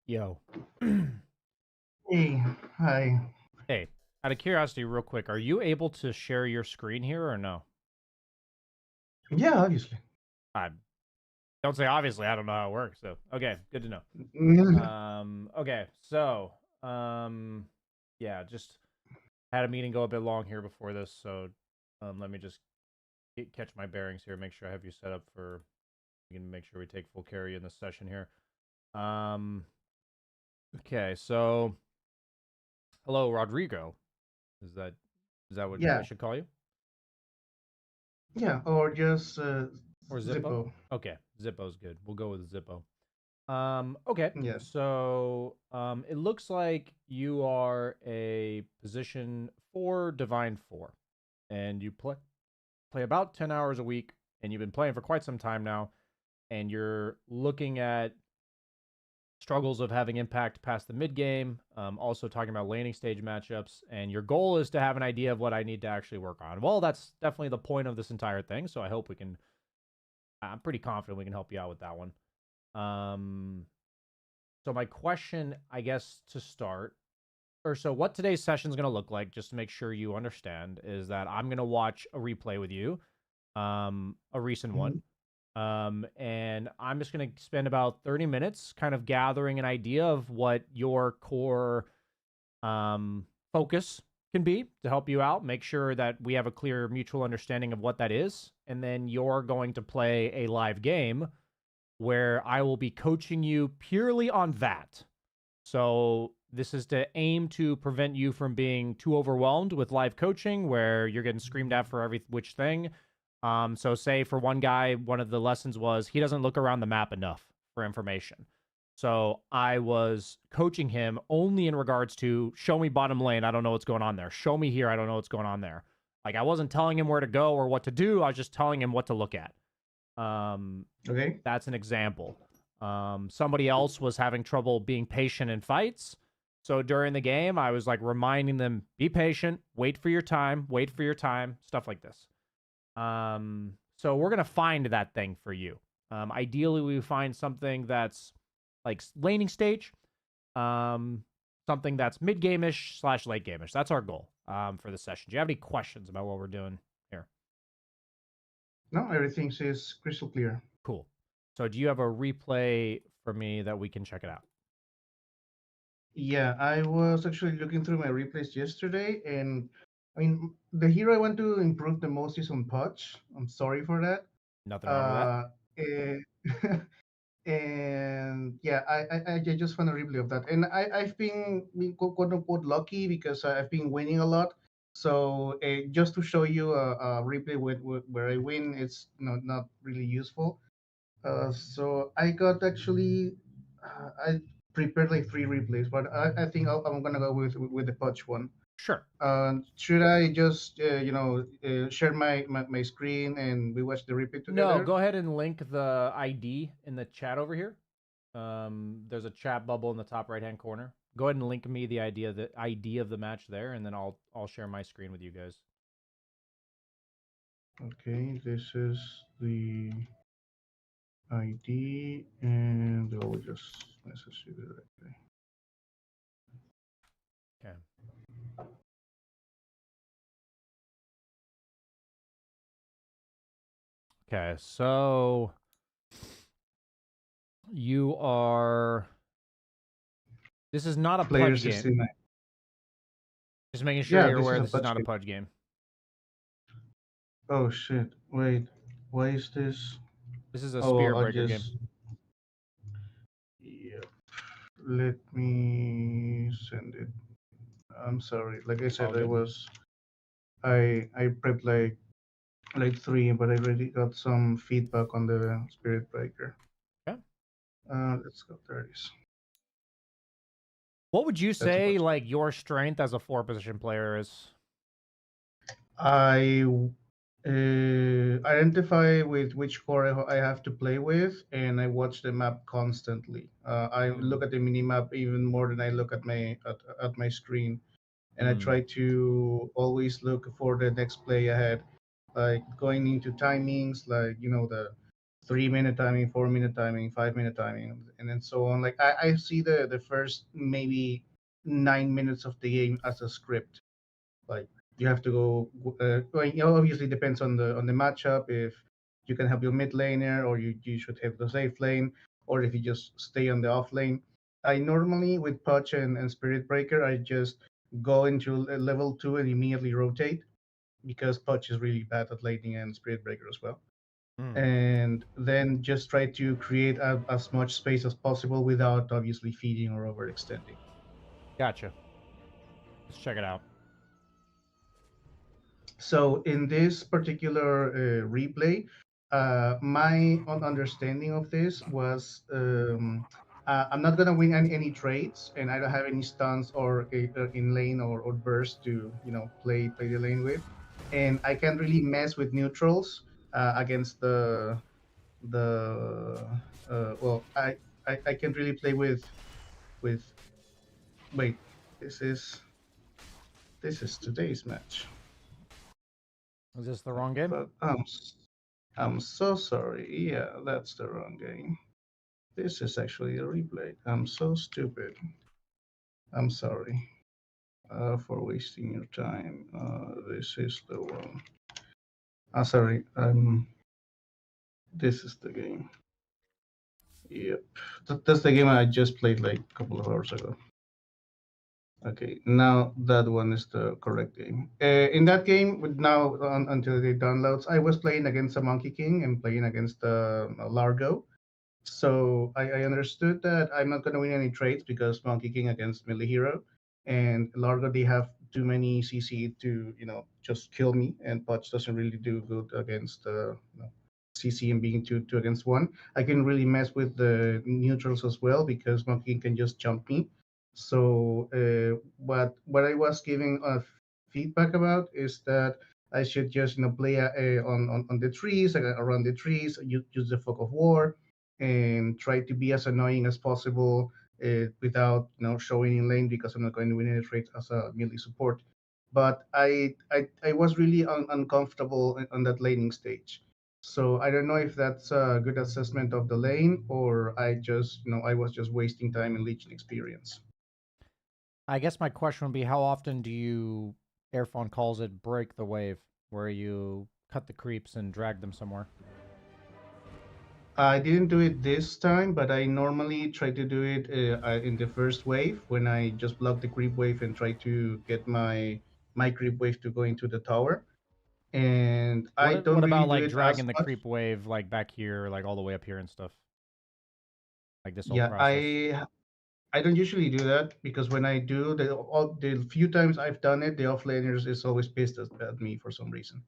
Yo. Hey, hi. Hey, out of curiosity, real quick, are you able to share your screen here or no? Yeah, obviously. I don't say obviously. I don't know how it works. So okay, good to know. Okay, so yeah, just had a meeting go a bit long here before this, so let me just catch my bearings here. Make sure I have you set up for. We can make sure we take full carry in this session here. Um, okay, so hello, Rodrigo. Is that is that what I Yeah, should call you? yeah, or just Or Zippo? Zippo. Okay, Zippo's good. We'll go with Zippo. Okay. Yeah. So, it looks like you are a position 4 Divine 4, and you play about 10 hours a week, and you've been playing for quite some time now, and you're looking at struggles of having impact past the mid game, also talking about laning stage matchups, and your goal is to have an idea of what I need to actually work on. Well, that's definitely the point of this entire thing, so I hope we can I'm pretty confident we can help you out with that one. Um, so my question, I guess, to start, or so what today's session is going to look like, just to make sure you understand, is that I'm going to watch a replay with you, a recent Mhm. one, and I'm just going to spend about 30 minutes kind of gathering an idea of what your core focus can be to help you out. Make sure that we have a clear mutual understanding of what that is, and then you're going to play a live game where I will be coaching you purely on that. So this is to aim to prevent you from being too overwhelmed with live coaching where you're getting screamed at for every which thing. So say for one guy, one of the lessons was he doesn't look around the map enough for information. So I was coaching him only in regards to show me bottom lane. I don't know what's going on there. Show me here. I don't know what's going on there. Like I wasn't telling him where to go or what to do. I was just telling him what to look at. Um, Okay. that's an example. Somebody else was having trouble being patient in fights. So during the game, I was like reminding them, be patient, wait for your time, stuff like this. So we're going to find that thing for you. Ideally, we find something that's like laning stage, um, something that's mid game-ish / late game-ish. That's our goal for the session. Do you have any questions about what we're doing here? No, everything is crystal clear. Cool. So do you have a replay for me that we can check it out? Yeah, I was actually looking through my replays yesterday, and I mean, the hero I want to improve the most is on Punch. I'm sorry for that. Nothing wrong with that. Uh, eh, and yeah, I just found a replay of that, and I've been quote unquote lucky because I've been winning a lot. So just to show you a replay where I win, it's not really useful. So I got actually I prepared like three replays, but I think I'm gonna go with the Punch one. Sure. Should I just share my screen and we watch the replay No, together? go ahead and link the ID in the chat over here. There's a chat bubble in the top right hand corner. Go ahead and link me the ID of the match there, and then I'll share my screen with you guys. Okay, this is the ID, and I will just message you directly. Okay. Okay, so you are. This is not a Player pudge game. 69. Just making sure Yeah, you're this aware is a this is Punch not a game. pudge game. Oh shit! Wait, why is this? This is a Oh, spear I breaker game. just. Yep. Let me send it. I'm sorry. Like I All said, good. I prepped like three, but I already got some feedback on the Spirit Breaker. Okay. Let's go. There it is. What would you That's a say bunch. like your strength as a 4 position player is? I identify with which core I have to play with, and I watch the map constantly. I Hmm. look at the mini map even more than I look at my screen, and I Hmm. try to always look for the next play ahead, like going into timings, like the 3 minute timing, 4 minute timing, 5 minute timing, and then so on. Like I see the first maybe 9 minutes of the game as a script. Like you have to go. Well, obviously depends on the matchup. If you can help your mid laner, or you should help the safe lane, or if you just stay on the off lane. I normally with Pudge and Spirit Breaker, I just go into level 2 and immediately rotate because Pudge is really bad at laning and Spirit Breaker as well. Mm, And then just try to create as much space as possible without obviously feeding or overextending. gotcha. Let's check it out. So in this particular replay, my understanding of this was I'm not gonna win any trades, and I don't have any stuns or in lane or burst to play the lane with, and I can't really mess with neutrals against the well I can't really play with wait this is today's match. Is this the wrong game? But I'm so sorry. Yeah, that's the wrong game. This is actually a replay. I'm so stupid. I'm sorry for wasting your time. This is the one. Sorry. This is the game. Yep. That's the game I just played like a couple of hours ago. Okay, now that one is the correct game. In that game, until the downloads, I was playing against a Monkey King and playing against Largo. So I understood that I'm not going to win any trades because Monkey King against melee hero, and Largo they have too many CC to just kill me, and Potch doesn't really do good against CC and being two against one. I can really mess with the neutrals as well because Monkey King can just jump me. So what I was giving feedback about is that I should just play on the trees, around the trees, use the fog of war, and try to be as annoying as possible without showing in lane because I'm not going to win any trades as a melee support. But I was really uncomfortable on that laning stage. So I don't know if that's a good assessment of the lane or I was just wasting time and leeching experience. I guess my question would be, how often do you, Airphone calls it, break the wave, where you cut the creeps and drag them somewhere? I didn't do it this time, but I normally try to do it in the first wave when I just block the creep wave and try to get my creep wave to go into the tower. And I What don't really about do like it as dragging the much. creep wave like back here, like all the way up here and stuff? Like this whole Yeah, process. I don't usually do that because when I do the few times I've done it, the offlaners is always pissed at me for some reason.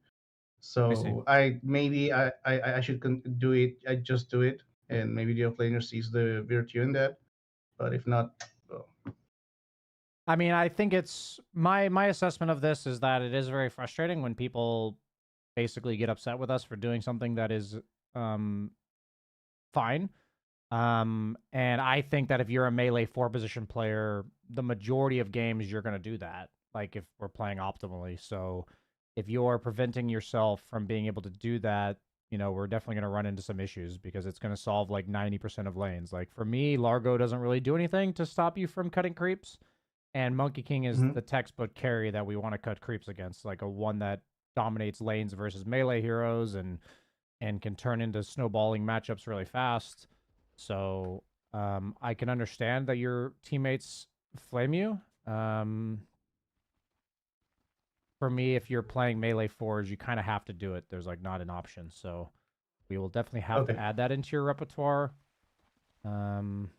I see. So I should do it. I just do it, and maybe the offlaner sees the virtue in that. But if not, well, I mean, I think it's my assessment of this is that it is very frustrating when people basically get upset with us for doing something that is um fine. And I think that if you're a melee four position player, the majority of games you're going to do that. Like if we're playing optimally. So if you're preventing yourself from being able to do that, we're definitely going to run into some issues because it's going to solve like 90% of lanes. Like for me, Largo doesn't really do anything to stop you from cutting creeps. And Monkey King is mhm. the textbook carry that we want to cut creeps against, like a one that dominates lanes versus melee heroes and can turn into snowballing matchups really fast. So I can understand that your teammates flame you. For me, if you're playing melee fours, you kind of have to do it. There's like not an option. So we will definitely have to Okay. add that into your repertoire. Um,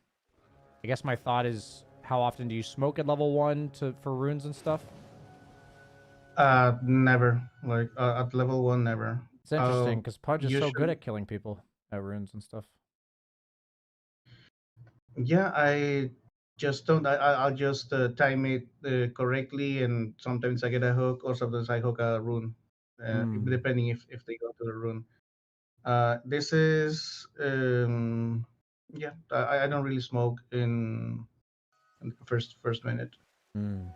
I guess my thought is, how often do you smoke at level one for runes and stuff? Never. Like at level 1, never. It's interesting Uh, because Pudge is so good usually, at killing people at runes and stuff. yeah, I just don't. I'll just time it correctly, and sometimes I get a hook, or sometimes I hook a rune, Hmm. depending if they go to the rune. This is yeah. I don't really smoke in the first minute. Hmm.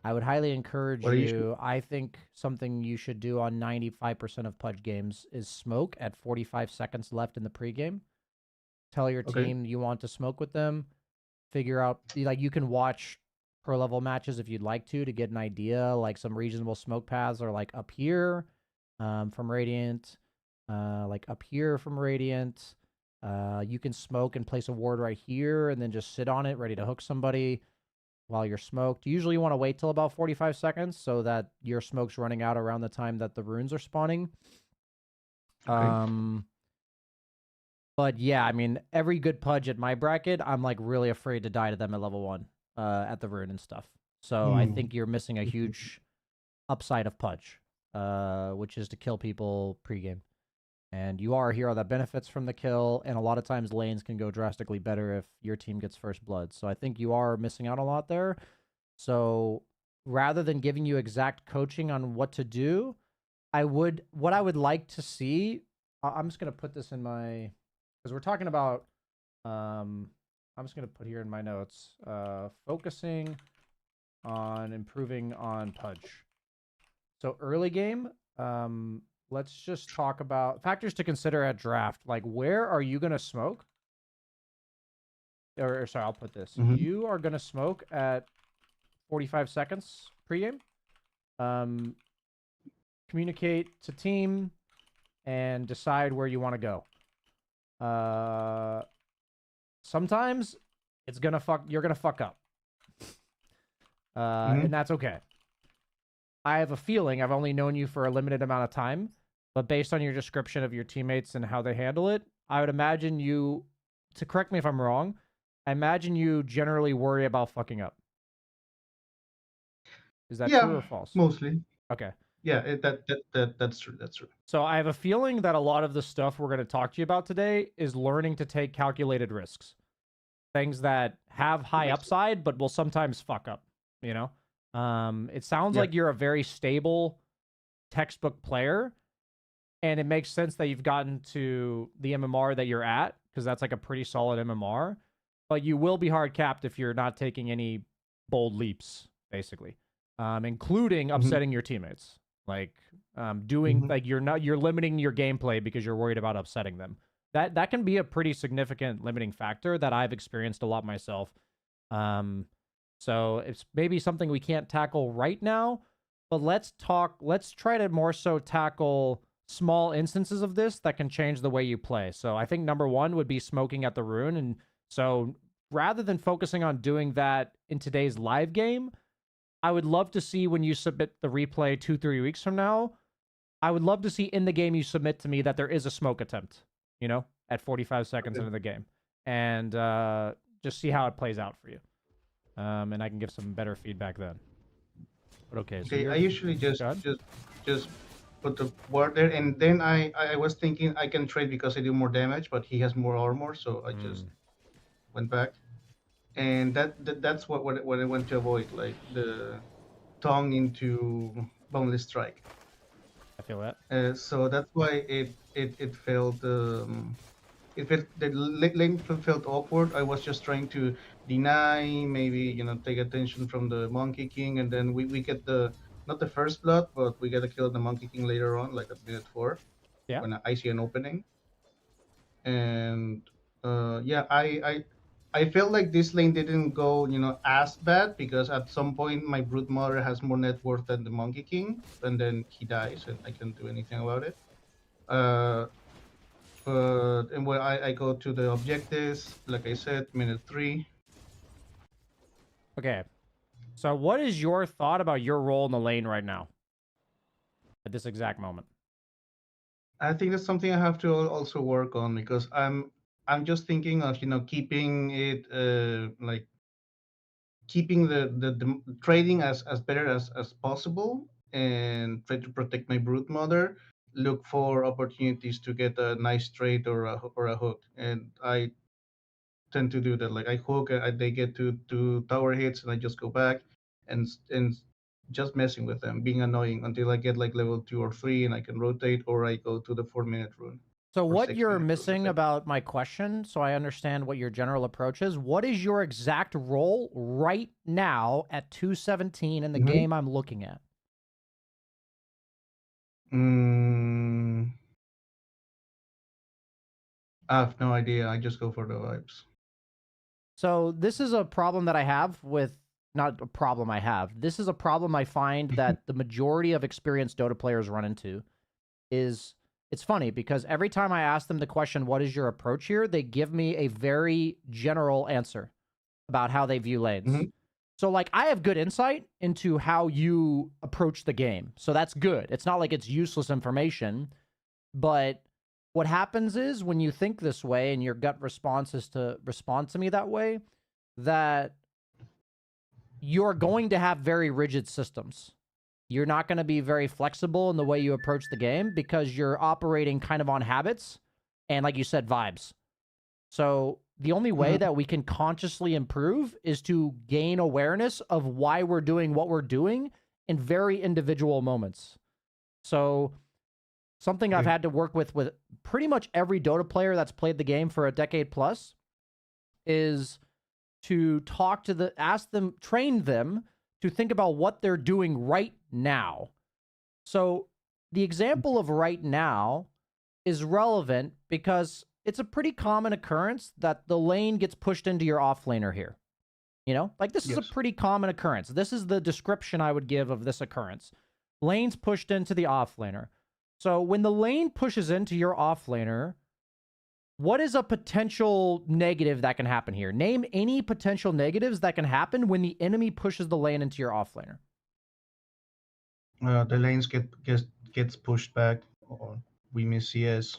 I would highly encourage What are you? you. I think something you should do on 95% of Pudge games is smoke at 45 seconds left in the pregame. Tell your Okay. team you want to smoke with them. Figure out, like, you can watch pro level matches if you'd like to get an idea. Like, some reasonable smoke paths are like up here from Radiant, like up here from Radiant. You can smoke and place a ward right here and then just sit on it ready to hook somebody while you're smoked. Usually you want to wait till about 45 seconds so that your smoke's running out around the time that the runes are spawning. Okay. But yeah, I mean, every good Pudge at my bracket, I'm like really afraid to die to them at level 1 at the rune and stuff. So I Hmm. think you're missing a huge upside of Pudge, which is to kill people pregame. And you are a hero that benefits from the kill, and a lot of times lanes can go drastically better if your team gets first blood. So I think you are missing out a lot there. So rather than giving you exact coaching on what to do, what I would like to see, I'm just gonna put this in my, because we're talking about, I'm just gonna put here in my notes, focusing on improving on Pudge. So early game, let's just talk about factors to consider at draft. Like, where are you gonna smoke? Or sorry, I'll put this. Hmm. You are gonna smoke at 45 seconds pregame. Um, Communicate to team and decide where you want to go. Sometimes you're gonna fuck up. And Hmm. that's okay. I have a feeling, I've only known you for a limited amount of time, but based on your description of your teammates and how they handle it, I would imagine you, to correct me if I'm wrong, I imagine you generally worry about fucking up. Is that true Yeah, or false? mostly. Okay. Yeah, that's true. That's true. So I have a feeling that a lot of the stuff we're going to talk to you about today is learning to take calculated risks. Things that have It high makes sense. upside but will sometimes fuck up, you know? It sounds Yeah. like you're a very stable textbook player, and it makes sense that you've gotten to the MMR that you're at, because that's like a pretty solid MMR. But you will be hard capped if you're not taking any bold leaps, basically, including Hmm. upsetting your teammates. Like, doing, Hmm. like, you're limiting your gameplay because you're worried about upsetting them. That can be a pretty significant limiting factor that I've experienced a lot myself. Um, so it's maybe something we can't tackle right now, but let's try to more so tackle small instances of this that can change the way you play. So I think number one would be smoking at the rune. And so rather than focusing on doing that in today's live game, I would love to see when you submit the replay 2-3 weeks from now. I would love to see in the game you submit to me that there is a smoke attempt, at 45 seconds Okay. into the game, and just see how it plays out for you. And I can give some better feedback then. But okay, so Okay. I you're usually go ahead. just put the word there, and then I was thinking I can trade because I do more damage, but he has more armor, so I just Mm, went back, and that's what I want to avoid, like the tongue into boneless strike. I feel that. So that's why it felt the lane felt awkward. I was just trying to deny, maybe take attention from the Monkey King, and then we get the not the first blood, but we get a kill on the Monkey King later on, like at minute 4, Yeah. when I see an opening. And yeah, I felt like this lane didn't go as bad, because at some point my Brood Mother has more net worth than the Monkey King, and then he dies and I can't do anything about it. Uh, but and when I go to the objectives, like I said, minute 3. Okay. So what is your thought about your role in the lane right now at this exact moment? I think that's something I have to also work on, because I'm just thinking of keeping it like keeping the trading as better as possible, and try to protect my Brood Mother. Look for opportunities to get a nice trade or a hook, and I tend to do that. Like I hook, they get to tower hits, and I just go back and just messing with them, being annoying until I get like level 2 or 3, and I can rotate, or I go to the 4-minute rune. So or what 6 you're minutes. missing about my question, so I understand what your general approach is, what is your exact role right now at 217 in the Mm-hmm. game I'm looking at? I have no idea. I just go for the vibes. So this is a problem that I have with, not a problem I have. This is a problem I find that the majority of experienced Dota players run into is, it's funny because every time I ask them the question, what is your approach here? They give me a very general answer about how they view lanes. Mm-hmm. So like I have good insight into how you approach the game. So that's good. It's not like it's useless information, but what happens is when you think this way and your gut response is to respond to me that way, that you're going to have very rigid systems. You're not going to be very flexible in the way you approach the game because you're operating kind of on habits and, like you said, vibes. So the only way that we can consciously improve is to gain awareness of why we're doing what we're doing in very individual moments. So something I've had to work with pretty much every Dota player that's played the game for a decade plus is to ask them, train them to think about what they're doing right now. So the example of right now is relevant because it's a pretty common occurrence that the lane gets pushed into your offlaner here. You know, like this is a pretty common occurrence. This is the description I would give of this occurrence. Lane's pushed into the offlaner. So when the lane pushes into your offlaner, what is a potential negative that can happen here? Name any potential negatives that can happen when the enemy pushes the lane into your offlaner. The lanes gets pushed back, or we miss CS.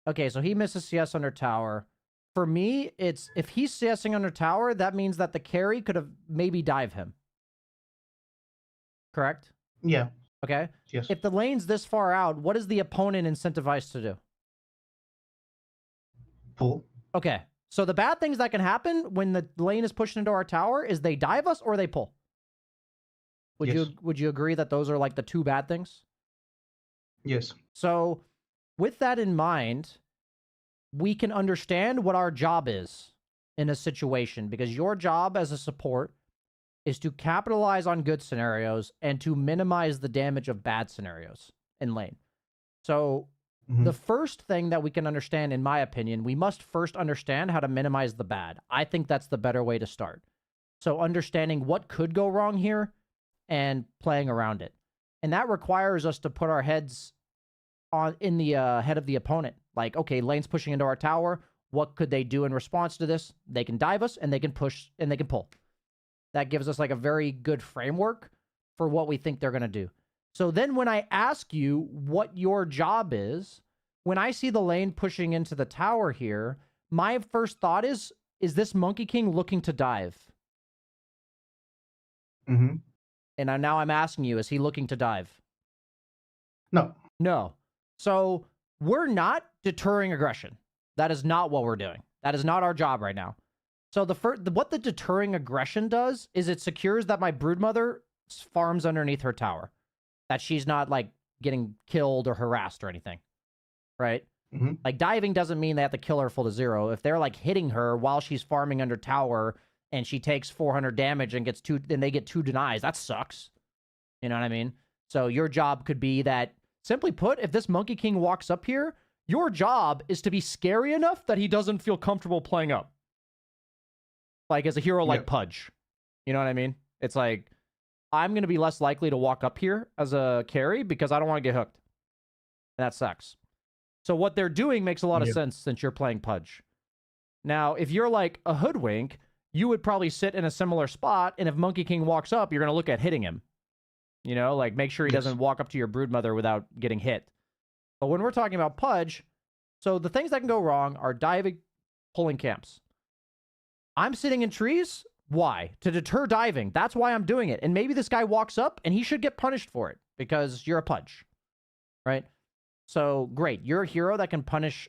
Okay, so he misses CS under tower. For me, it's if he's CSing under tower, that means that the carry could have maybe dive him. Correct? Yeah. Okay. Yes. If the lane's this far out, what is the opponent incentivized to do? Pull. Okay. So the bad things that can happen when the lane is pushed into our tower is they dive us or they pull. Would you agree that those are like the two bad things? Yes. So with that in mind, we can understand what our job is in a situation, because your job as a support is to capitalize on good scenarios and to minimize the damage of bad scenarios in lane. So the first thing that we can understand, in my opinion, we must first understand how to minimize the bad. I think that's the better way to start. So understanding what could go wrong here and playing around it. And that requires us to put our heads in the head of the opponent. Like, okay, lane's pushing into our tower. What could they do in response to this? They can dive us and they can push and they can pull. That gives us like a very good framework for what we think they're going to do. So then when I ask you what your job is, when I see the lane pushing into the tower here, my first thought is this Monkey King looking to dive? Mm-hmm. And now I'm asking you, is he looking to dive? No. No. So we're not deterring aggression. That is not what we're doing. That is not our job right now. So what the deterring aggression does is it secures that my broodmother farms underneath her tower, that she's not like getting killed or harassed or anything, right? Mm-hmm. Like diving doesn't mean they have to kill her full to zero. If they're like hitting her while she's farming under tower and she takes 400 damage and they get 2 denies, that sucks. You know what I mean? So your job could be that, simply put, if this Monkey King walks up here, your job is to be scary enough that he doesn't feel comfortable playing up. Like as a hero like Pudge. You know what I mean? It's like, I'm going to be less likely to walk up here as a carry because I don't want to get hooked. And that sucks. So what they're doing makes a lot of sense since you're playing Pudge. Now, if you're like a hoodwink, you would probably sit in a similar spot, and if Monkey King walks up, you're going to look at hitting him. You know, like make sure he doesn't walk up to your broodmother without getting hit. But when we're talking about Pudge, so the things that can go wrong are diving, pulling camps. I'm sitting in trees. Why? To deter diving. That's why I'm doing it. And maybe this guy walks up and he should get punished for it because you're a Pudge, right? So great. You're a hero that can punish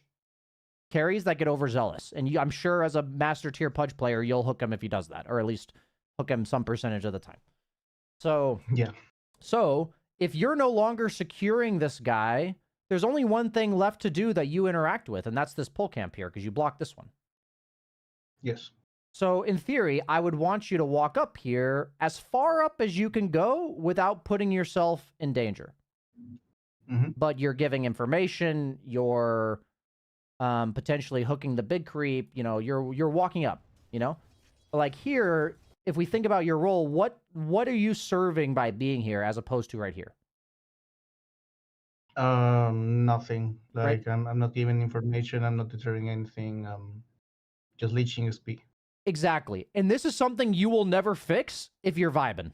carries that get overzealous. And I'm sure as a master tier Pudge player, you'll hook him if he does that, or at least hook him some percentage of the time. So, so if you're no longer securing this guy, there's only one thing left to do that you interact with, and that's this pull camp here, because you blocked this one. Yes. So in theory, I would want you to walk up here as far up as you can go without putting yourself in danger. But you're giving information, you're potentially hooking the big creep, you know, you're walking up, you know? Like here, if we think about your role, what are you serving by being here as opposed to right here? Nothing. Right? Like I'm not giving information. I'm not deterring anything. Just leeching XP. Exactly. And this is something you will never fix if you're vibing.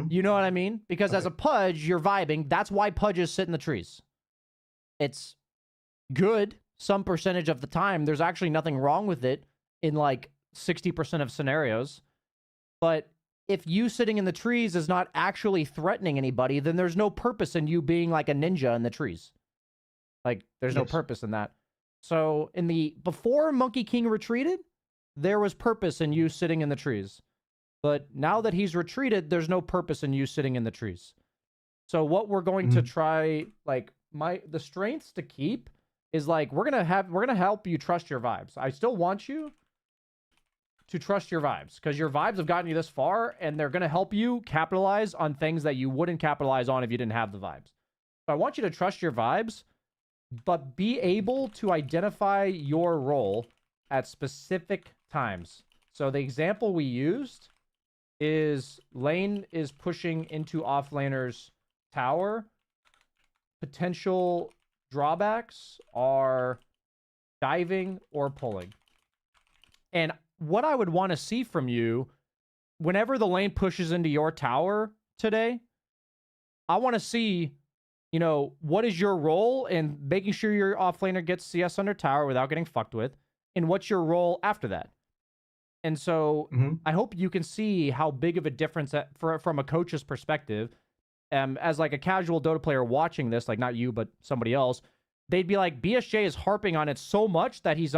You know what I mean? Because as a Pudge, you're vibing. That's why Pudges sit in the trees. It's good some percentage of the time. There's actually nothing wrong with it in like 60% of scenarios. But if you sitting in the trees is not actually threatening anybody, then there's no purpose in you being like a ninja in the trees. Like, there's no purpose in that. So before Monkey King retreated, there was purpose in you sitting in the trees. But now that he's retreated, there's no purpose in you sitting in the trees. So what we're going to try, like the strengths to keep is like, we're going to help you trust your vibes. I still want you to trust your vibes because your vibes have gotten you this far and they're going to help you capitalize on things that you wouldn't capitalize on if you didn't have the vibes. So I want you to trust your vibes, but be able to identify your role at specific times. So the example we used is lane is pushing into offlaner's tower. Potential drawbacks are diving or pulling. And what I would want to see from you, whenever the lane pushes into your tower today, I want to see, you know, what is your role in making sure your offlaner gets CS under tower without getting fucked with, and what's your role after that? And so I hope you can see how big of a difference from a coach's perspective, as like a casual Dota player watching this, like not you, but somebody else, they'd be like, BSJ is harping on it so much that he's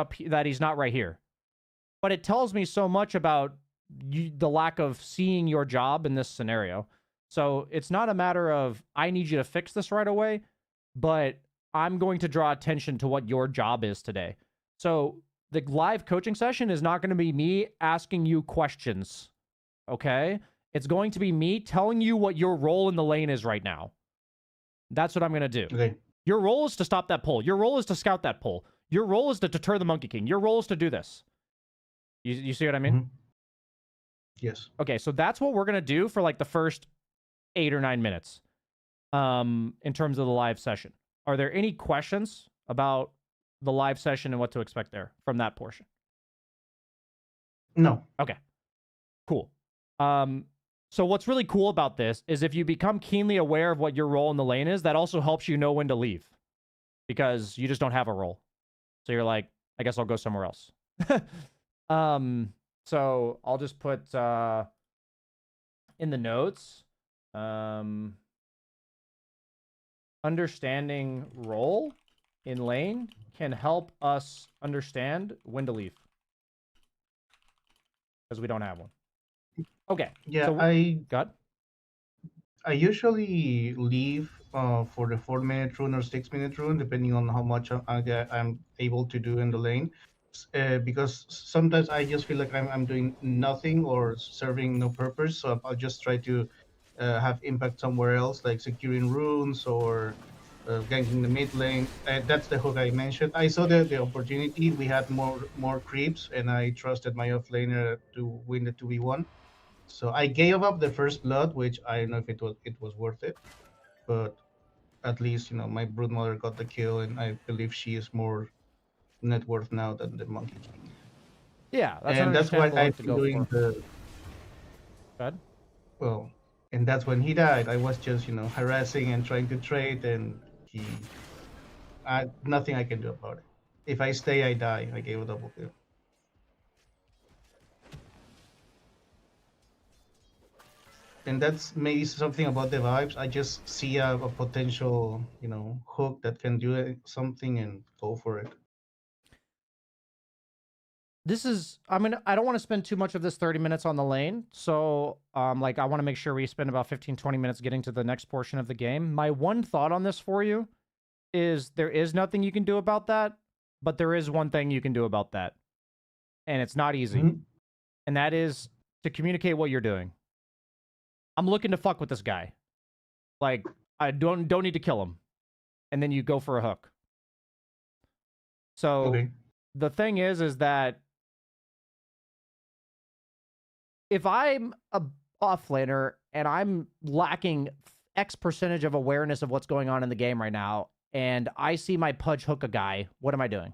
not right here. But it tells me so much about the lack of seeing your job in this scenario. So it's not a matter of, I need you to fix this right away, but I'm going to draw attention to what your job is today. So the live coaching session is not going to be me asking you questions, okay? It's going to be me telling you what your role in the lane is right now. That's what I'm going to do. Okay. Your role is to stop that pull. Your role is to scout that pull. Your role is to deter the Monkey King. Your role is to do this. You see what I mean? Yes. Okay, so that's what we're going to do for like the first 8 or 9 minutes in terms of the live session. Are there any questions about the live session and what to expect there from that portion? No. Okay, cool. So what's really cool about this is if you become keenly aware of what your role in the lane is, that also helps you know when to leave because you just don't have a role. So you're like, I guess I'll go somewhere else. So I'll just put in the notes, understanding role in lane can help us understand when to leave because we don't have one. Okay. Yeah, so, I usually leave for the 4-minute rune or 6-minute rune, depending on how much I'm able to do in the lane. Because sometimes I just feel like I'm doing nothing or serving no purpose, so I'll just try to have impact somewhere else, like securing runes or ganking the mid lane. That's the hook I mentioned. I saw the opportunity. We had more creeps, and I trusted my offlaner to win the 2v1. So I gave up the first blood, which I don't know if it was worth it, but at least my broodmother got the kill, and I believe she is more net worth now than the Monkey King. Yeah, that's why I've been doing Good. Well, and that's when he died. I was just harassing and trying to trade, and nothing I can do about it. If I stay, I die. I gave a double kill. And that's maybe something about the vibes. I just see a potential, hook that can do something and go for it. this is I don't want to spend too much of this 30 minutes on the lane. So like I want to make sure we spend about 15-20 minutes getting to the next portion of the game. My one thought on this for you is there is nothing you can do about that, but there is one thing you can do about that. And it's not easy. Mhm. And that is to communicate what you're doing. I'm looking to fuck with this guy. Like I don't need to kill him. And then you go for a hook. So Okay. the thing is that if I'm a offlaner and I'm lacking X percentage of awareness of what's going on in the game right now, and I see my pudge hook a guy, what am I doing?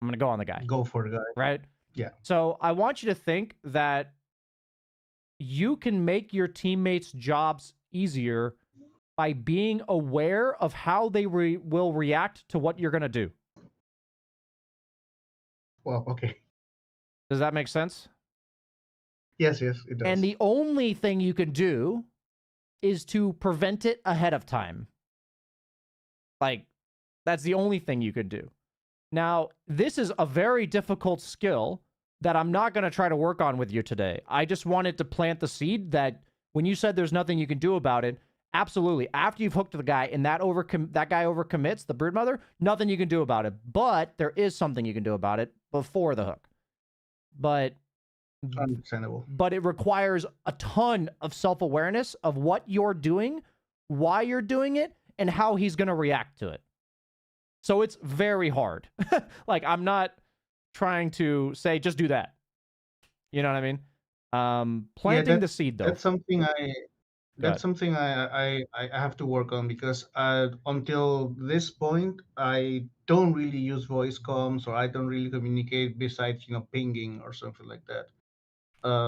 I'm going to go on the guy, Go for the guy. right? Yeah. So I want you to think that you can make your teammates' jobs easier by being aware of how they will react to what you're going to do. Well, okay. Does that make sense? Yes, it does. And the only thing you can do is to prevent it ahead of time. Like, that's the only thing you could do. Now, this is a very difficult skill that I'm not going to try to work on with you today. I just wanted to plant the seed that when you said there's nothing you can do about it, absolutely. After you've hooked the guy and that guy overcommits, the broodmother, nothing you can do about it. But there is something you can do about it before the hook. But Understandable. but it requires a ton of self-awareness of what you're doing, why you're doing it, and how he's going to react to it. So it's very hard. Like, I'm not trying to say just do that. You know what I mean? Planting the seed, though. That's something Go ahead. I have to work on because until this point I don't really use voice comms or I don't really communicate besides pinging or something like that.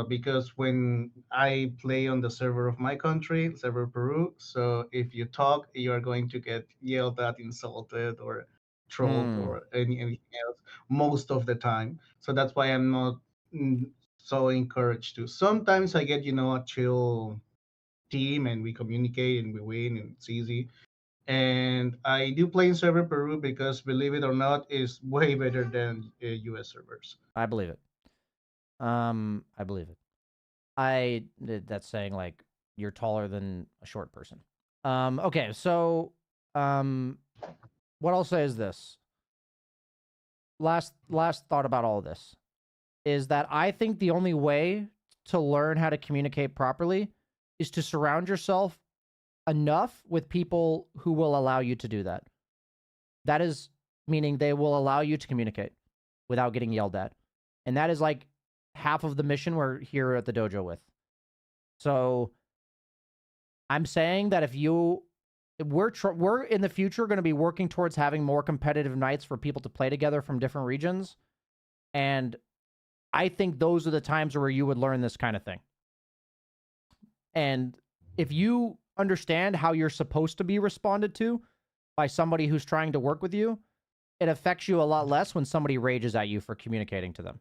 Because when I play on the server of my country, server Peru, so if you talk, you are going to get yelled at, insulted, or trolled, Mm, or anything else most of the time. So that's why I'm not mm, so encouraged to. Sometimes I get a chill team and we communicate and we win and it's easy. And I do play in server Peru because believe it or not, is way better than US servers. I believe it. I believe it. That's saying like you're taller than a short person. Okay, so what I'll say is this. Last thought about all of this is that I think the only way to learn how to communicate properly is to surround yourself enough with people who will allow you to do that. That is meaning they will allow you to communicate without getting yelled at. And that is like half of the mission we're here at the dojo with. So I'm saying that if you we're in the future going to be working towards having more competitive nights for people to play together from different regions, and I think those are the times where you would learn this kind of thing. And if you understand how you're supposed to be responded to by somebody who's trying to work with you, it affects you a lot less when somebody rages at you for communicating to them.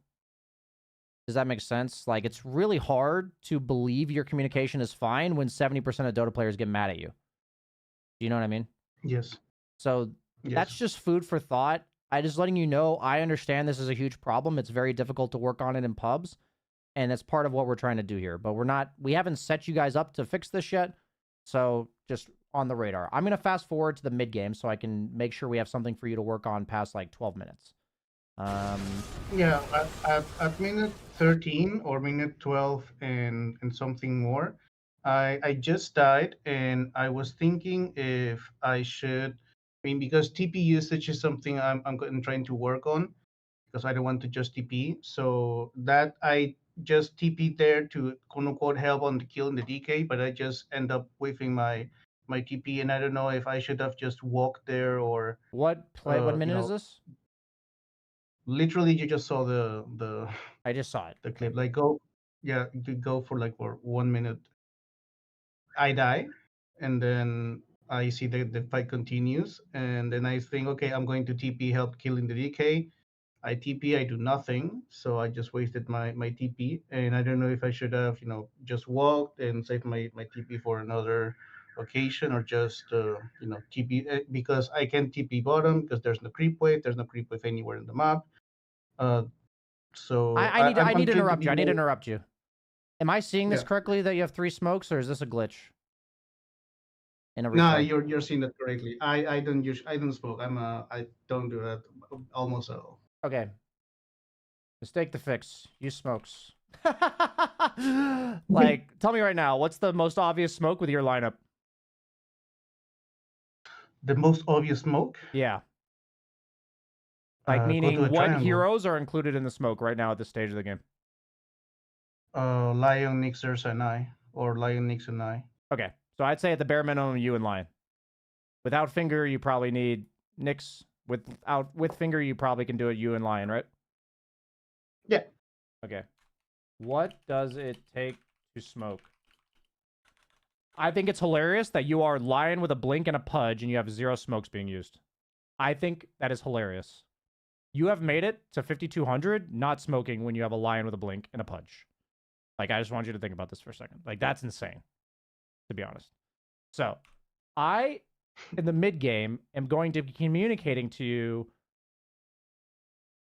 Does that make sense? Like, it's really hard to believe your communication is fine when 70% of Dota players get mad at you. Do you know what I mean? Yes. So that's Yes. just food for thought. I just letting you know, I understand this is a huge problem. It's very difficult to work on it in pubs. And that's part of what we're trying to do here. But we haven't set you guys up to fix this yet. So just on the radar. I'm going to fast forward to the mid game so I can make sure we have something for you to work on past like 12 minutes. Yeah, at minute 13 or minute 12 and something more, I just died and I was thinking if I should, I mean, because TP usage is something I'm trying to work on because I don't want to just TP. So that I just TP there to quote unquote help on the kill in the DK, but I just end up whiffing my TP and I don't know if I should have just walked there or, what uh, you minute is know, this? literally you just saw the I just saw it. the clip. Like go, yeah, you go for like for 1 minute. I die, and then I see the fight continues, and then I think, okay, I'm going to TP help killing the DK. I TP, I do nothing, so I just wasted my TP, and I don't know if I should have just walked and saved my TP for another occasion or just TP because I can TP bottom because there's no creep wave, there's no creep wave anywhere in the map. So I I'm need to trying to interrupt be you. I need to more. interrupt you. Am I seeing this Yeah. correctly that you have 3 smokes, or is this a glitch in a No, replay? you're seeing that correctly. I don't smoke. I don't do that almost at all. Okay. Mistake to fix. Use smokes. Like, tell me right now, what's the most obvious smoke with your lineup? The most obvious smoke. Yeah. Like, Go to meaning a what triangle. heroes are included in the smoke right now at this stage of the game? Lion, Nixers, and I, or Lion, Nix, and I. Okay. So I'd say at the bare minimum, you and Lion. Without Finger, you probably need Nyx. With Finger, you probably can do it you and Lion, right? Yeah. Okay. What does it take to smoke? I think it's hilarious that you are Lion with a blink and a pudge and you have 0 smokes being used. I think that is hilarious. You have made it to 5,200 not smoking when you have a Lion with a blink and a pudge. Like, I just want you to think about this for a second. Like, that's insane, to be honest. So, I, in the mid game, am going to be communicating to you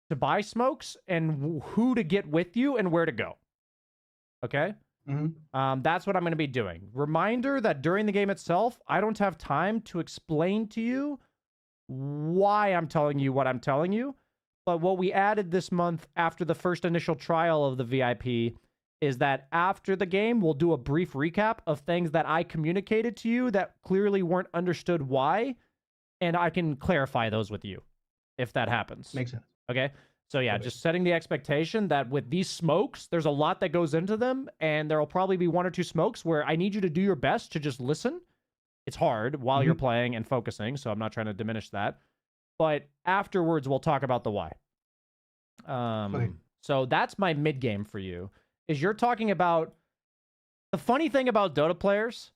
to buy smokes and who to get with you and where to go. Okay? That's what I'm going to be doing. Reminder that during the game itself, I don't have time to explain to you why I'm telling you what I'm telling you. But what we added this month after the first initial trial of the VIP is that after the game, we'll do a brief recap of things that I communicated to you that clearly weren't understood why, and I can clarify those with you if that happens. Makes sense. Okay? So yeah, just setting the expectation that with these smokes, there's a lot that goes into them, and there'll probably be 1 or 2 smokes where I need you to do your best to just listen. It's hard while you're playing and focusing, so I'm not trying to diminish that. But afterwards, we'll talk about the why. So that's my mid game for you. Is you're talking about the funny thing about Dota players.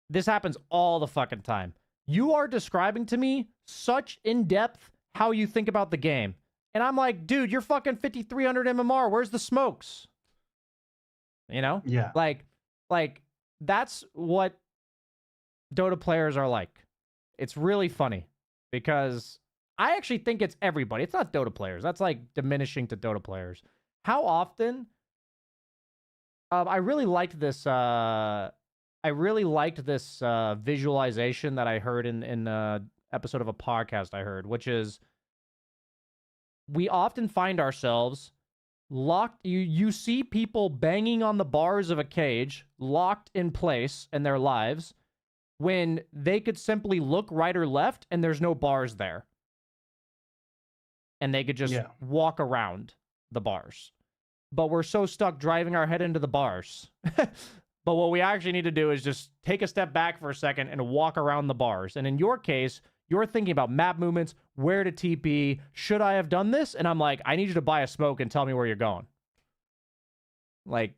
This happens all the fucking time. You are describing to me such in depth how you think about the game. And I'm like, dude, you're fucking 5,300 MMR. Where's the smokes? You know? Yeah. Like that's what Dota players are like. It's really funny because I actually think it's everybody. It's not Dota players. That's like diminishing to Dota players. How often? I really liked this. Visualization that I heard in an episode of a podcast I heard, which is we often find ourselves locked. You see people banging on the bars of a cage, locked in place in their lives, when they could simply look right or left and there's no bars there. And they could just walk around the bars. But we're so stuck driving our head into the bars. But what we actually need to do is just take a step back for a second and walk around the bars. And in your case, you're thinking about map movements, where to TP, should I have done this? And I'm like, I need you to buy a smoke and tell me where you're going. Like,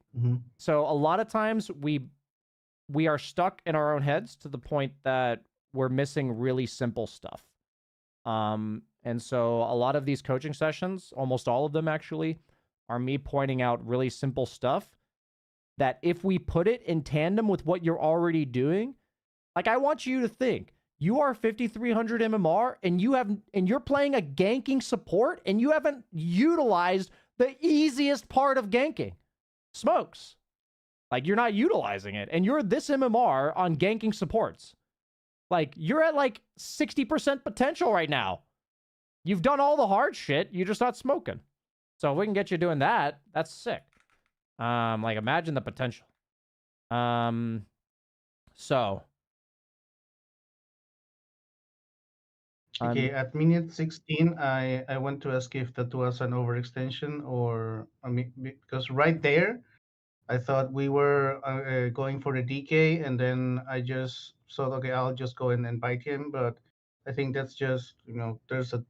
so a lot of times we are stuck in our own heads to the point that we're missing really simple stuff. And so a lot of these coaching sessions, almost all of them actually, are me pointing out really simple stuff that if we put it in tandem with what you're already doing, like I want you to think, you are 5,300 MMR and you're playing a ganking support and you haven't utilized the easiest part of ganking, smokes. Like you're not utilizing it and you're this MMR on ganking supports. Like you're at like 60% potential right now. You've done all the hard shit. You're just not smoking. So if we can get you doing that, that's sick. Like imagine the potential. So. Okay, at minute 16, I went to ask if that was an overextension or, I mean, because right there, I thought we were going for the DK, and then I just thought, okay, I'll just go in and bite him. But I think that's just, there's a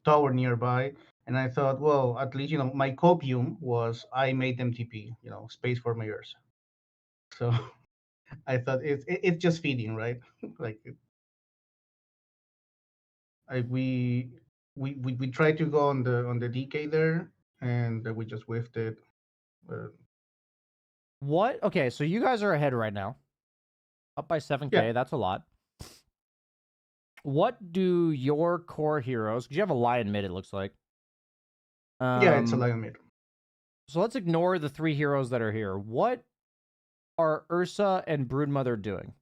tower nearby. And I thought, well, at least, my copium was I made them TP, space for mayors. So I thought it's just feeding, right? Like we tried to go on the DK there, and we just whiffed it. What? Okay, so you guys are ahead right now. Up by 7K, Yeah. that's a lot. What do your core heroes, because you have a Lion mid, it looks like. Yeah, it's a Um, lion mid. so let's ignore the 3 heroes that are here. What are Ursa and Broodmother doing?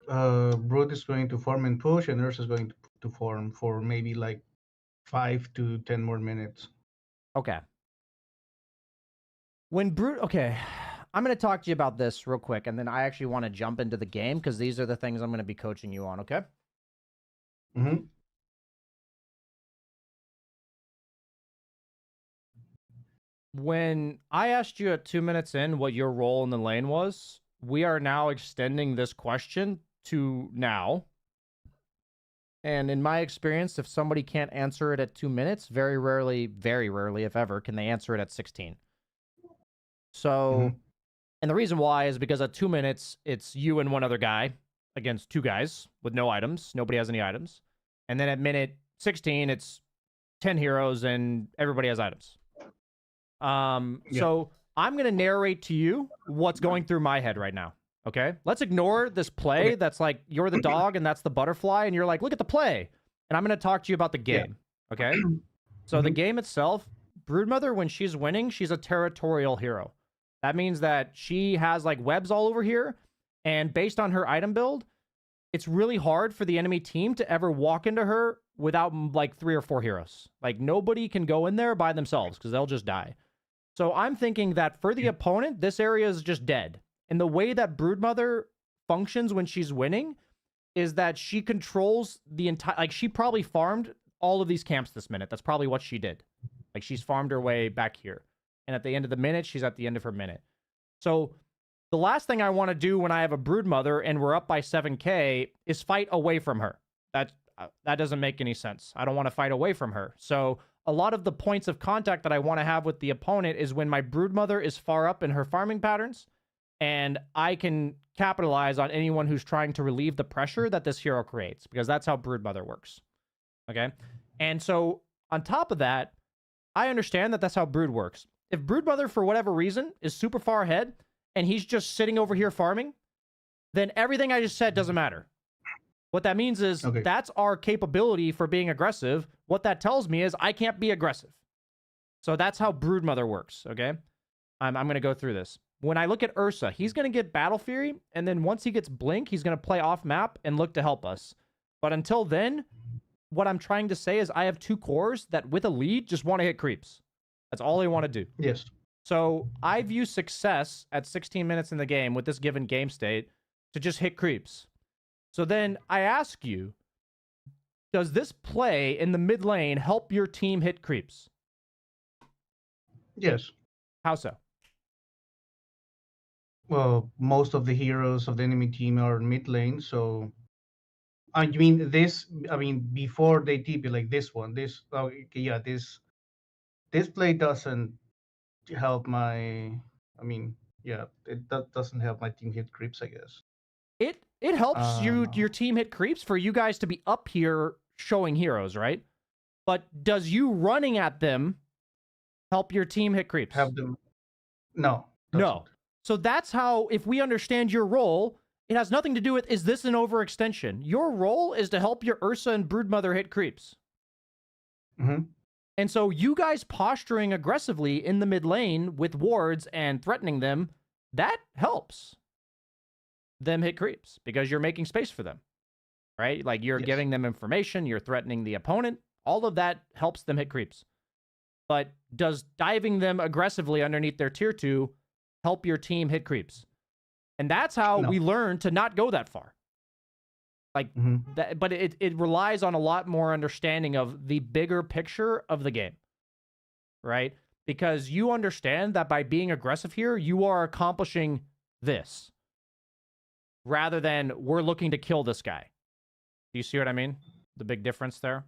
Brood is going to farm and push, and Ursa is going to farm for maybe like 5 to 10 more minutes. Okay. Okay, I'm going to talk to you about this real quick, and then I actually want to jump into the game because these are the things I'm going to be coaching you on, okay? Mm-hmm. When I asked you at 2 minutes in what your role in the lane was, we are now extending this question to now. And in my experience, if somebody can't answer it at 2 minutes, very rarely, if ever, can they answer it at 16. So, and the reason why is because at 2 minutes, it's you and one other guy against 2 guys with no items. Nobody has any items. And then at minute 16, it's 10 heroes and everybody has items. So I'm going to narrate to you what's going through my head right now. Okay. Let's ignore this play that's like you're the dog and that's the butterfly. And you're like, look at the play. And I'm going to talk to you about the game. Yeah. Okay. So the game itself, Broodmother, when she's winning, she's a territorial hero. That means that she has like webs all over here. And based on her item build, it's really hard for the enemy team to ever walk into her without like 3 or 4 heroes. Like nobody can go in there by themselves because they'll just die. So I'm thinking that for the opponent, this area is just dead. And the way that Broodmother functions when she's winning is that she controls the entire... Like, she probably farmed all of these camps this minute. That's probably what she did. Like, she's farmed her way back here. And at the end of the minute, she's at the end of her minute. So the last thing I want to do when I have a Broodmother and we're up by 7k is fight away from her. That doesn't make any sense. I don't want to fight away from her. So a lot of the points of contact that I want to have with the opponent is when my Broodmother is far up in her farming patterns, and I can capitalize on anyone who's trying to relieve the pressure that this hero creates, because that's how Broodmother works. Okay? And so on top of that, I understand that that's how Brood works. If Broodmother, for whatever reason, is super far ahead, and he's just sitting over here farming, then everything I just said doesn't matter. What that means is that's our capability for being aggressive. What that tells me is I can't be aggressive. So that's how Broodmother works, okay? I'm going to go through this. When I look at Ursa, he's going to get Battle Fury, and then once he gets Blink, he's going to play off map and look to help us. But until then, what I'm trying to say is I have 2 cores that with a lead just want to hit creeps. That's all they want to do. Yes. So I view success at 16 minutes in the game with this given game state to just hit creeps. So then I ask you, does this play in the mid lane help your team hit creeps? Yes. How so? Well, most of the heroes of the enemy team are mid lane, so I mean before they TP like this one, this play doesn't help my. It doesn't help my team hit creeps, I guess. It helps your team hit creeps for you guys to be up here showing heroes, right? But does you running at them help your team hit creeps? Have them? No. No. So that's how, if we understand your role, it has nothing to do with, is this an overextension? Your role is to help your Ursa and Broodmother hit creeps. Mm-hmm. And so you guys posturing aggressively in the mid lane with wards and threatening them, that helps them hit creeps because you're making space for them, right? Like you're giving them information, you're threatening the opponent. All of that helps them hit creeps. But does diving them aggressively underneath their tier 2 help your team hit creeps? And that's how we learn to not go that far. Like that, but it relies on a lot more understanding of the bigger picture of the game, right? Because you understand that by being aggressive here, you are accomplishing this rather than we're looking to kill this guy. Do you see what I mean? The big difference there?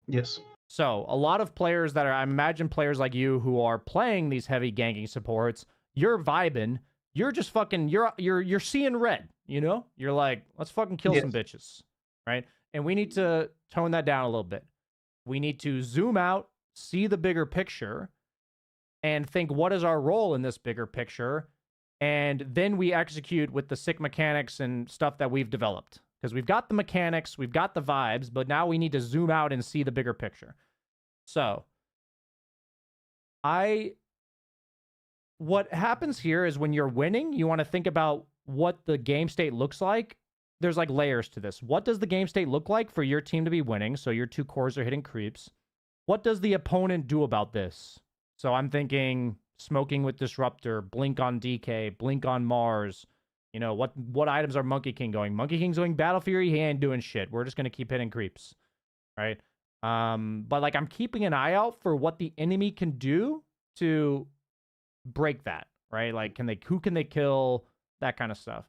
Yes. So a lot of players that are, I imagine players like you who are playing these heavy ganking supports, you're vibing, you're just fucking, you're seeing red, you know? You're like, let's fucking kill some bitches, right? And we need to tone that down a little bit. We need to zoom out, see the bigger picture, and think, what is our role in this bigger picture? And then we execute with the sick mechanics and stuff that we've developed. Because we've got the mechanics, we've got the vibes, but now we need to zoom out and see the bigger picture. So what happens here is when you're winning, you want to think about what the game state looks like. There's like layers to this. What does the game state look like for your team to be winning? So your 2 cores are hitting creeps. What does the opponent do about this? So I'm thinking smoking with Disruptor, blink on DK, blink on Mars. You know, what items are Monkey King going? Monkey King's going Battle Fury, he ain't doing shit. We're just gonna keep hitting creeps. Right? But like I'm keeping an eye out for what the enemy can do to break that, right? Like who can they kill, that kind of stuff.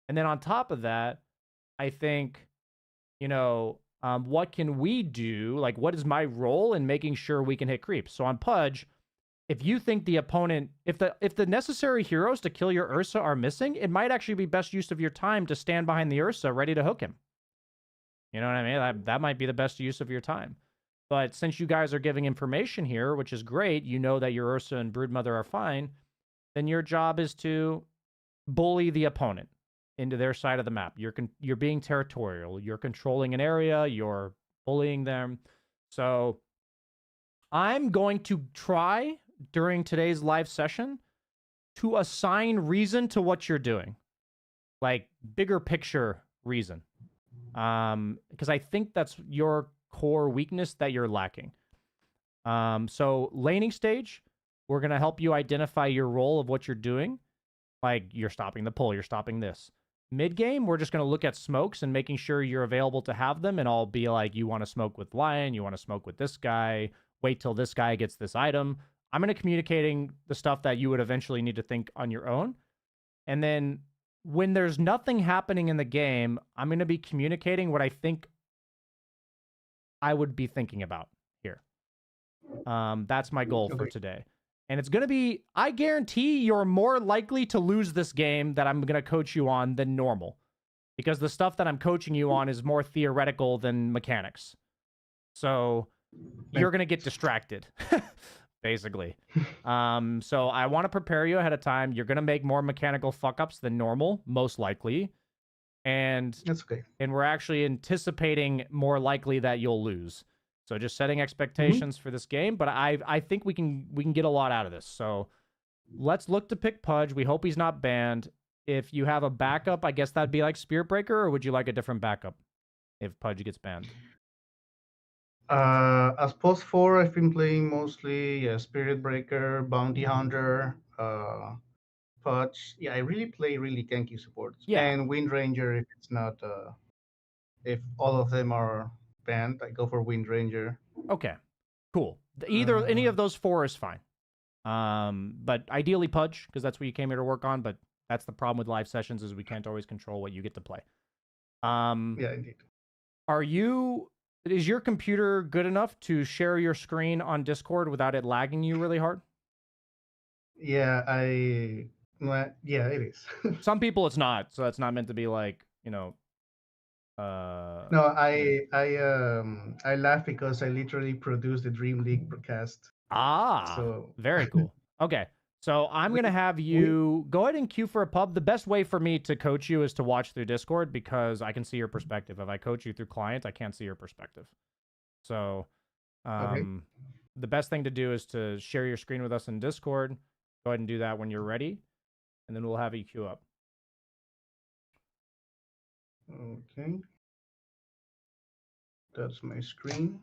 And then on top of that, I think, what can we do? Like, what is my role in making sure we can hit creeps? So on Pudge, if you think the opponent, if the necessary heroes to kill your Ursa are missing, it might actually be best use of your time to stand behind the Ursa ready to hook him. You know what I mean? That might be the best use of your time. But since you guys are giving information here, which is great, you know that your Ursa and Broodmother are fine, then your job is to bully the opponent into their side of the map. You're being territorial. You're controlling an area. You're bullying them. So I'm going to try during today's live session to assign reason to what you're doing, like bigger picture reason, because I think that's your core weakness that you're lacking. So laning stage, we're gonna help you identify your role of what you're doing. Like you're stopping the pull, you're stopping this. Mid game, we're just gonna look at smokes and making sure you're available to have them, and I'll be like, you want to smoke with Lion, you want to smoke with this guy. Wait till this guy gets this item. I'm gonna communicating the stuff that you would eventually need to think on your own, and then when there's nothing happening in the game, I'm gonna be communicating what I think I would be thinking about here. That's my goal for today. And it's going to be, I guarantee you're more likely to lose this game that I'm going to coach you on than normal. Because the stuff that I'm coaching you on is more theoretical than mechanics. So you're going to get distracted, basically. So I want to prepare you ahead of time. You're going to make more mechanical fuck-ups than normal, most likely. And that's okay. And we're actually anticipating more likely that you'll lose. So just setting expectations for this game, but I think we can get a lot out of this. So let's look to pick Pudge. We hope he's not banned. If you have a backup, I guess that'd be like Spirit Breaker, or would you like a different backup if Pudge gets banned? As post 4, I've been playing mostly Spirit Breaker, Bounty Hunter, Pudge. Yeah, I really play really tanky supports. Yeah. And Wind Ranger if it's not, if all of them are banned, I go for Wind Ranger. Okay. Cool. Either any of those 4 is fine. But ideally Pudge, because that's what you came here to work on. But that's the problem with live sessions is we can't always control what you get to play. Yeah, indeed. Is your computer good enough to share your screen on Discord without it lagging you really hard? Yeah, yeah, it is. Some people it's not, so it's not meant to be like, no, I laugh because I literally produced the Dream League broadcast. So very cool. Okay. So I'm going to have you go ahead and queue for a pub. The best way for me to coach you is to watch through Discord because I can see your perspective. If I coach you through client, I can't see your perspective. So the best thing to do is to share your screen with us in Discord. Go ahead and do that when you're ready, and then we'll have you queue up. Okay. That's my screen.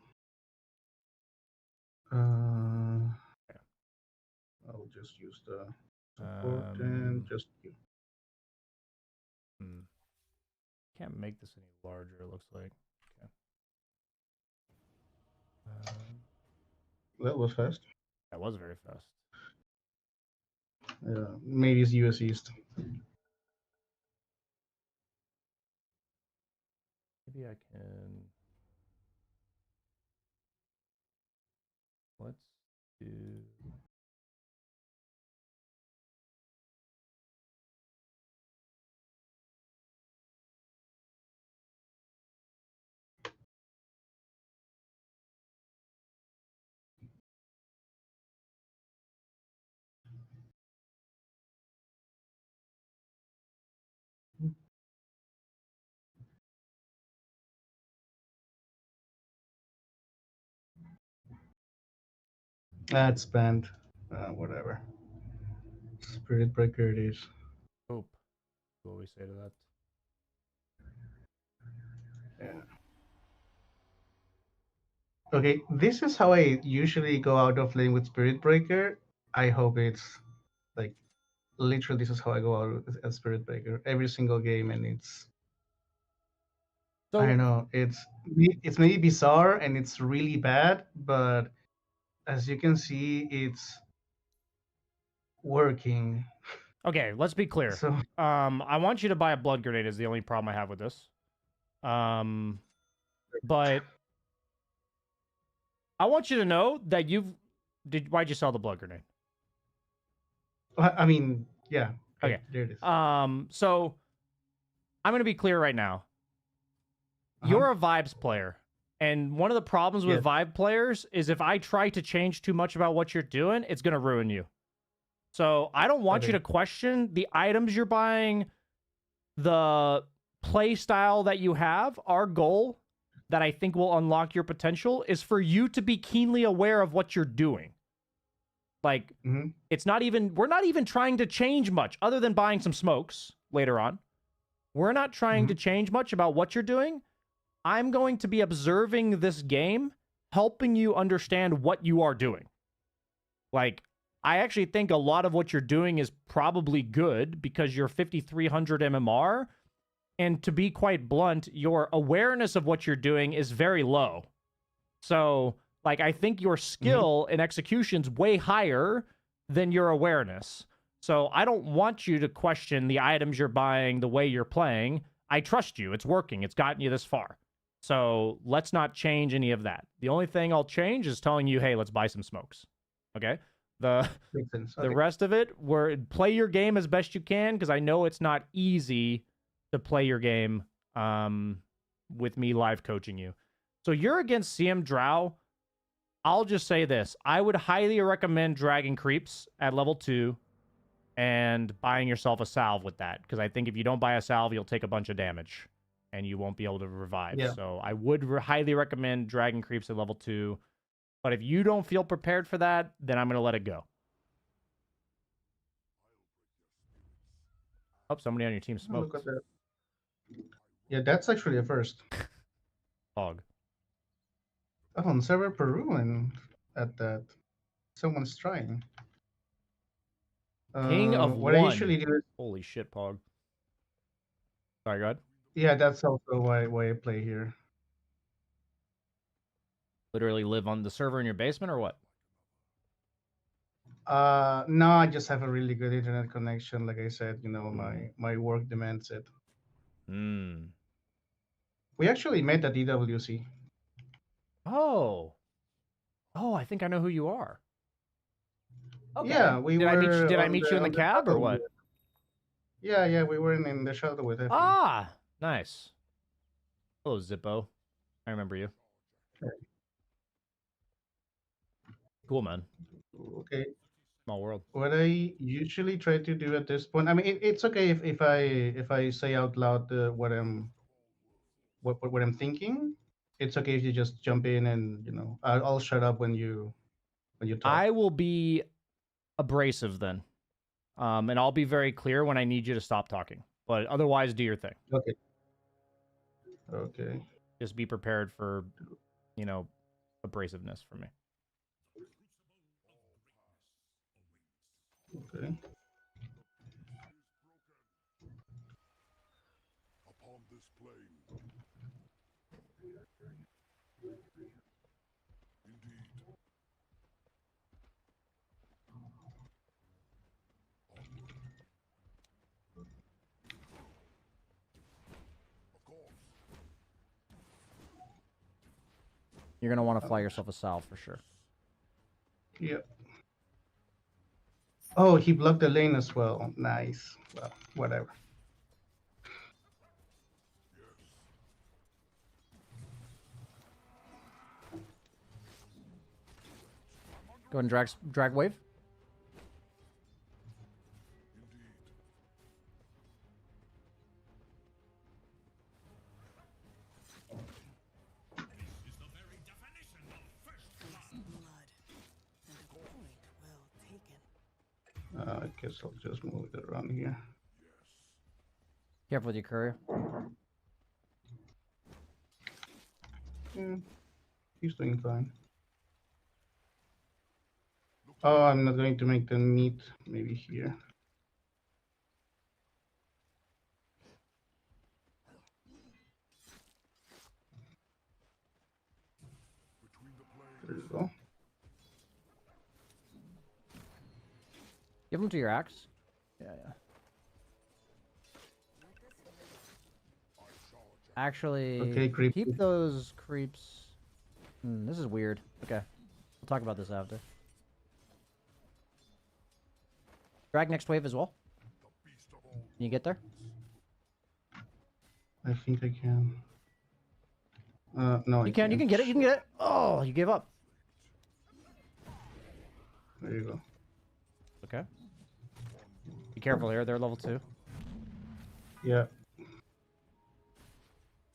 I'll just use the support and just queue. Can't make this any larger, it looks like. Okay. That was fast. That was very fast. Maybe it's US East. Maybe I can. Let's do. That's banned. Whatever. Spirit Breaker it is. Hope. What we say to that? Yeah. Okay, this is how I usually go out of lane with Spirit Breaker. I hope it's like literally this is how I go out with a Spirit Breaker every single game, and it's I don't So know, it's maybe bizarre and it's really bad, but as you can see, it's working. okay, let's be clear. So I want you to buy a blood grenade is the only problem I have with this. But I want you to know that why'd you sell the blood grenade? I mean, yeah. Okay. There it is. So I'm gonna be clear right now. Uh-huh. You're a vibes player. And one of the problems with Yes. vibe players is if I try to change too much about what you're doing, it's gonna ruin you. So I don't want you Okay. to question the items you're buying, the play style that you have. Our goal that I think will unlock your potential is for you to be keenly aware of what you're doing. Like, Mhm. we're not even trying to change much other than buying some smokes later on. We're not trying to change much about what you're doing. I'm going to be observing this game, helping you understand what you are doing. Like, I actually think a lot of what you're doing is probably good because you're 5,300 MMR. And to be quite blunt, your awareness of what you're doing is very low. So, like, I think your skill and execution's way higher than your awareness. So I don't want you to question the items you're buying, the way you're playing. I trust you. It's working. It's gotten you this far. So let's not change any of that. The only thing I'll change is telling you, hey, let's buy some smokes. Okay? Makes sense. The Okay. rest of it, play your game as best you can, because I know it's not easy to play your game with me live coaching you. So you're against CM Drow. I'll just say this. I would highly recommend dragging creeps at level 2 and buying yourself a salve with that, because I think if you don't buy a salve, you'll take a bunch of damage and you won't be able to revive. Yeah. So I would highly recommend dragging creeps at level 2. But if you don't feel prepared for that, then I'm going to let it go. Oh, somebody on your team Oh, look smoked. at that. Yeah, that's actually a first. Hog. Oh, on server Peru and at that. Someone's trying. King of What I 1. usually do is Holy shit, Pog. Sorry, go ahead. yeah, that's also why I play here. Literally live on the server in your basement or what? No, I just have a really good internet connection. Like I said, Ooh. my work demands it. Hmm. We actually met at DWC. Oh. Oh, I think I know who you are. Okay. Yeah, we Did I meet you? were Did I meet you in the on the cab or shuttle. what? Yeah, we were in the shuttle with Effie. Ah, nice. Hello, Zippo. I remember you. Cool, man. Okay. Small world. What I usually try to do at this point, I mean, it's okay if I say out loud what I'm thinking. It's okay if you just jump in and I'll shut up when you talk. I will be abrasive then. And I'll be very clear when I need you to stop talking. But otherwise, do your thing. Okay. Okay. Just be prepared for, abrasiveness from me. Okay. You're going to want to fly yourself a salve for sure. Yep. Oh, he blocked the lane as well. Nice. Well, whatever. Go ahead and drag wave. I guess I'll just move it around here. Careful with your courier. Yeah, he's doing fine. Oh, I'm not going to make the meet. Maybe here. There you go. Give them to your axe. Yeah. Actually, Okay, creepy. keep those creeps. This is weird. Okay. We'll talk about this after. Drag next wave as well. Can you get there? I think I can. No, You can get it. You can get it. Oh, you gave up. There you go. Okay. Be careful here. They're level 2. Yeah.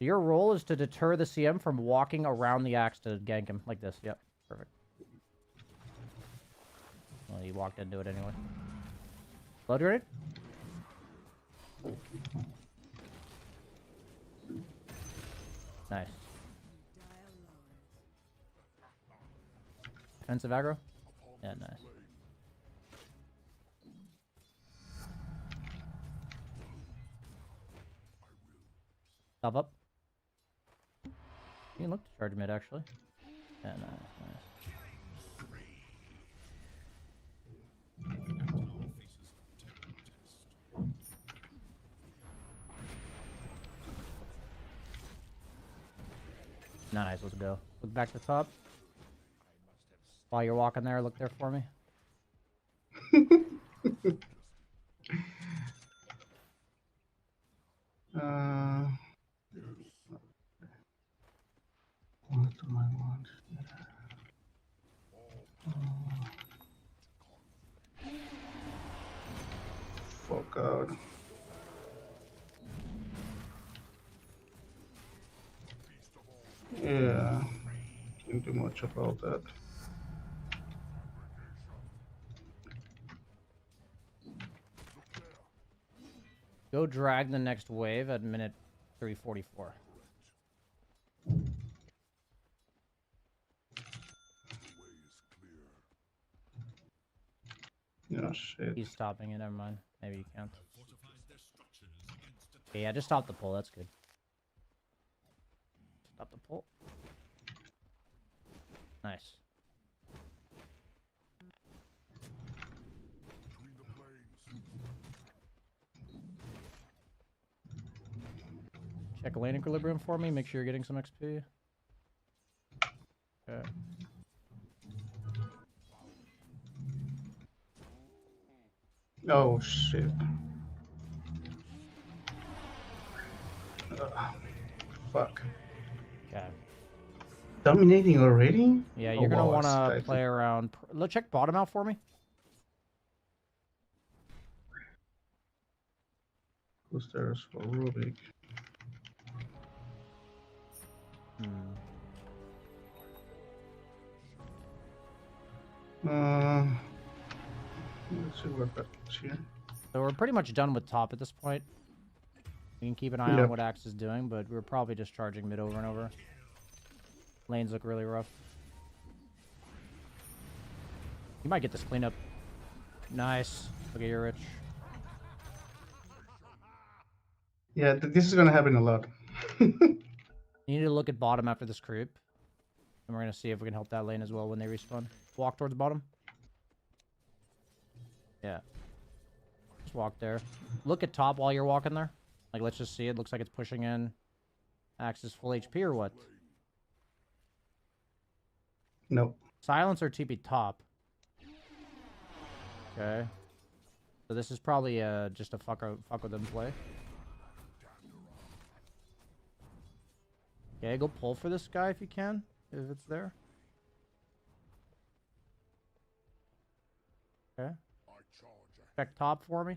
Your role is to deter the CM from walking around the axe to gank him like this. Yep. Perfect. Well, you walked into it anyway. Blood grenade? Nice. Defensive aggro? Yeah, nice. Stop up. You can look to charge mid, actually. Yeah, nice. Nice, let's go. Look back to the top. While you're walking there, look there for me. What do I want? Fuck out. Yeah, can't do much about that. Go drag the next wave at minute 3:44. Yeah, shit. He's stopping it, never mind. Maybe you can't. Okay, yeah, just stop the pull, that's good. Stop the pull. Nice. Check lane equilibrium for me, make sure you're getting some XP. Okay. Oh shit. Fuck. Okay. Dominating already? Yeah, Oh, you're gonna wow, want to that's play around. Let's check bottom out for me. Boosters for Rubik. Let's see what that's here. So we're pretty much done with top at this point. We can keep an eye on what Axe is doing, but we're probably just charging mid over and over. Lanes look really rough. You might get this cleanup. Nice. Okay, you're rich. Yeah, this is gonna happen a lot. You need to look at bottom after this creep. And we're gonna see if we can help that lane as well when they respawn. Walk towards bottom. Yeah. Just walk there. Look at top while you're walking there. Like, let's just see. It looks like it's pushing in. Axe is full HP or what? Nope. Silence or TP top. Okay. So this is probably just a fuck with them play. Okay, go pull for this guy if you can. If it's there. Okay. Check top for me.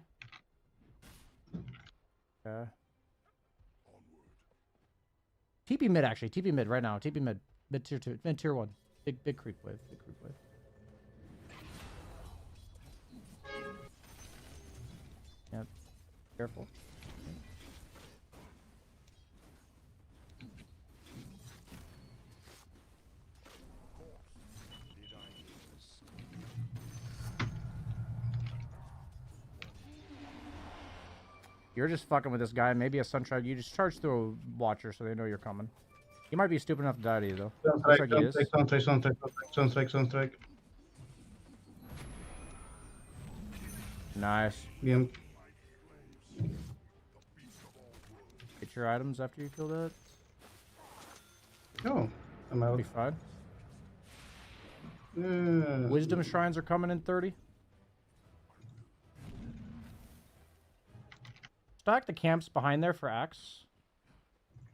Okay. TP mid actually. TP mid right now. TP mid. Mid tier 2. Mid tier 1. Big creep wave. Big creep wave. Careful. You're just fucking with this guy. Maybe a Sunshine. You just charge through a Watcher so they know you're coming. He might be stupid enough to die to you, though. Looks like he is. Sunstrike. Nice. Yeah. Get your items after you kill that. Oh, I'm out. Be fine. Yeah. Wisdom Shrines are coming in 30. Stack the camps behind there for Axe.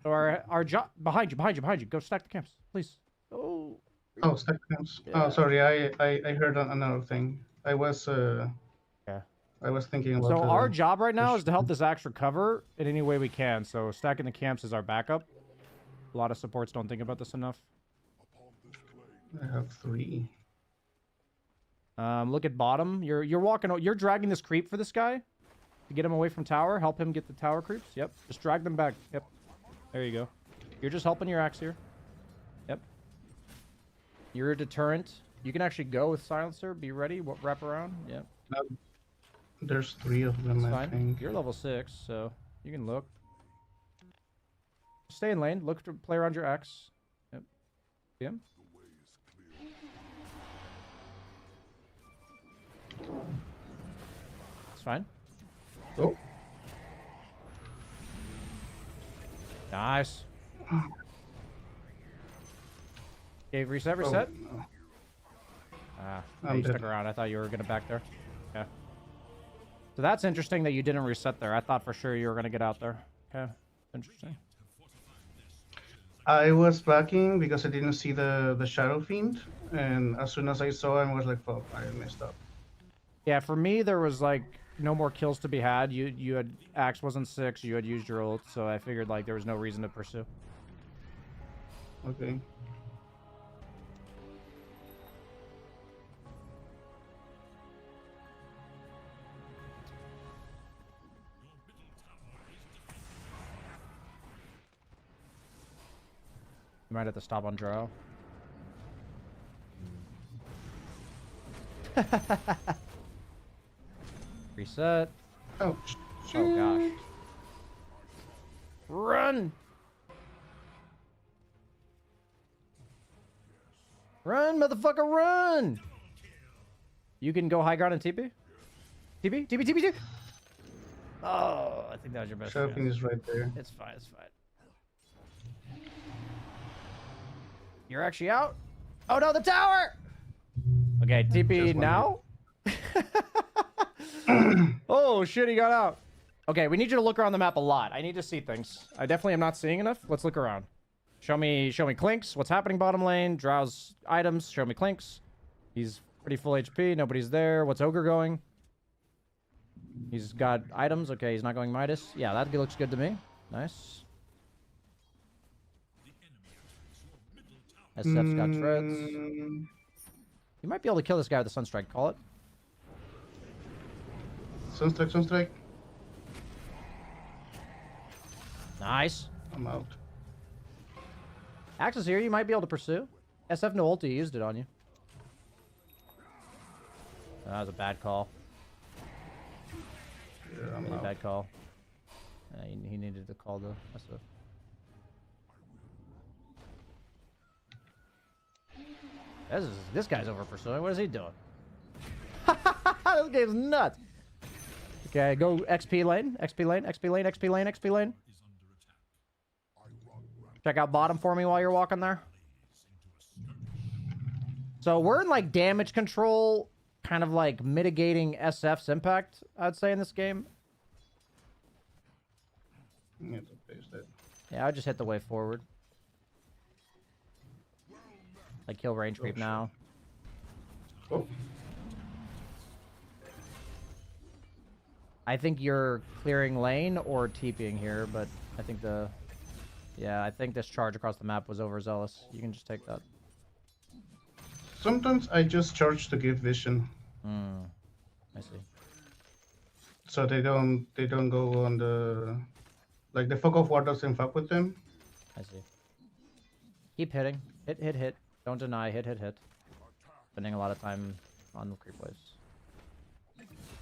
Or our job behind you. Go stack the camps, please. Oh. Oh, stack camps. Yeah. Oh, sorry. I heard another thing. I was Yeah. I was thinking about. So our job right now is to help this Axe recover in any way we can. So stacking the camps is our backup. A lot of supports don't think about this enough. I have 3. Look at bottom. You're dragging this creep for this guy to get him away from tower. Help him get the tower creeps. Yep. Just drag them back. Yep. There you go. You're just helping your Axe here. Yep. You're a deterrent. You can actually go with Silencer. Be ready. Wrap around. Yep. There's 3 of them. That's I fine. think. You're level 6, so you can look. Stay in lane. Look to play around your Axe. Yep. See him? It's fine. Oh. Nice. Okay, reset. Oh, no. Ah, I'm you stuck dead. around. I thought you were gonna back there. Okay. So that's interesting that you didn't reset there. I thought for sure you were gonna get out there. Okay, interesting. I was backing because I didn't see the Shadow Fiend, and as soon as I saw him, I was like, "Fuck, I messed up." Yeah, for me there was like no more kills to be had. You had Axe wasn't 6. You had used your ult, so I figured like there was no reason to pursue. Okay. You might have to stop on Drow. Reset. Oh. Oh gosh. Run! Run, motherfucker, run! You can go high ground and TP? TP? Oh, I think that was your best Shadow Fiend chance. is right there. It's fine. You're actually out? Oh no, the tower! Okay, TP now? Oh shit, he got out. Okay, we need you to look around the map a lot. I need to see things. I definitely am not seeing enough. Let's look around. Show me Clinks. What's happening bottom lane? Drow's items. Show me Clinks. He's pretty full HP. Nobody's there. What's Ogre going? He's got items. Okay, he's not going Midas. Yeah, that looks good to me. Nice. SF's got treads. You might be able to kill this guy with the Sunstrike. Call it. Sunstrike. Nice. I'm out. Axe is here. You might be able to pursue. SF no ulti. He used it on you. That was a bad call. Yeah, I'm Really out. bad call. He needed to call the SF. This guy's over pursuing. What is he doing? This game's nuts. Okay, go XP lane. Check out bottom for me while you're walking there. So we're in like damage control, kind of like mitigating SF's impact, I'd say, in this game. Yeah, to paste it. Yeah, I just hit the way forward. Like kill range creep now. Oh. I think you're clearing lane or TPing here, but I think I think this charge across the map was overzealous. You can just take that. Sometimes I just charge to give vision. I see. so they don't go on the like the fog of war doesn't fuck with them. I see. Keep hitting. Hit, hit, hit. Don't deny. Hit, hit, hit. Spending a lot of time on the creep waves.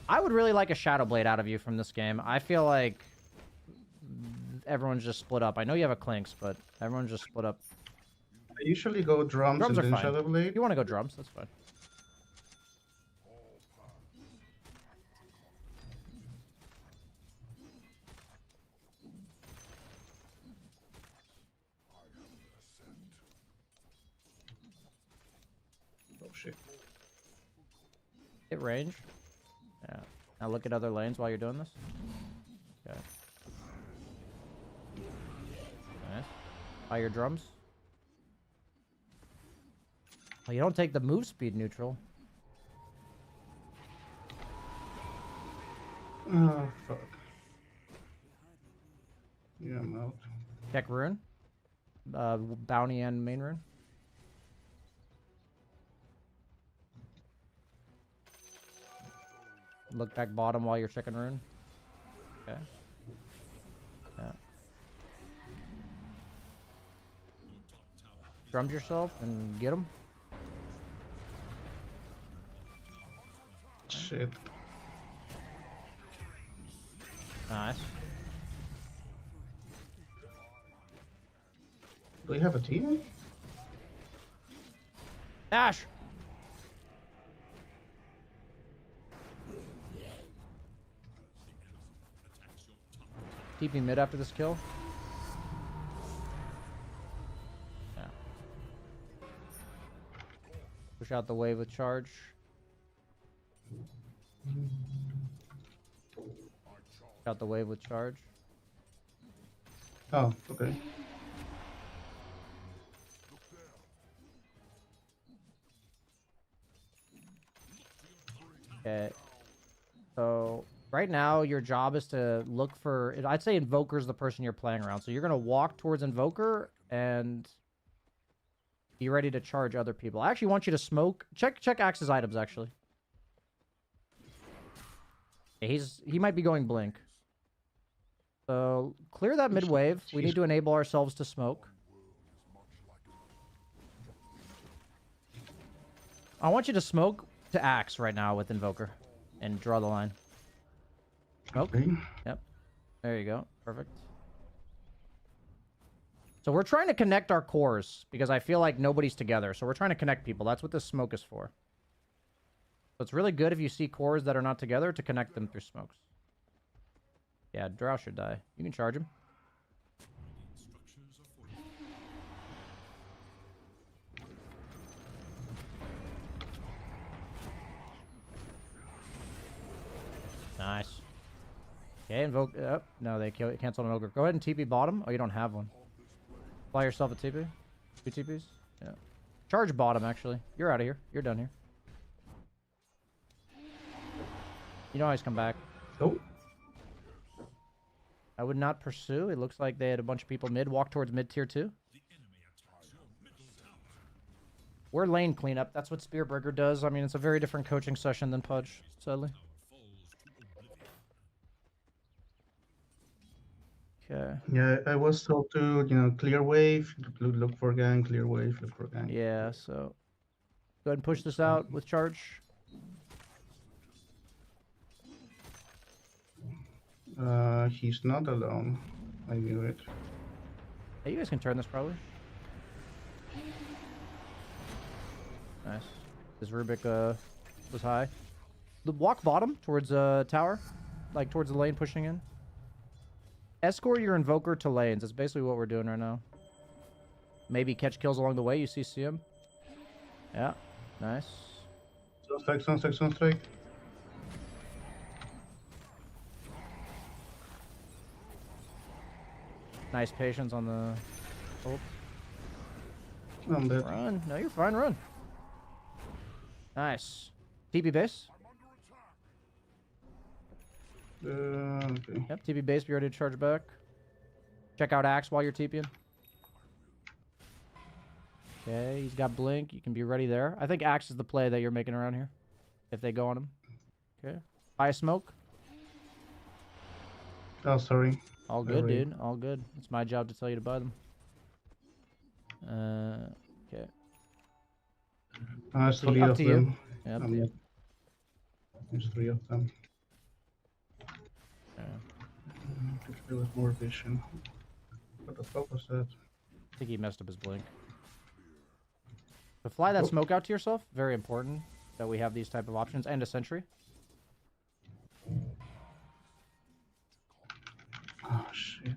I would really like a Shadow Blade out of you from this game. I feel like everyone's just split up. I know you have a Clinks, but everyone's just split up. I usually go drums Drums and are then fine. Shadow Blade. If you want to go drums, that's fine. Oh shit. Hit range. Yeah. Now look at other lanes while you're doing this. Okay. Nice. Buy your drums. Oh, you don't take the move speed neutral. Oh fuck. Yeah, I'm out. Check rune. Bounty and main rune. Look back bottom while you're checking rune. Okay. Yeah. Drums yourself and get him. Shit. Nice. Do we have a team? Ash! TP mid after this kill. Yeah. Push out the wave with charge. Push out the wave with charge. Oh, okay. Okay. So right now your job is to look for, I'd say Invoker's the person you're playing around. So you're gonna walk towards Invoker and be ready to charge other people. I actually want you to smoke. Check Axe's items actually. Yeah, he might be going blink. So clear that mid wave. We need to enable ourselves to smoke. I want you to smoke to Axe right now with Invoker and draw the line. Smoke. Okay. Yep. There you go. Perfect. So we're trying to connect our cores because I feel like nobody's together. So we're trying to connect people. That's what this smoke is for. So it's really good if you see cores that are not together to connect them through smokes. Yeah, Drow should die. You can charge him. Nice. Okay, invoke. No, they canceled an ogre. Go ahead and TP bottom. Oh, you don't have one. Fly yourself a TP. 2 TPs. Yeah. Charge bottom, actually. You're out of here. You're done here. You know always come back. Oh. I would not pursue. It looks like they had a bunch of people mid. Walk towards mid tier 2. We're lane cleanup. That's what Spearburger does. I mean, it's a very different coaching session than Pudge, sadly. Okay. Yeah, I was told to, clear wave, look for gang, clear wave, look for gang. Yeah, so go ahead and push this out with charge. He's not alone. I knew it. Hey, you guys can turn this probably. Nice. This Rubik was high. Walk bottom towards tower, like towards the lane pushing in. Escort your Invoker to lanes. That's basically what we're doing right now. Maybe catch kills along the way. You see him. Yeah. Nice. Sunstrike. Nice patience on the ult. I'm dead. Run. No, you're fine. Run. Nice. TP base. Okay. Yep, TP base. Be ready to charge back. Check out Axe while you're TPing. Okay, he's got blink. You can be ready there. I think Axe is the play that you're making around here. If they go on him. Okay. Buy a smoke. Oh, sorry. All good, dude. All good. It's my job to tell you to buy them. Okay. There's three of them. Yeah, up to you. There's three of them. Yeah. Could play with more vision. What the fuck was that? I think he messed up his blink. So fly that smoke out to yourself. Very important that we have these type of options. And a sentry. Oh, shit.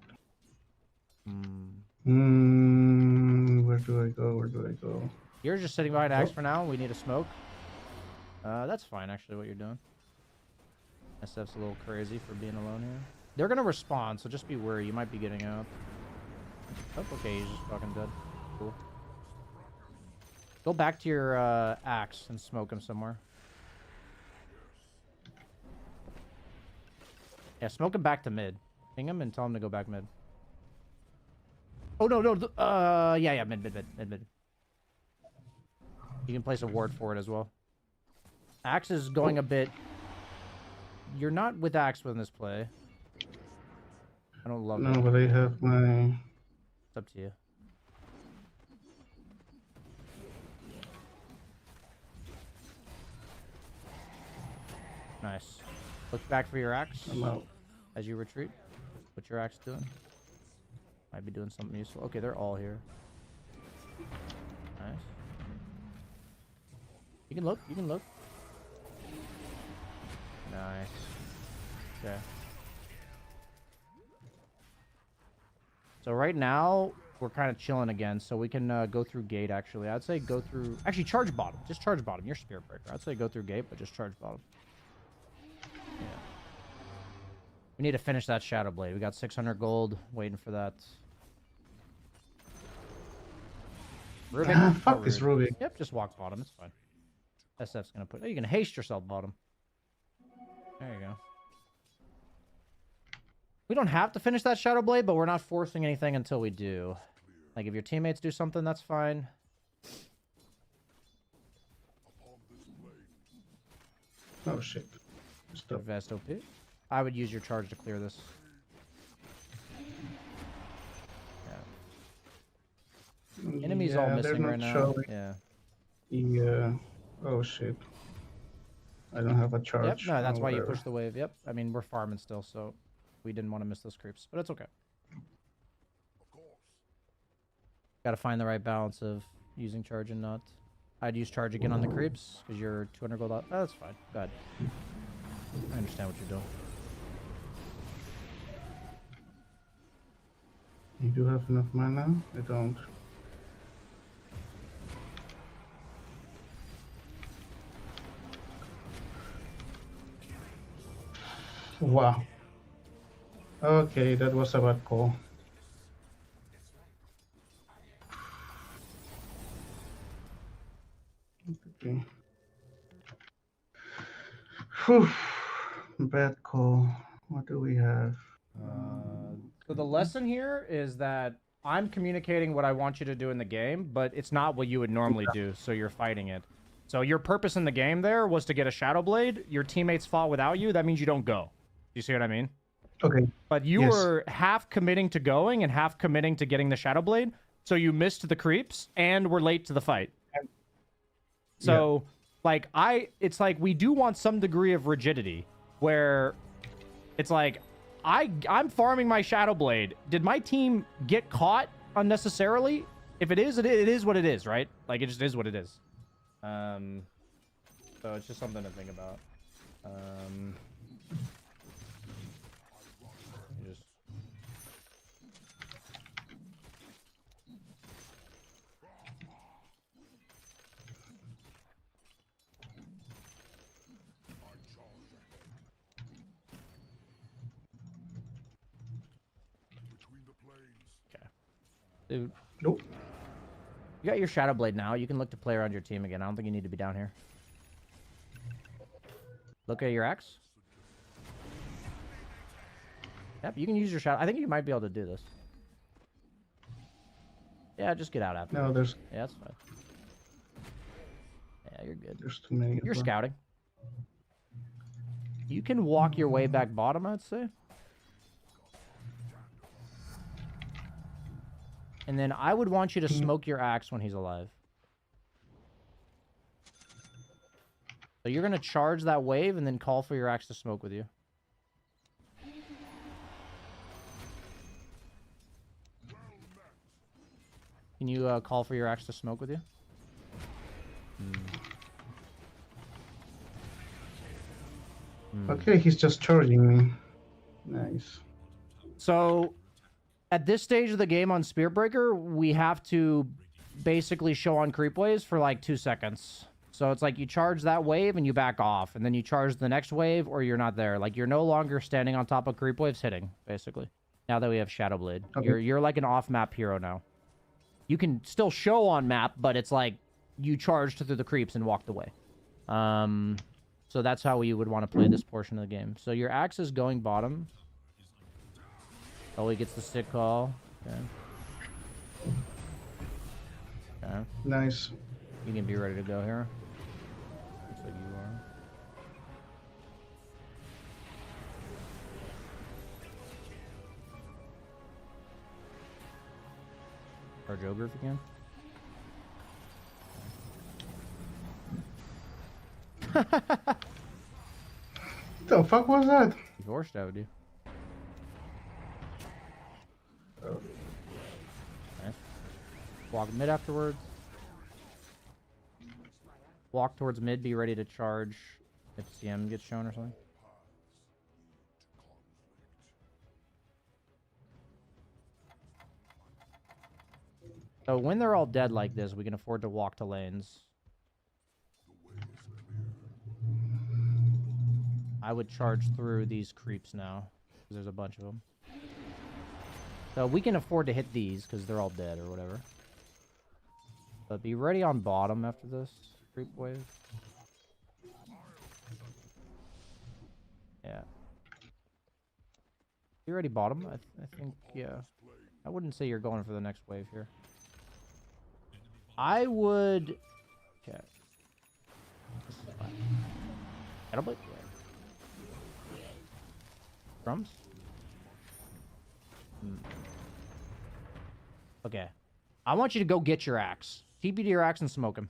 Where do I go? Where do I go? You're just sitting behind Axe for now. We need a smoke. That's fine, actually, what you're doing. SF's a little crazy for being alone here. They're going to respond, so just be wary. You might be getting out. Oh, okay, he's just fucking dead. Cool. Go back to your Axe and smoke him somewhere. Yeah, smoke him back to mid. Ping him and tell him to go back mid. Oh, no. Yeah, mid. You can place a ward for it as well. Axe is going a bit... You're not with Axe in this play. I don't love it. No, but I have my... It's up to you. Nice. Look back for your Axe as you retreat. What's your Axe doing? Might be doing something useful. Okay, they're all here. Nice. You can look. Nice. Okay. So right now, we're kind of chilling again, so we can go through gate, actually. I'd say go through... Actually, charge bottom. Just charge bottom. You're Spirit Breaker. I'd say go through gate, but just charge bottom. Yeah. We need to finish that Shadow Blade. We got 600 gold waiting for that. Rubik. Fuck this Rubik. Yep, just walk bottom. It's fine. SF's gonna put... Oh, you can haste yourself bottom. There you go. We don't have to finish that Shadow Blade, but we're not forcing anything until we do. Like, if your teammates do something, that's fine. Oh, shit. Stop. Vest OP. I would use your charge to clear this. Yeah. Enemies all missing right now. Showing. Yeah. Yeah. Oh, shit. I don't have a charge. Yep, no, that's why you push the wave. Yep. I mean, we're farming still, so we didn't want to miss those creeps, but it's okay. Got to find the right balance of using charge and not. I'd use charge again on the creeps because you're 200 gold out. Oh, that's fine. Go ahead. I understand what you're doing. You do have enough mana? I don't. Wow. Okay, that was a bad call. Okay. Whew. Bad call. What do we have? So the lesson here is that I'm communicating what I want you to do in the game, but it's not what you would normally do, so you're fighting it. So your purpose in the game there was to get a Shadow Blade. Your teammates fought without you. That means you don't go. You see what I mean? Okay. But you were half committing to going and half committing to getting the Shadow Blade, so you missed the creeps and were late to the fight. So, like, it's like we do want some degree of rigidity, where it's like, I'm farming my Shadow Blade. Did my team get caught unnecessarily? If it is, it is what it is, right? Like, it just is what it is. So it's just something to think about. Just... Okay. Dude. Nope. You got your Shadow Blade now. You can look to play around your team again. I don't think you need to be down here. Look at your Axe. Yep, you can use your Shadow. I think you might be able to do this. Yeah, just get out after. No, there's... Yeah, that's fine. Yeah, you're good. There's too many. You're scouting. You can walk your way back bottom, I'd say. And then I would want you to smoke your axe when he's alive. So you're going to charge that wave and then call for your axe to smoke with you. Can you call for your axe to smoke with you? Okay, he's just charging me. Nice. So, at this stage of the game on Spear Breaker, we have to basically show on creep waves for like 2 seconds. So it's like you charge that wave and you back off, and then you charge the next wave or you're not there. Like you're no longer standing on top of creep waves hitting, basically. Now that we have Shadow Blade. Okay. You're like an off-map hero now. You can still show on map, but it's like you charged through the creeps and walked away. So that's how we would want to play this portion of the game. So your axe is going bottom. Oh, he gets the stick call. Okay. Okay. Nice. You can be ready to go here. Looks like you are. Charge ogre if you can. The fuck was that? He forced out you. Nice. Walk mid afterwards. Walk towards mid, be ready to charge if CM gets shown or something. So when they're all dead like this, we can afford to walk to lanes. I would charge through these creeps now, because there's a bunch of them. So we can afford to hit these, because they're all dead or whatever. But be ready on bottom after this creep wave. Yeah. You ready bottom? I think, yeah. I wouldn't say you're going for the next wave here. I would... Okay. Shadow Blade? Yeah. Drums? Okay. I want you to go get your axe. TP to your axe and smoke him.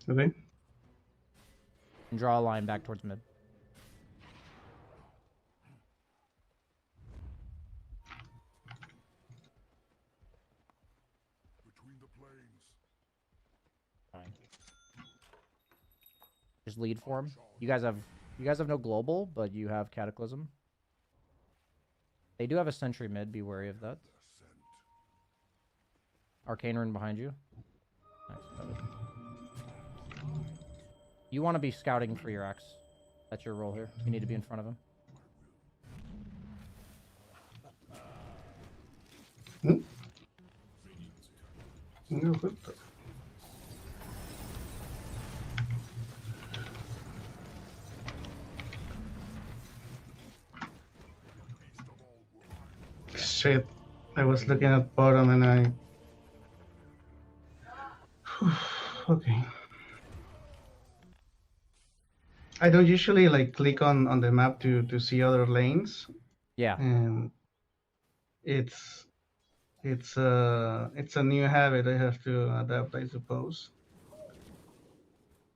Okay. And draw a line back towards mid. Fine. Just lead for him. You guys have no global, but you have Cataclysm. They do have a sentry mid, be wary of that. Arcane Rune behind you. Nice. You want to be scouting for your axe. That's your role here. You need to be in front of him. Shit. I was looking at bottom and I... Okay. I don't usually like click on the map to see other lanes. Yeah. And it's a new habit I have to adapt, I suppose.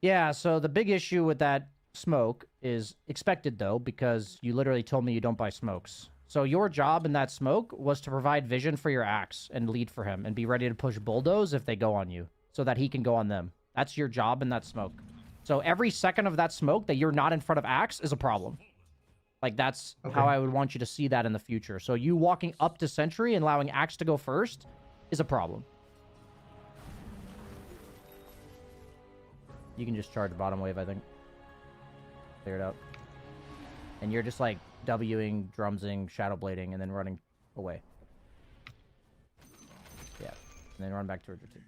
Yeah, so the big issue with that smoke is expected, though, because you literally told me you don't buy smokes. So your job in that smoke was to provide vision for your axe and lead for him and be ready to push bulldoze if they go on you so that he can go on them. That's your job in that smoke. So every second of that smoke that you're not in front of axe is a problem. Like, that's how I would want you to see that in the future. So you walking up to sentry and allowing axe to go first is a problem. You can just charge bottom wave, I think. Clear it out. And you're just like Wing, drumsing, shadow blading, and then running away. Yeah. And then run back towards your team.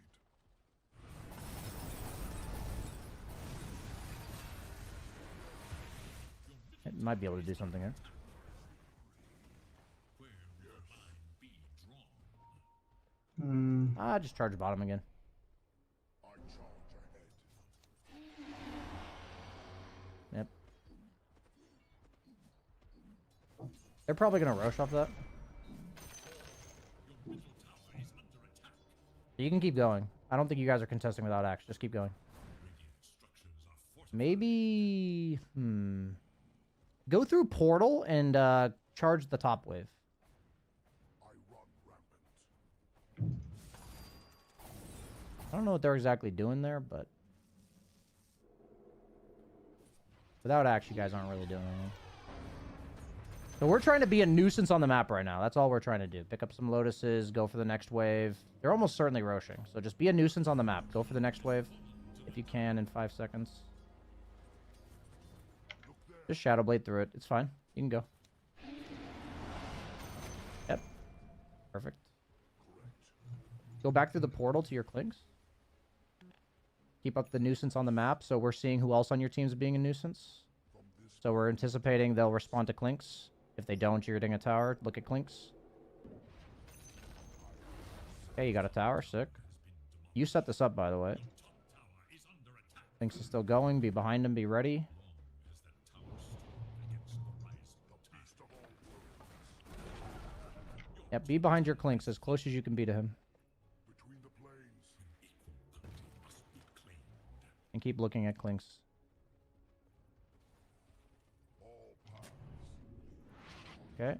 It might be able to do something here. Just charge bottom again. Yep. They're probably gonna rush off that. You can keep going. I don't think you guys are contesting without axe. Just keep going. Maybe... Go through portal and charge the top wave. I don't know what they're exactly doing there, but... Without axe, you guys aren't really doing anything. So we're trying to be a nuisance on the map right now. That's all we're trying to do. Pick up some lotuses, go for the next wave. They're almost certainly roshing. So just be a nuisance on the map. Go for the next wave if you can in 5 seconds. Just Shadow Blade through it. It's fine. You can go. Yep. Perfect. Go back through the portal to your clinks. Keep up the nuisance on the map, so we're seeing who else on your team is being a nuisance. So we're anticipating they'll respond to clinks. If they don't, you're hitting a tower. Look at clinks. Okay, you got a tower. Sick. You set this up, by the way. Clinks is still going. Be behind him. Be ready. Yep, be behind your clinks as close as you can be to him. And keep looking at clinks. Okay.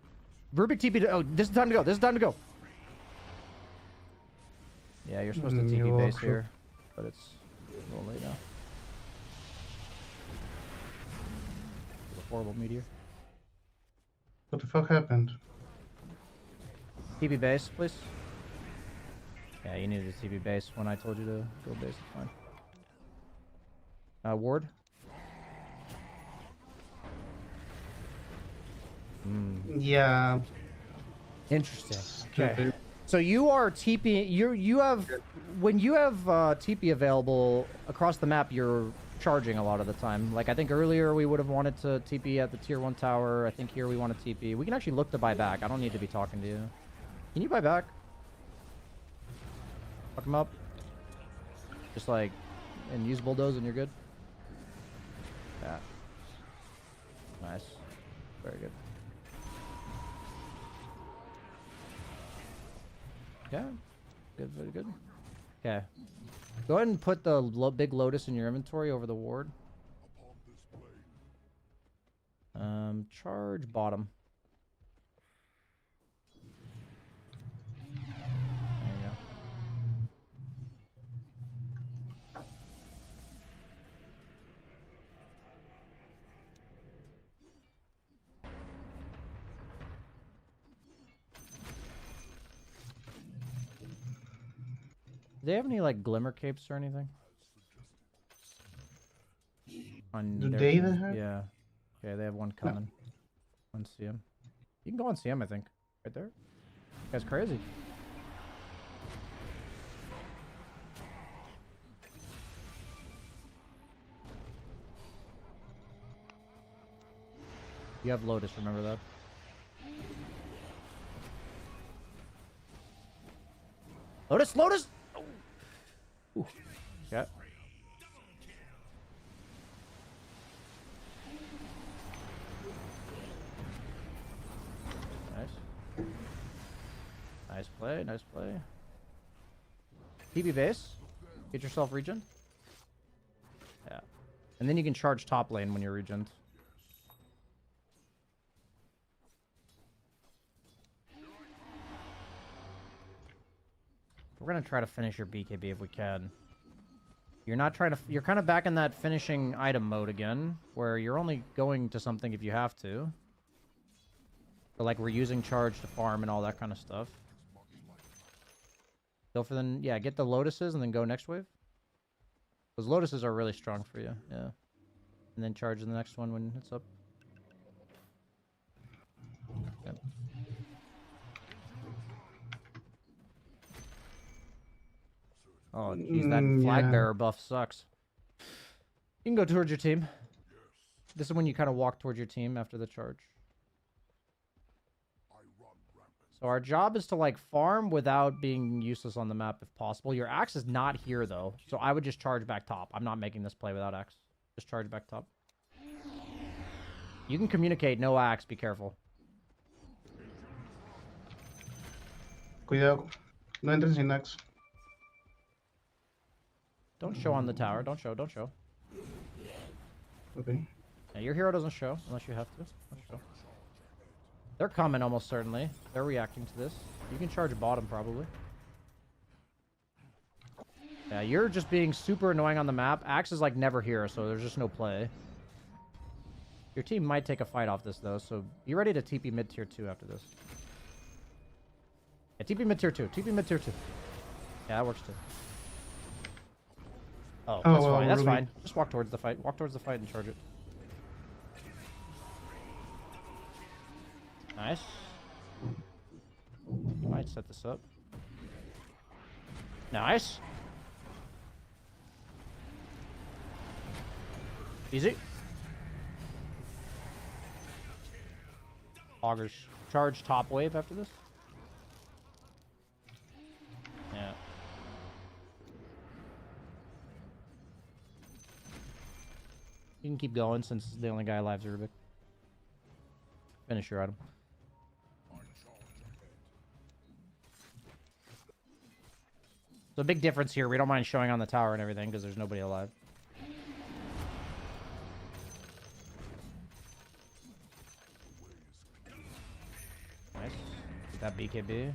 Rubik TP to... Oh, this is time to go. This is time to go. Yeah, you're supposed to TP base here. But it's a little late now. It's a horrible meteor. What the fuck happened? TP base, please. Yeah, you needed a TP base when I told you to go base. It's fine. Ward. Yeah. Interesting. Okay. So you are TP. You have when you have TP available across the map, you're charging a lot of the time. Like I think earlier we would have wanted to TP at the tier 1 tower. I think here we want to TP. We can actually look to buy back. I don't need to be talking to you. Can you buy back? Fuck him up. Just like and use bulldoze and you're good. Yeah. Nice. Very good. Yeah. Good, very good. Okay. Go ahead and put the big lotus in your inventory over the ward. Charge bottom. There you go. Do they have any like glimmer capes or anything? On Do their they team? have? Yeah. Okay, they have one coming. On CM. You can go on CM, I think. Right there. That's crazy. You have Lotus, remember that? Lotus, Lotus! Oh. Ooh. Yeah. Nice. Nice play, nice play. TB base. Get yourself regen. Yeah. And then you can charge top lane when you're regened. We're gonna try to finish your BKB if we can. You're not trying to... You're kind of back in that finishing item mode again, where you're only going to something if you have to. Or like we're using charge to farm and all that kind of stuff. Go for the... Yeah, get the lotuses and then go next wave. Those lotuses are really strong for you, yeah. And then charge the next one when it's up. Yep. Oh, jeez, that flag bearer buff sucks. You can go towards your team. This is when you kind of walk towards your team after the charge. So our job is to, like, farm without being useless on the map if possible. Your axe is not here, though. So I would just charge back top. I'm not making this play without axe. Just charge back top. You can communicate, no axe. Be careful. Cuidado. No entres sin axe. Don't show on the tower. Don't show. Don't show. Okay. Yeah, your hero doesn't show unless you have to. Don't show. They're coming almost certainly. They're reacting to this. You can charge bottom probably. Yeah, you're just being super annoying on the map. Axe is like never here, so there's just no play. Your team might take a fight off this though, so be ready to TP mid tier 2 after this. Yeah, TP mid tier 2. TP mid tier 2. Yeah, that works too. Oh, that's fine. That's fine. Just walk towards the fight. Walk towards the fight and charge it. Nice. Might set this up. Nice. Easy. Augers. Charge top wave after this. Yeah. You can keep going since the only guy alive is Rubik. Finish your item. So a big difference here. We don't mind showing on the tower and everything because there's nobody alive. Nice. Get that BKB.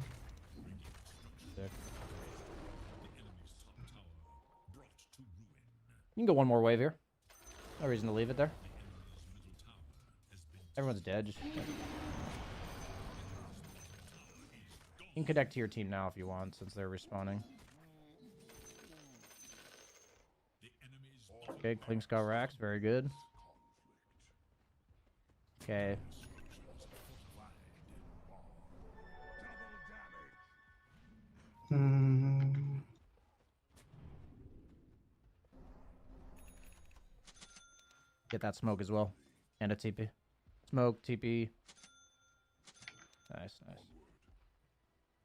Sick. You can go one more wave here. No reason to leave it there. Everyone's dead. Just... You can connect to your team now if you want, since they're respawning. Okay, Kling's got racks. Very good. Okay. Get that smoke as well. And a TP. Smoke, TP. Nice, nice.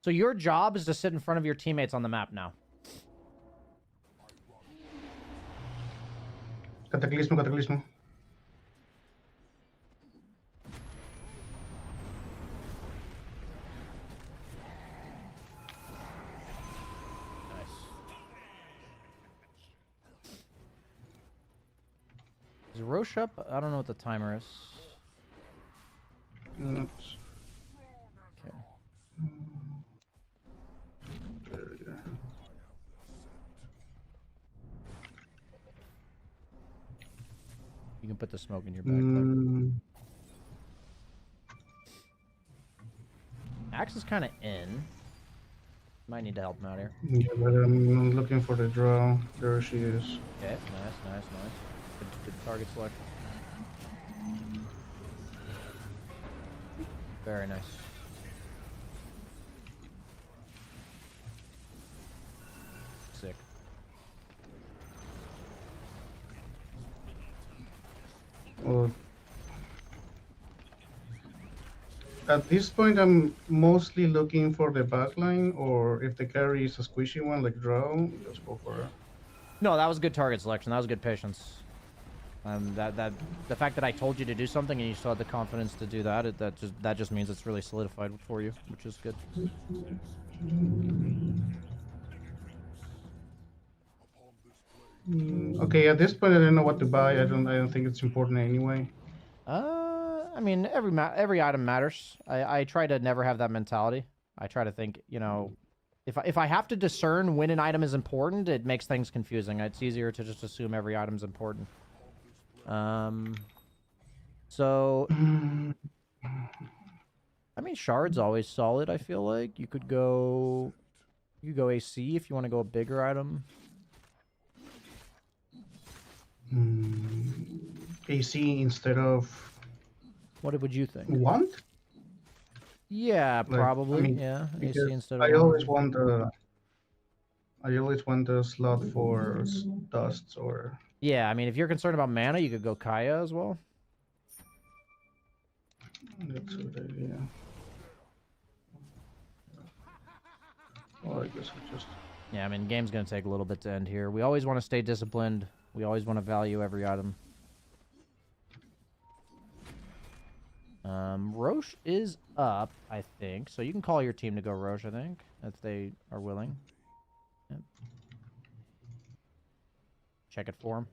So your job is to sit in front of your teammates on the map now. Cataclismo, cataclismo. Nice. Is Roche up? I don't know what the timer is. Oops. Okay. You can put the smoke in your backpack. Axe is kind of in. Might need to help him out here. Yeah, but I'm looking for the draw. There she is. Okay, nice, nice, nice. Good target select. Very nice. Sick. Well, at this point, I'm mostly looking for the backline, or if the carry is a squishy one like draw, just go for it. No, that was good target selection. That was good patience. The fact that I told you to do something and you still had the confidence to do that, that just means it's really solidified for you, which is good. Okay, at this point, I don't know what to buy. I don't think it's important anyway. I mean, every item matters. I try to never have that mentality. I try to think, you know, if I have to discern when an item is important, it makes things confusing. It's easier to just assume every item's important. So, I mean, Shard's always solid, I feel like. You could go AC if you want to go a bigger item. AC instead of... What would you think? Want? Yeah, Like, probably. I mean, Yeah, AC instead of I one. always want the slot for dusts or... Yeah, I mean, if you're concerned about mana, you could go Kaya as well. That's a good idea. Well, I guess I just... Yeah, I mean, game's going to take a little bit to end here. We always want to stay disciplined. We always want to value every item. Roche is up, I think. So you can call your team to go Roche, I think, if they are willing. Yep. check it for him.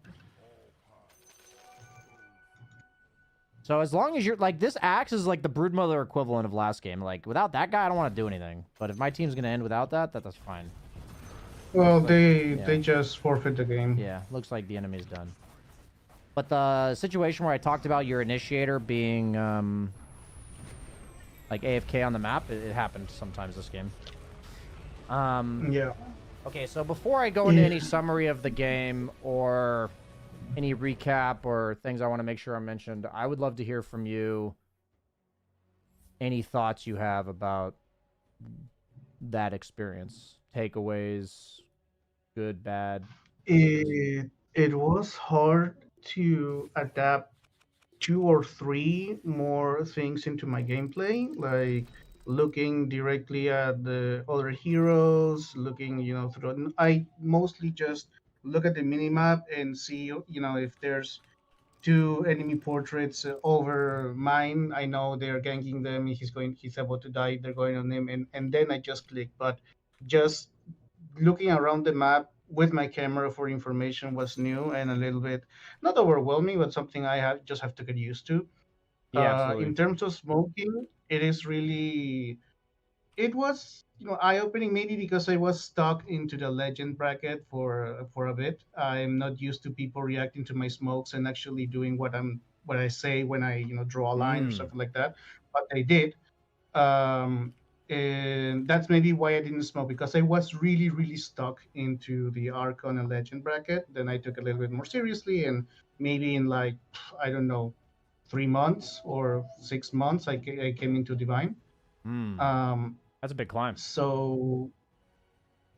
So as long as you're like, this axe is like the Broodmother equivalent of last game. Like without that guy, I don't want to do anything. But if my team's gonna end without that, that's fine. Well, Looks like, they just forfeit the game. yeah, looks like the enemy's done. But the situation where I talked about your initiator being like AFK on the map, it happened sometimes this game. Yeah. Okay, so before I go into any summary of the game or any recap or things I want to make sure I mentioned, I would love to hear from you any thoughts you have about that experience. Takeaways, good, bad. It was hard to adapt two or three more things into my gameplay, like looking directly at the other heroes, looking, through. I mostly just look at the minimap and see, if there's two enemy portraits over mine. I know they're ganking them. He's about to die. They're going on him, and then I just click. But just looking around the map with my camera for information was new and a little bit not overwhelming, but something I have to get used to. Yeah, In absolutely. terms of smoking, it was eye opening, maybe because I was stuck into the legend bracket for a bit. I'm not used to people reacting to my smokes and actually doing what I say when I draw a line or Mm. something like that, but they did. um, and that's maybe why I didn't smoke, because I was really, really stuck into the Archon and Legend bracket. Then I took it a little bit more seriously, and maybe in like, I don't know, 3 months or 6 months, I came into Divine. Mm. Um, That's a big climb. so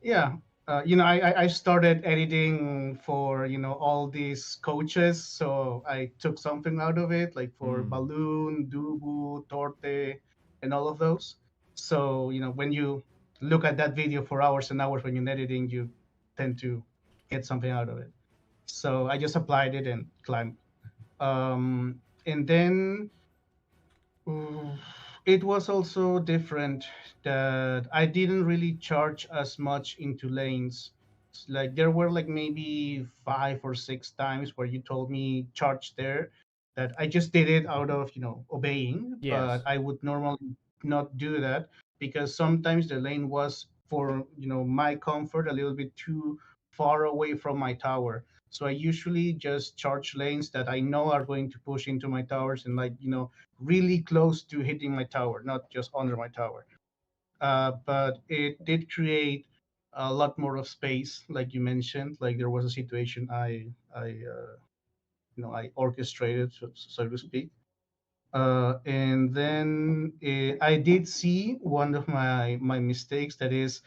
yeah, I started editing for all these coaches, so I took something out of it, like for Mm. Balloon, Dubu, Torte, and all of those. So when you look at that video for hours and hours when you're editing, you tend to get something out of it. So I just applied it and climbed. And then Mm, it was also different that I didn't really charge as much into lanes. Like there were like maybe 5 or 6 times where you told me charge there, that I just did it out of obeying, but Yes. I would normally not do that because sometimes the lane was for my comfort a little bit too far away from my tower. So I usually just charge lanes that I know are going to push into my towers and like really close to hitting my tower, not just under my tower. But it did create a lot more of space, like you mentioned. Like there was a situation I orchestrated, so to speak. And then I did see one of my mistakes. That is,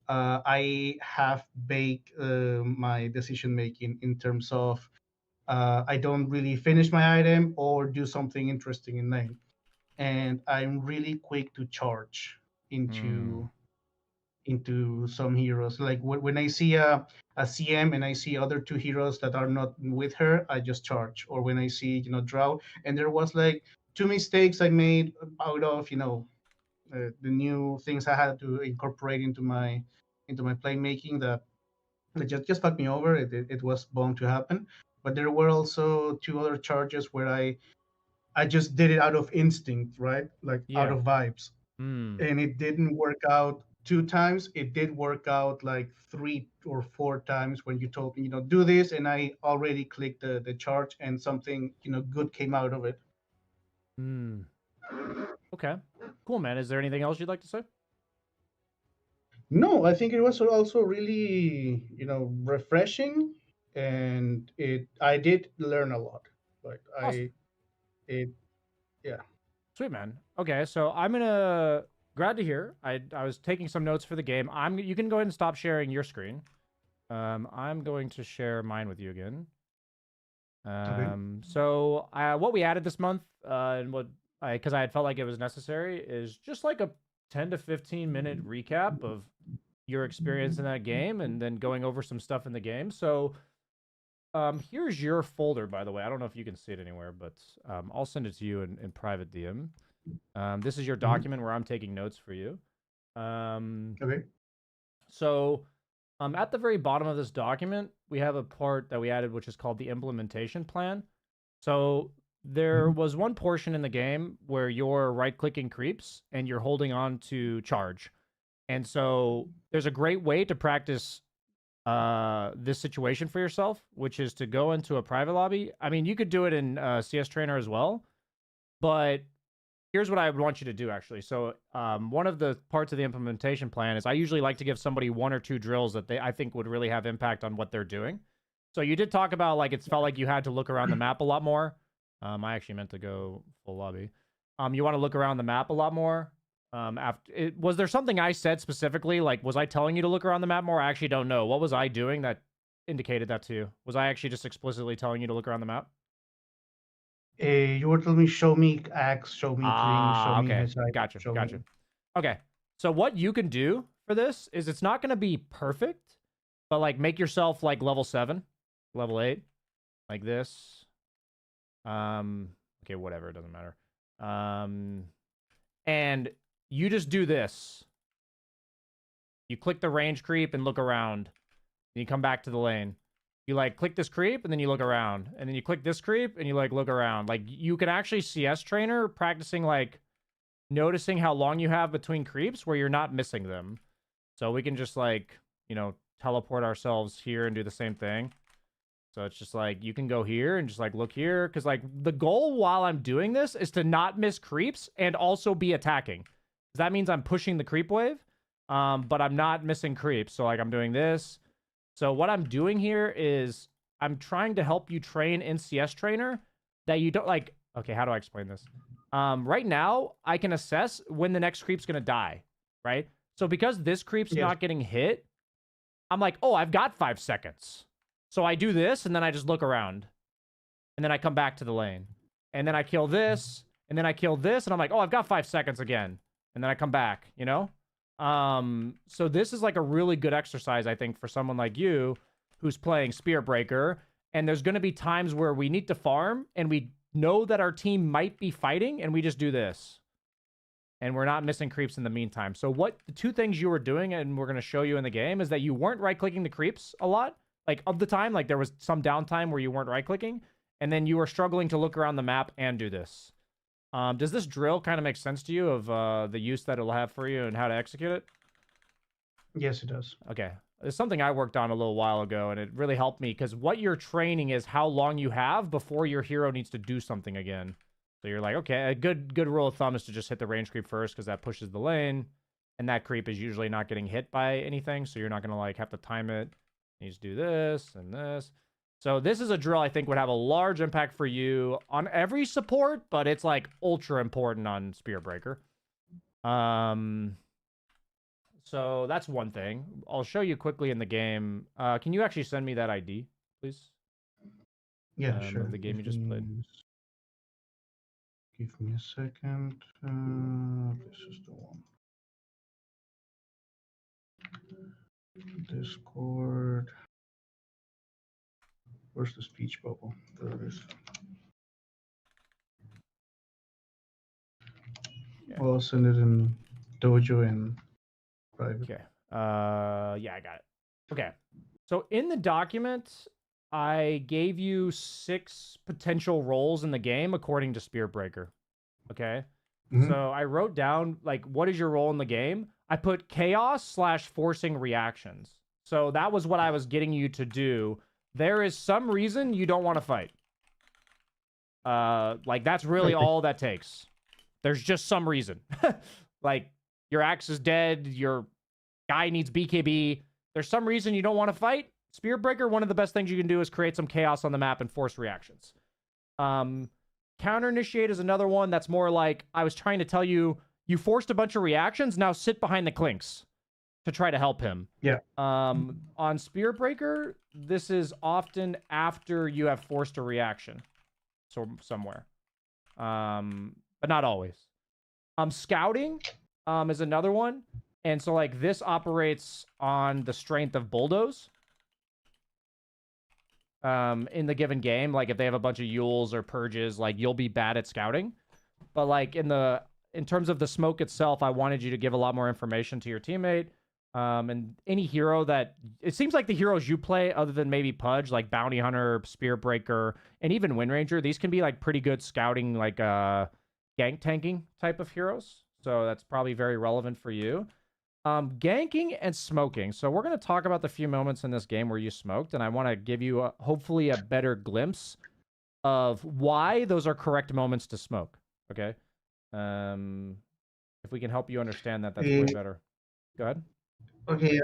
I have baked my decision making in terms of I don't really finish my item or do something interesting in lane, and I'm really quick to charge Mm. into some heroes. Like when I see a CM and I see other two heroes that are not with her, I just charge. Or when I see Drow, and there was like two mistakes I made out of the new things I had to incorporate into my playmaking that just fucked me over. It was bound to happen. But there were also two other charges where I just did it out of instinct, right? Like out Yeah. of vibes. Mm. And it didn't work out 2 times. It did work out like 3 or 4 times when you told me, do this, and I already clicked the charge and something, good came out of it. Mm. Okay. Cool, man. Is there anything else you'd like to say? No, I think it was also really, refreshing, and I did learn a lot. Like Awesome. it, yeah. Sweet, man. Okay, so I'm gonna glad to hear. I was taking some notes for the game. You can go ahead and stop sharing your screen. I'm going to share mine with you again. Okay. What we added this month, and what because I had felt like it was necessary, is just like a 10 to 15 minute recap of your experience in that game, and then going over some stuff in the game. So, here's your folder, by the way. I don't know if you can see it anywhere, but I'll send it to you in private DM. This is your Mhm. document where I'm taking notes for you. Um, Okay. so At the very bottom of this document, we have a part that we added, which is called the implementation plan. So there was one portion in the game where you're right-clicking creeps and you're holding on to charge. And so there's a great way to practice this situation for yourself, which is to go into a private lobby. I mean, you could do it in CS Trainer as well, but here's what I would want you to do, actually. So one of the parts of the implementation plan is I usually like to give somebody 1 or 2 drills that I think would really have impact on what they're doing. So you did talk about, like, it felt like you had to look around the map a lot more. I actually meant to go full lobby. You want to look around the map a lot more. Was there something I said specifically? Like, was I telling you to look around the map more? I actually don't know. What was I doing that indicated that to you? Was I actually just explicitly telling you to look around the map? You were telling me, show me axe, show me cling, show me Okay. his eye, Gotcha. show Gotcha. me. Okay. So what you can do for this is it's not going to be perfect, but like make yourself like level 7, level 8, like this. Okay, whatever, it doesn't matter. And you just do this. You click the range creep and look around. And you come back to the lane. You like click this creep and then you look around. And then you click this creep and you like look around. Like you can actually CS trainer practicing like noticing how long you have between creeps where you're not missing them. So we can just like, you know, teleport ourselves here and do the same thing. So it's just like you can go here and just like look here. Because like the goal while I'm doing this is to not miss creeps and also be attacking. That means I'm pushing the creep wave, but I'm not missing creeps. So like I'm doing this. So what I'm doing here is I'm trying to help you train in CS Trainer that you don't like. Okay, how do I explain this? Right now, I can assess when the next creep's going to die, right? So because this creep's not getting hit, I'm like, oh, I've got 5 seconds. So I do this, and then I just look around. And then I come back to the lane. And then I kill this, and then I kill this, and I'm like, oh, I've got 5 seconds again. And then I come back, you know? So this is like a really good exercise, I think, for someone like you who's playing Spear Breaker. And there's going to be times where we need to farm, and we know that our team might be fighting, and we just do this. And we're not missing creeps in the meantime. So what the 2 things you were doing, and we're going to show you in the game, is that you weren't right-clicking the creeps a lot. Like, of the time, like, there was some downtime where you weren't right-clicking, and then you were struggling to look around the map and do this. Does this drill kind of make sense to you of the use that it'll have for you and how to execute it? Yes, it does. Okay. It's something I worked on a little while ago, and it really helped me, because what you're training is how long you have before your hero needs to do something again. So you're like, okay, a good rule of thumb is to just hit the range creep first, because that pushes the lane, and that creep is usually not getting hit by anything, so you're not going to like have to time it. You just do this and this. So this is a drill I think would have a large impact for you on every support, but it's like ultra important on Spear Breaker. So that's one thing. I'll show you quickly in the game. Can you actually send me that ID, please? Yeah, sure. The game you just played. Give me a second. This is the one. Discord. Where's the speech bubble? There it is. Yeah. I'll send it in Dojo and private. Okay. Yeah, I got it. Okay. So in the document, I gave you 6 potential roles in the game according to Spear Breaker. Okay. So I wrote down, like, what is your role in the game? I put chaos/forcing reactions. So that was what I was getting you to do. There is some reason you don't want to fight. Like, that's really all that takes. There's just some reason. Like, your axe is dead, your guy needs BKB. There's some reason you don't want to fight. Spear Breaker, one of the best things you can do is create some chaos on the map and force reactions. Counter Initiate is another one that's more like, I was trying to tell you, you forced a bunch of reactions, now sit behind the clinks to try to help him. Yeah. On Spear Breaker, this is often after you have forced a reaction. So somewhere. But not always. Scouting is another one. And so like this operates on the strength of bulldoze. In the given game, like if they have a bunch of Yules or purges, like you'll be bad at scouting. But like in terms of the smoke itself, I wanted you to give a lot more information to your teammate. And any hero that it seems like the heroes you play, other than maybe Pudge, like Bounty Hunter, Spear Breaker, and even Wind Ranger, these can be like pretty good scouting, like gank tanking type of heroes. So that's probably very relevant for you. Ganking and smoking. So we're going to talk about the few moments in this game where you smoked, and I want to give you hopefully a better glimpse of why those are correct moments to smoke. Okay. If we can help you understand that, that's way better. Go ahead. Okay,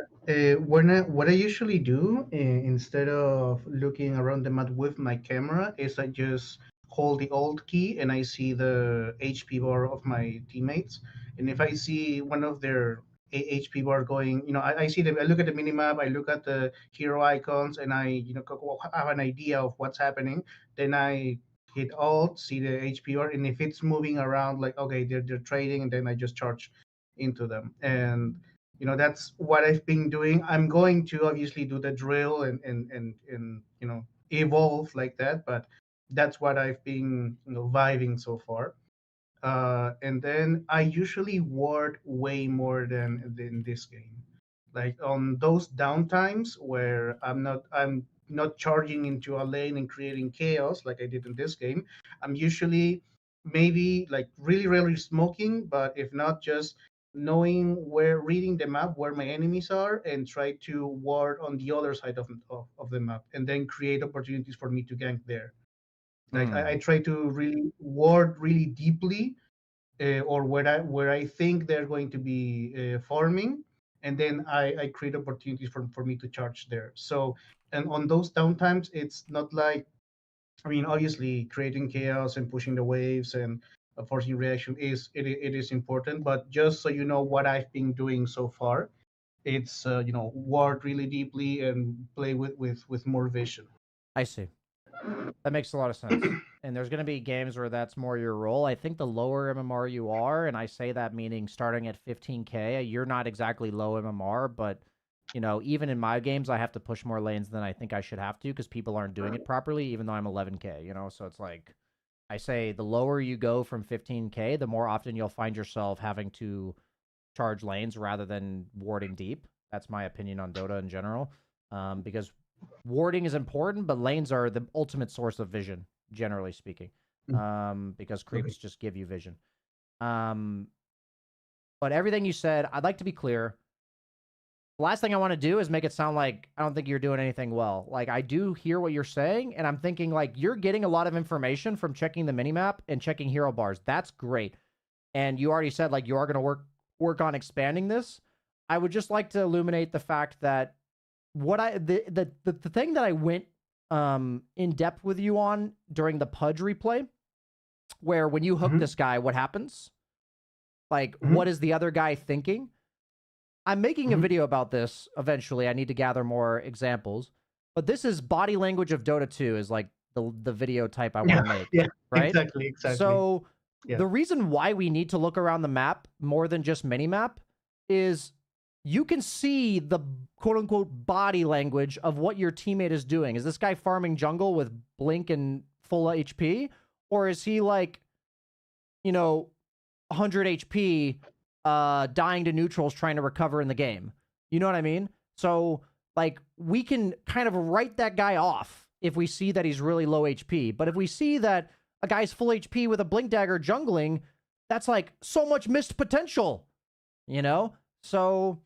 what I usually do instead of looking around the map with my camera is I just hold the Alt key and I see the HP bar of my teammates. And if I see one of their HP bar going, I see them. I look at the minimap, I look at the hero icons, and I, have an idea of what's happening. Then I hit Alt, see the HP bar, and if it's moving around, like okay, they're trading, and then I just charge into them. And that's what I've been doing. I'm going to obviously do the drill and evolve like that, but that's what I've been vibing so far. And then I usually ward way more than in this game. Like on those downtimes where I'm not charging into a lane and creating chaos like I did in this game. I'm usually maybe like really really smoking, but if not, just knowing where, reading the map where my enemies are and try to ward on the other side of the map and then create opportunities for me to gank there. Like I try to really ward really deeply, or where I think they're going to be farming, and then I create opportunities for me to charge there. So, and on those downtimes, it's not like, I mean, obviously creating chaos and pushing the waves and forcing reaction it is important, but just so you know what I've been doing so far, it's ward really deeply and play with more vision. I see. That makes a lot of sense. And there's going to be games where that's more your role. I think the lower MMR you are, and I say that meaning starting at 15K, you're not exactly low MMR, but even in my games, I have to push more lanes than I think I should have to because people aren't doing it properly, even though I'm 11K, So it's like, I say the lower you go from 15K, the more often you'll find yourself having to charge lanes rather than warding deep. That's my opinion on Dota in general. Because warding is important, but lanes are the ultimate source of vision, generally speaking, because creeps just give you vision. But everything you said, I'd like to be clear. The last thing I want to do is make it sound like I don't think you're doing anything well. Like, I do hear what you're saying, and I'm thinking, like, you're getting a lot of information from checking the minimap and checking hero bars. That's great. And you already said, like, you are going to work on expanding this. I would just like to illuminate the fact that the thing that I went in depth with you on during the Pudge replay, where when you hook this guy, what happens? Like, what is the other guy thinking? I'm making a video about this eventually. I need to gather more examples. But this is body language of Dota 2 is like the video type I want to make. Yeah, right? exactly. So the reason why we need to look around the map more than just minimap is you can see the quote-unquote body language of what your teammate is doing. Is this guy farming jungle with blink and full HP? Or is he like, 100 HP, dying to neutrals trying to recover in the game? You know what I mean? So, like, we can kind of write that guy off if we see that he's really low HP. But if we see that a guy's full HP with a blink dagger jungling, that's like so much missed potential, So,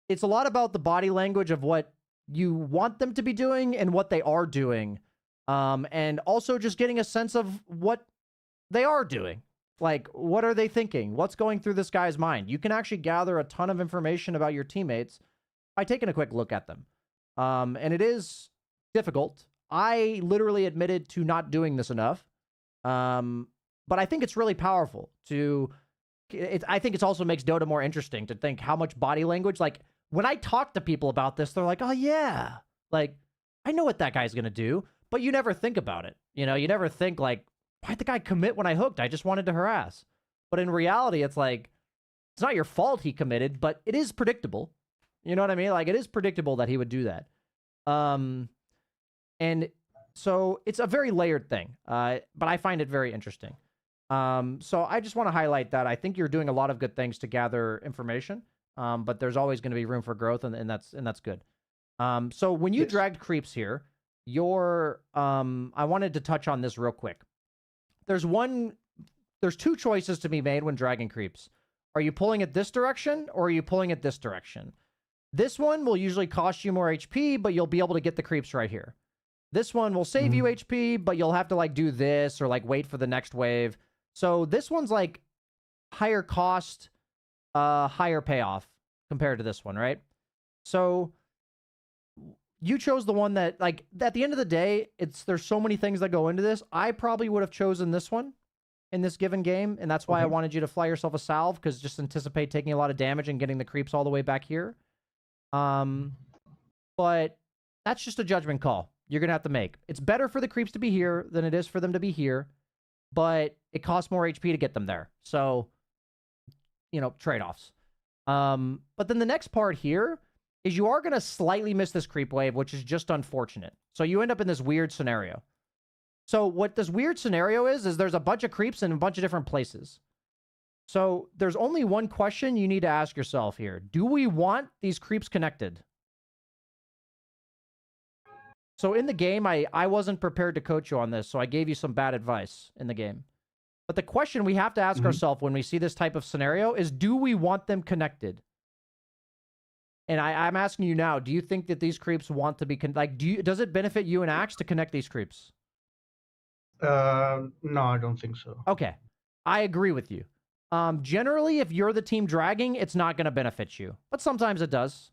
it's a lot about the body language of what you want them to be doing and what they are doing. And also just getting a sense of what they are doing. Like, what are they thinking? What's going through this guy's mind? You can actually gather a ton of information about your teammates by taking a quick look at them. And it is difficult. I literally admitted to not doing this enough. But I think it's really powerful I think it also makes Dota more interesting to think how much body language, like when I talk to people about this, they're like, oh yeah, like I know what that guy's going to do, but you never think about it. You never think like, why'd the guy commit when I hooked? I just wanted to harass. But in reality, it's like, it's not your fault he committed, but it is predictable. You know what I mean? Like, it is predictable that he would do that. And so it's a very layered thing, but I find it very interesting. So I just want to highlight that I think you're doing a lot of good things to gather information. but there's always going to be room for growth, and that's good. So when you Yes. dragged creeps here, I wanted to touch on this real quick. There's two choices to be made when dragging creeps. Are you pulling it this direction, or are you pulling it this direction? This one will usually cost you more HP, but you'll be able to get the creeps right here. This one will save you HP, but you'll have to like do this or like wait for the next wave. So this one's like higher cost, higher payoff compared to this one, right? So you chose the one that, like, at the end of the day, there's so many things that go into this. I probably would have chosen this one in this given game, and that's why I wanted you to fly yourself a salve, because just anticipate taking a lot of damage and getting the creeps all the way back here. But that's just a judgment call you're going to have to make. It's better for the creeps to be here than it is for them to be here, but it costs more HP to get them there. So, trade-offs. But then the next part here is you are going to slightly miss this creep wave, which is just unfortunate. So you end up in this weird scenario. So what this weird scenario is there's a bunch of creeps in a bunch of different places. So there's only one question you need to ask yourself here. Do we want these creeps connected? So in the game, I wasn't prepared to coach you on this, so I gave you some bad advice in the game. But the question we have to ask ourselves when we see this type of scenario is, do we want them connected? And I'm asking you now, do you think that these creeps want to be... does it benefit you and Axe to connect these creeps? No, I don't think so. Okay. I agree with you. Generally, if you're the team dragging, it's not going to benefit you. But sometimes it does.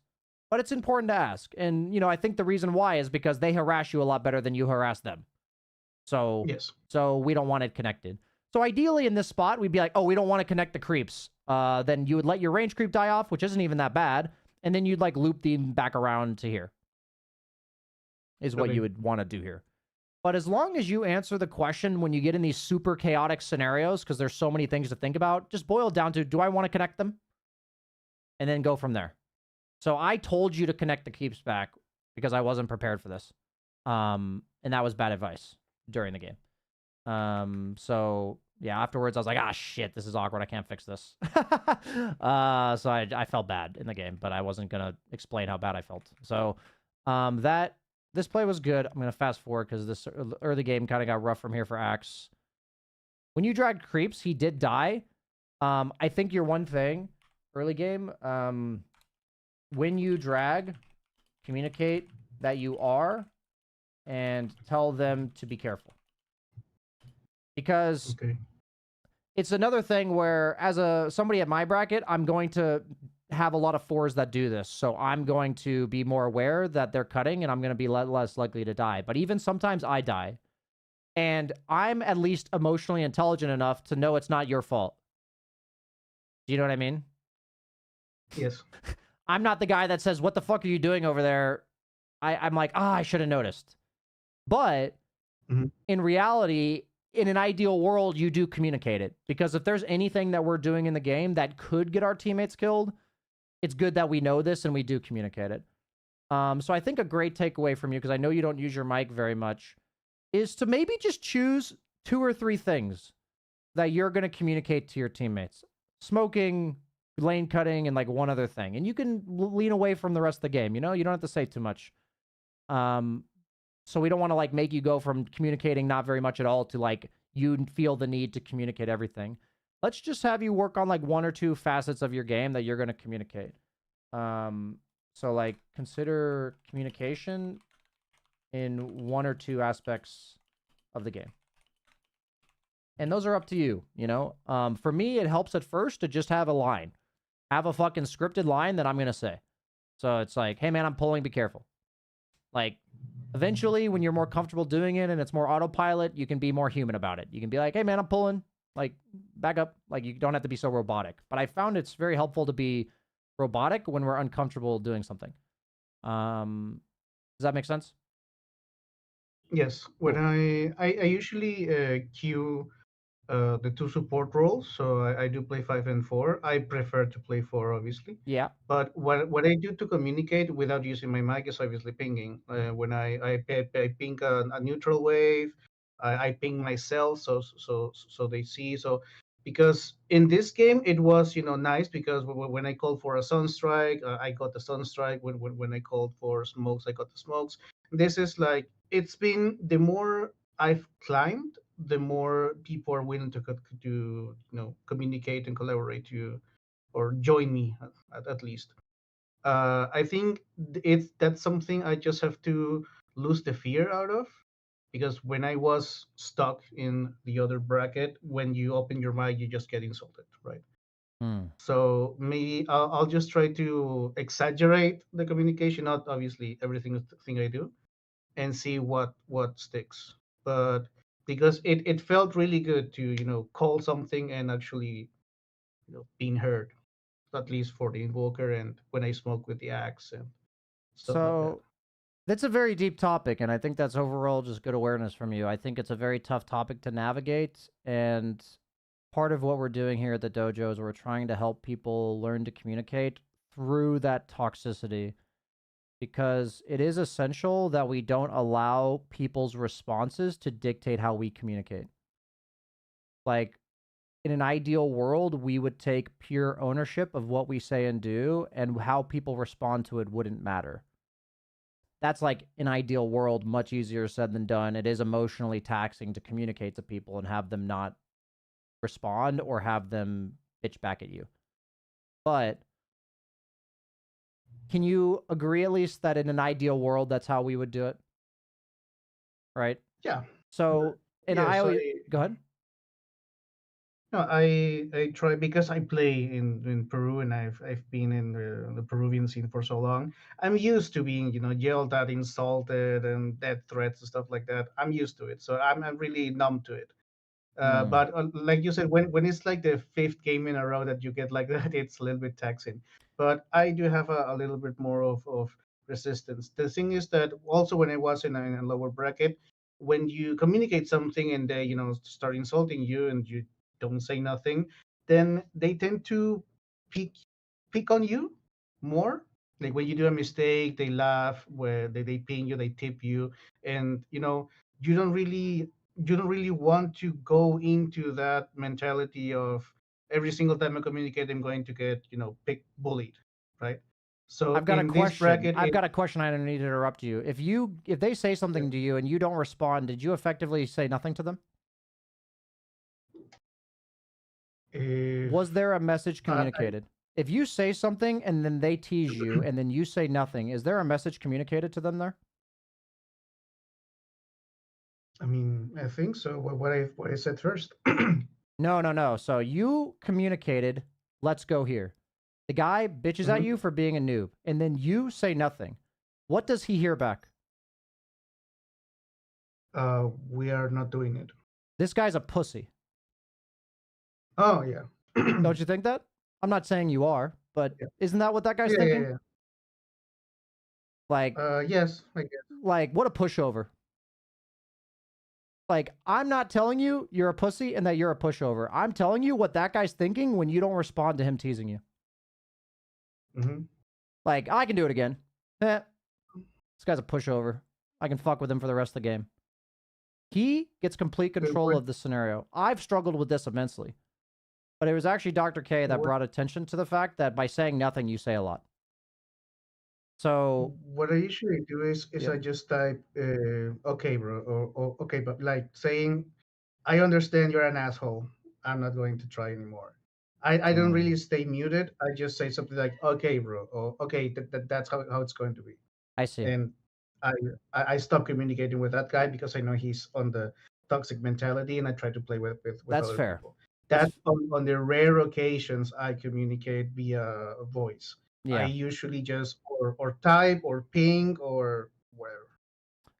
But it's important to ask. And, I think the reason why is because they harass you a lot better than you harass them. So, yes. So we don't want it connected. So ideally in this spot, we'd be like, oh, we don't want to connect the creeps. Then you would let your range creep die off, which isn't even that bad. And then you'd like loop them back around to here. Is what you would want to do here. But as long as you answer the question when you get in these super chaotic scenarios, because there's so many things to think about, just boil it down to, do I want to connect them? And then go from there. So I told you to connect the creeps back because I wasn't prepared for this. And that was bad advice during the game. So yeah, afterwards I was like, shit, this is awkward. I can't fix this. So I felt bad in the game, but I wasn't going to explain how bad I felt. So this play was good. I'm going to fast forward because this early game kind of got rough from here for Axe. When you dragged creeps, he did die. I think your one thing, early game, when you drag, communicate that you are, and tell them to be careful. Because it's another thing where, as somebody at my bracket, I'm going to have a lot of fours that do this. So I'm going to be more aware that they're cutting, and I'm going to be less likely to die. But even sometimes I die. And I'm at least emotionally intelligent enough to know it's not your fault. Do you know what I mean? Yes. I'm not the guy that says, what the fuck are you doing over there? I'm like, I should have noticed. But in reality, in an ideal world, you do communicate it. Because if there's anything that we're doing in the game that could get our teammates killed, it's good that we know this and we do communicate it. So I think a great takeaway from you, because I know you don't use your mic very much, is to maybe just choose 2 or 3 things that you're going to communicate to your teammates. Smoking, lane cutting, and like one other thing. And you can lean away from the rest of the game. You don't have to say too much. So we don't want to like make you go from communicating not very much at all to like you feel the need to communicate everything. Let's just have you work on like 1 or 2 facets of your game that you're going to communicate. So like consider communication in 1 or 2 aspects of the game. And those are up to you, For me, it helps at first to just have a line. Have a fucking scripted line that I'm going to say. So it's like, hey man, I'm pulling, be careful. Like, eventually, when you're more comfortable doing it and it's more autopilot, you can be more human about it. You can be like, hey man, I'm pulling. Like, back up. Like, you don't have to be so robotic. But I found it's very helpful to be robotic when we're uncomfortable doing something. Does that make sense? Yes. When I usually queue the 2 support roles, so I do play 5 and 4. I prefer to play 4, obviously. Yeah. But what I do to communicate without using my mic is obviously pinging. When I ping a neutral wave, I ping myself so they see. So because in this game it was nice because when I called for a sunstrike, I got the sunstrike. When I called for smokes, I got the smokes. This is like, it's been, the more I've climbed, the more people are willing to communicate and collaborate to, or join me at least. I think that's something I just have to lose the fear out of, because when I was stuck in the other bracket, when you open your mic, you just get insulted, right? Hmm. So maybe I'll just try to exaggerate the communication, not obviously everything thing I do, and see what sticks. But because it felt really good to call something and actually being heard, at least for the invoker, and when I smoke with the axe and stuff like that. So that's a very deep topic, and I think that's overall just good awareness from you. I think it's a very tough topic to navigate, and part of what we're doing here at the dojo is we're trying to help people learn to communicate through that toxicity, because it is essential that we don't allow people's responses to dictate how we communicate. Like, in an ideal world, we would take pure ownership of what we say and do, and how people respond to it wouldn't matter. That's like an ideal world, much easier said than done. It is emotionally taxing to communicate to people and have them not respond or have them bitch back at you. But can you agree at least that in an ideal world, that's how we would do it? Right? Yeah. So, and I Yes, always, go ahead. no, I try because I play in Peru, and I've been in the Peruvian scene for so long. I'm used to being yelled at, insulted, and death threats and stuff like that. I'm used to it, so I'm really numb to it. Mm. But like you said, when it's like the fifth game in a row that you get like that, it's a little bit taxing. But I do have a little bit more of resistance. The thing is that also when I was in a lower bracket, when you communicate something and they start insulting you and you don't say nothing, then they tend to pick pick on you more. Like when you do a mistake, they laugh. Where they ping you, they tip you, and you don't really want to go into that mentality of every single time I communicate, I'm going to get pick bullied, right? So I've got a in this question. bracket, I've got a question. I don't need to interrupt you. If they say something to you and you don't respond, did you effectively say nothing to them? if Was there a message I, communicated? If you say something and then they tease you and then you say nothing, is there a message communicated to them there? I mean, I think so. What I said first. No, no, no. So you communicated, let's go here. The guy bitches at Mhm. you for being a noob, and then you say nothing. What does he hear back? We are not doing it. This guy's a pussy. Oh yeah. Don't you think that? I'm not saying you are, but Yeah. isn't that what that guy's Yeah, yeah, thinking? yeah. Like, Yes, I guess. what a pushover. Like, I'm not telling you you're a pussy and that you're a pushover. I'm telling you what that guy's thinking when you don't respond to him teasing you. Hmm. Like, I can do it again. This guy's a pushover. I can fuck with him for the rest of the game. He gets complete control What, of the scenario. I've struggled with this immensely. But it was actually Dr. K that what, brought attention to the fact that by saying nothing, you say a lot. So, what I usually do is yeah. I just type, okay, bro, or okay, but like saying, I understand you're an asshole. I'm not going to try anymore. I don't Mm, really stay muted. I just say something like, okay, bro, or okay, that's how it's going to be. I see. And I, I stop communicating with that guy because I know he's on the toxic mentality, and I try to play with That's other fair. people. That That's, on the rare occasions I communicate via voice. I yeah. usually just or type or ping or whatever.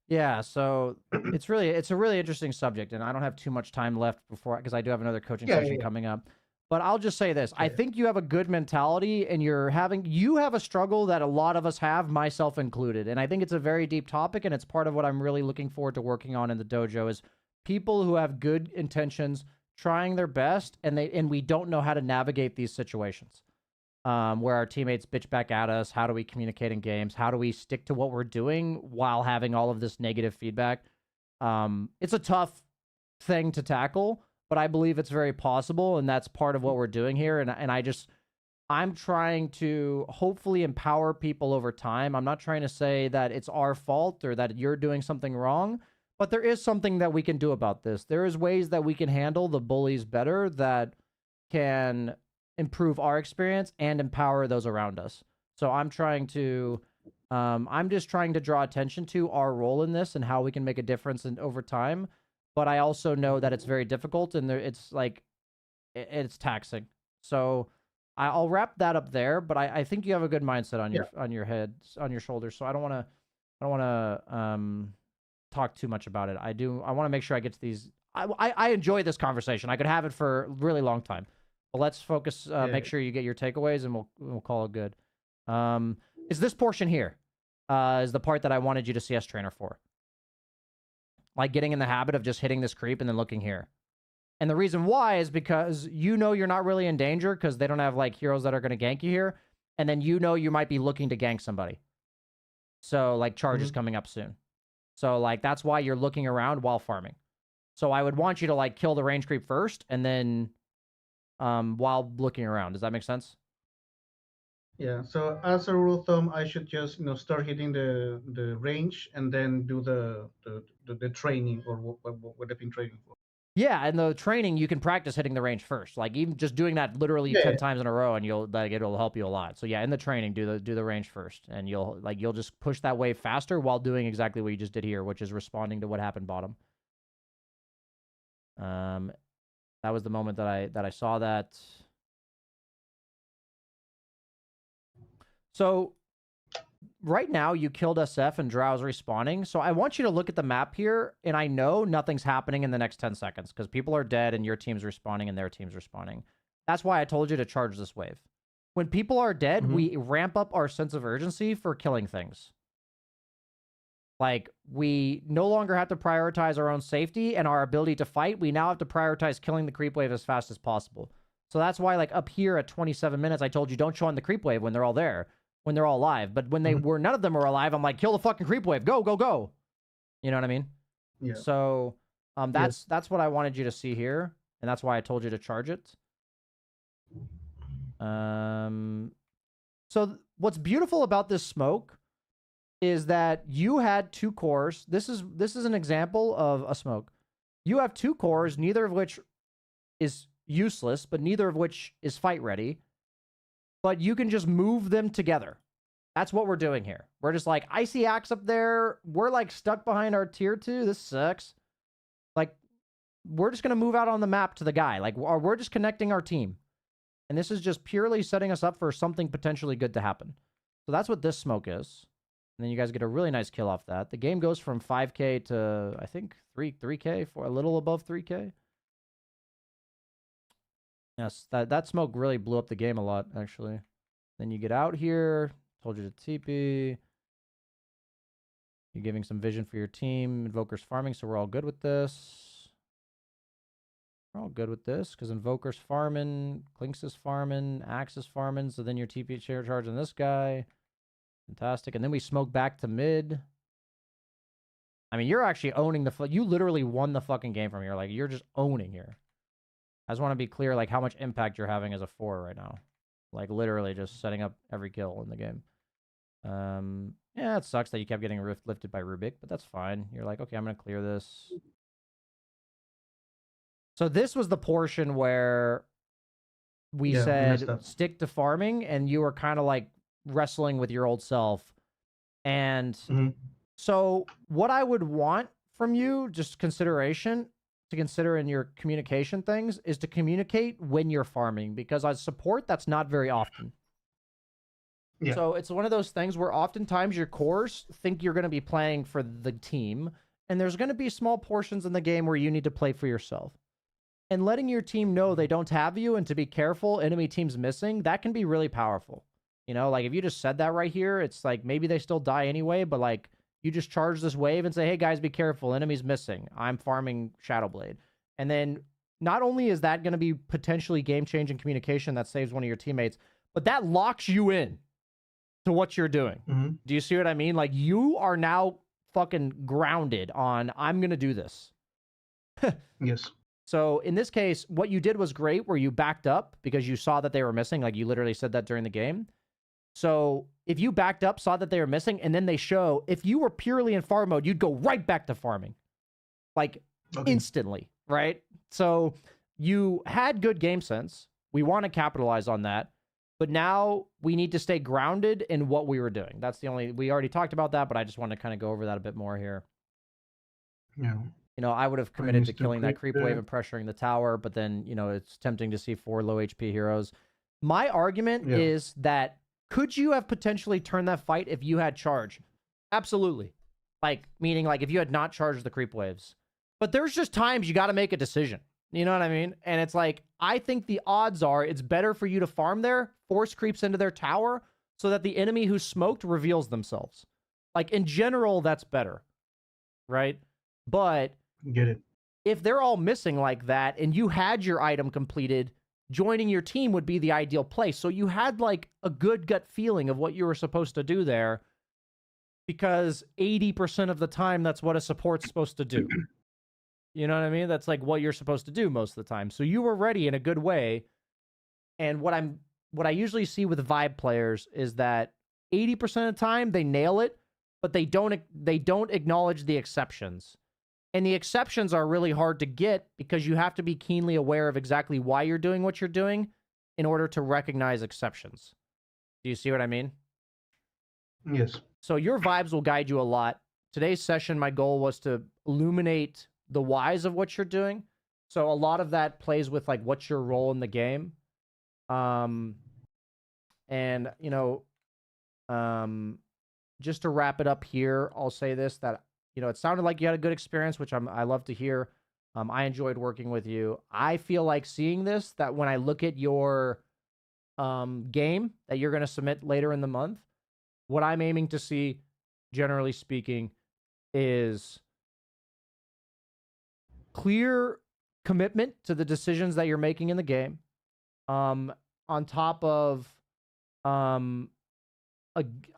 Yeah, so it's a really interesting subject, and I don't have too much time left before because I do have another coaching Yeah, session yeah, coming up. But I'll just say this: I yeah. think you have a good mentality, and you have a struggle that a lot of us have, myself included. And I think it's a very deep topic, and it's part of what I'm really looking forward to working on in the dojo is people who have good intentions, trying their best, and we don't know how to navigate these situations where our teammates bitch back at us. How do we communicate in games? How do we stick to what we're doing while having all of this negative feedback? It's a tough thing to tackle, but I believe it's very possible, and that's part of what we're doing here. And I'm trying to hopefully empower people over time. I'm not trying to say that it's our fault or that you're doing something wrong, but there is something that we can do about this. There is ways that we can handle the bullies better that can improve our experience and empower those around us. So I'm just trying to draw attention to our role in this and how we can make a difference over time. But I also know that it's very difficult and it's like, it's taxing. So I'll wrap that up there, but I think you have a good mindset on your head, on your shoulders. So I don't want to talk too much about it. I want to make sure I get to these. I enjoy this conversation. I could have it for a really long time, but let's focus. Make sure you get your takeaways, and we'll call it good. Is this portion here? Is the part that I wanted you to CS trainer for? Like getting in the habit of just hitting this creep and then looking here. And the reason why is because you're not really in danger because they don't have like heroes that are going to gank you here. And then you might be looking to gank somebody. So like charge is coming up soon. So like that's why you're looking around while farming. So I would want you to like kill the range creep first and then while looking around. Does that make sense? Yeah. So as a rule of thumb, I should just start hitting the range and then do the training or what I've been training for. Yeah, and the training you can practice hitting the range first. Like even just doing that literally 10 times in a row, and it'll help you a lot. So yeah, in the training, do the range first, and you'll just push that wave faster while doing exactly what you just did here, which is responding to what happened bottom. That was the moment that I saw that. So right now you killed SF and Drow's respawning. So I want you to look at the map here, and I know nothing's happening in the next 10 seconds because people are dead and your team's respawning and their team's respawning. That's why I told you to charge this wave. When people are dead, we ramp up our sense of urgency for killing things. Like, we no longer have to prioritize our own safety and our ability to fight. We now have to prioritize killing the creep wave as fast as possible. So that's why, like, up here at 27 minutes, I told you don't show on the creep wave when they're all there. When they're all alive. But when none of them were alive, I'm like, kill the fucking creep wave. Go, go, go. You know what I mean? Yeah. So that's what I wanted you to see here. And that's why I told you to charge it. So what's beautiful about this smoke is that you had 2 cores. This is an example of a smoke. You have 2 cores, neither of which is useless, but neither of which is fight ready. But you can just move them together. That's what we're doing here. We're just like, Icy Axe up there. We're like stuck behind our tier 2. This sucks. Like, we're just going to move out on the map to the guy. Like, we're just connecting our team. And this is just purely setting us up for something potentially good to happen. So that's what this smoke is. And then you guys get a really nice kill off that. The game goes from 5K to, I think, 3K, for a little above 3K. Yes, that smoke really blew up the game a lot, actually. Then you get out here. Told you to TP. You're giving some vision for your team. Invoker's farming, so we're all good with this. We're all good with this, because Invoker's farming, Clinks is farming, Axe is farming, so then your TP charge on this guy. Fantastic. And then we smoke back to mid. I mean, you're actually owning the... You literally won the fucking game from here. Like, you're just owning here. I just want to be clear, like, how much impact you're having as a 4 right now. Like, literally just setting up every kill in the game. Yeah, it sucks that you kept getting lifted by Rubik, but that's fine. You're like, okay, I'm going to clear this. So this was the portion where we said stick to farming, and you were kind of, like, wrestling with your old self. And so what I would want from you, just consideration... to consider in your communication things is to communicate when you're farming, because as support, that's not very often. Yeah. So it's one of those things where oftentimes your cores think you're going to be playing for the team, and there's going to be small portions in the game where you need to play for yourself. And letting your team know they don't have you and to be careful, enemy team's missing, that can be really powerful. You know, like if you just said that right here, it's like maybe they still die anyway, but like you just charge this wave and say, hey guys, be careful, enemy's missing. I'm farming Shadowblade. And then not only is that going to be potentially game-changing communication that saves one of your teammates, but that locks you in to what you're doing. Do you see what I mean? Like, you are now fucking grounded on, I'm going to do this. Yes. So in this case, what you did was great, where you backed up because you saw that they were missing. Like you literally said that during the game. So if you backed up, saw that they were missing, and then they show, if you were purely in farm mode, you'd go right back to farming. Like instantly, right? So you had good game sense. We want to capitalize on that. But now we need to stay grounded in what we were doing. That's the only, we already talked about that, but I just want to kind of go over that a bit more here. Yeah. You know, I would have committed to killing that creep wave and pressuring the tower, but then, you know, it's tempting to see 4 low HP heroes. My argument is that could you have potentially turned that fight if you had charge? Absolutely. Like, meaning like if you had not charged the creep waves. But there's just times you got to make a decision. You know what I mean? And it's like, I think the odds are it's better for you to farm there, force creeps into their tower, so that the enemy who's smoked reveals themselves. Like, in general, that's better. Right? But get it. If they're all missing like that and you had your item completed, joining your team would be the ideal place. So you had like a good gut feeling of what you were supposed to do there, because 80% of the time, that's what a support's supposed to do. You know what I mean? That's like what you're supposed to do most of the time. So you were ready in a good way. And what I usually see with Vibe players is that 80% of the time they nail it, but they don't acknowledge the exceptions. And the exceptions are really hard to get because you have to be keenly aware of exactly why you're doing what you're doing in order to recognize exceptions. Do you see what I mean? Yes. So your vibes will guide you a lot. Today's session, my goal was to illuminate the whys of what you're doing. So a lot of that plays with like what's your role in the game. And you know, just to wrap it up here, I'll say this, that you know, it sounded like you had a good experience, which I love to hear. I enjoyed working with you. I feel like seeing this, that when I look at your game that you're going to submit later in the month, what I'm aiming to see, generally speaking, is clear commitment to the decisions that you're making in the game, on top of, I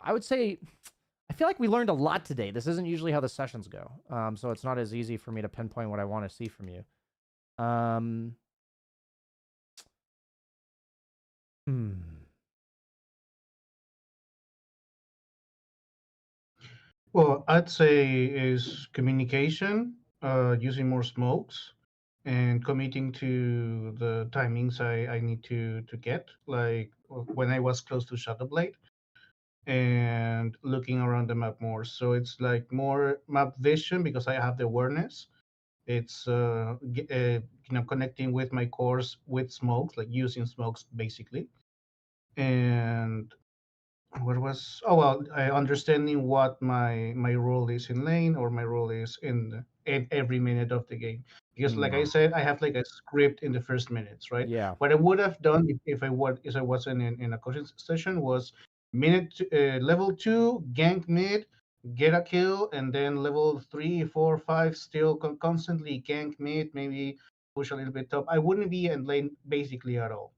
would say, I feel like we learned a lot today. This isn't usually how the sessions go, so it's not as easy for me to pinpoint what I want to see from you. Well, I'd say is communication, using more smokes, and committing to the timings I need to get. Like when I was close to Shadowblade, and looking around the map more. So it's like more map vision because I have the awareness. It's you know, connecting with my cores with smokes, like using smokes basically. And what was, oh well, understanding what my role is in lane, or my role is in every minute of the game, because like I said, I have like a script in the first minutes, right? Yeah. What I would have done if I wasn't in a coaching session was level 2 gank mid, get a kill, and then level 3 4 5 still constantly gank mid, maybe push a little bit top. I wouldn't be in lane basically at all.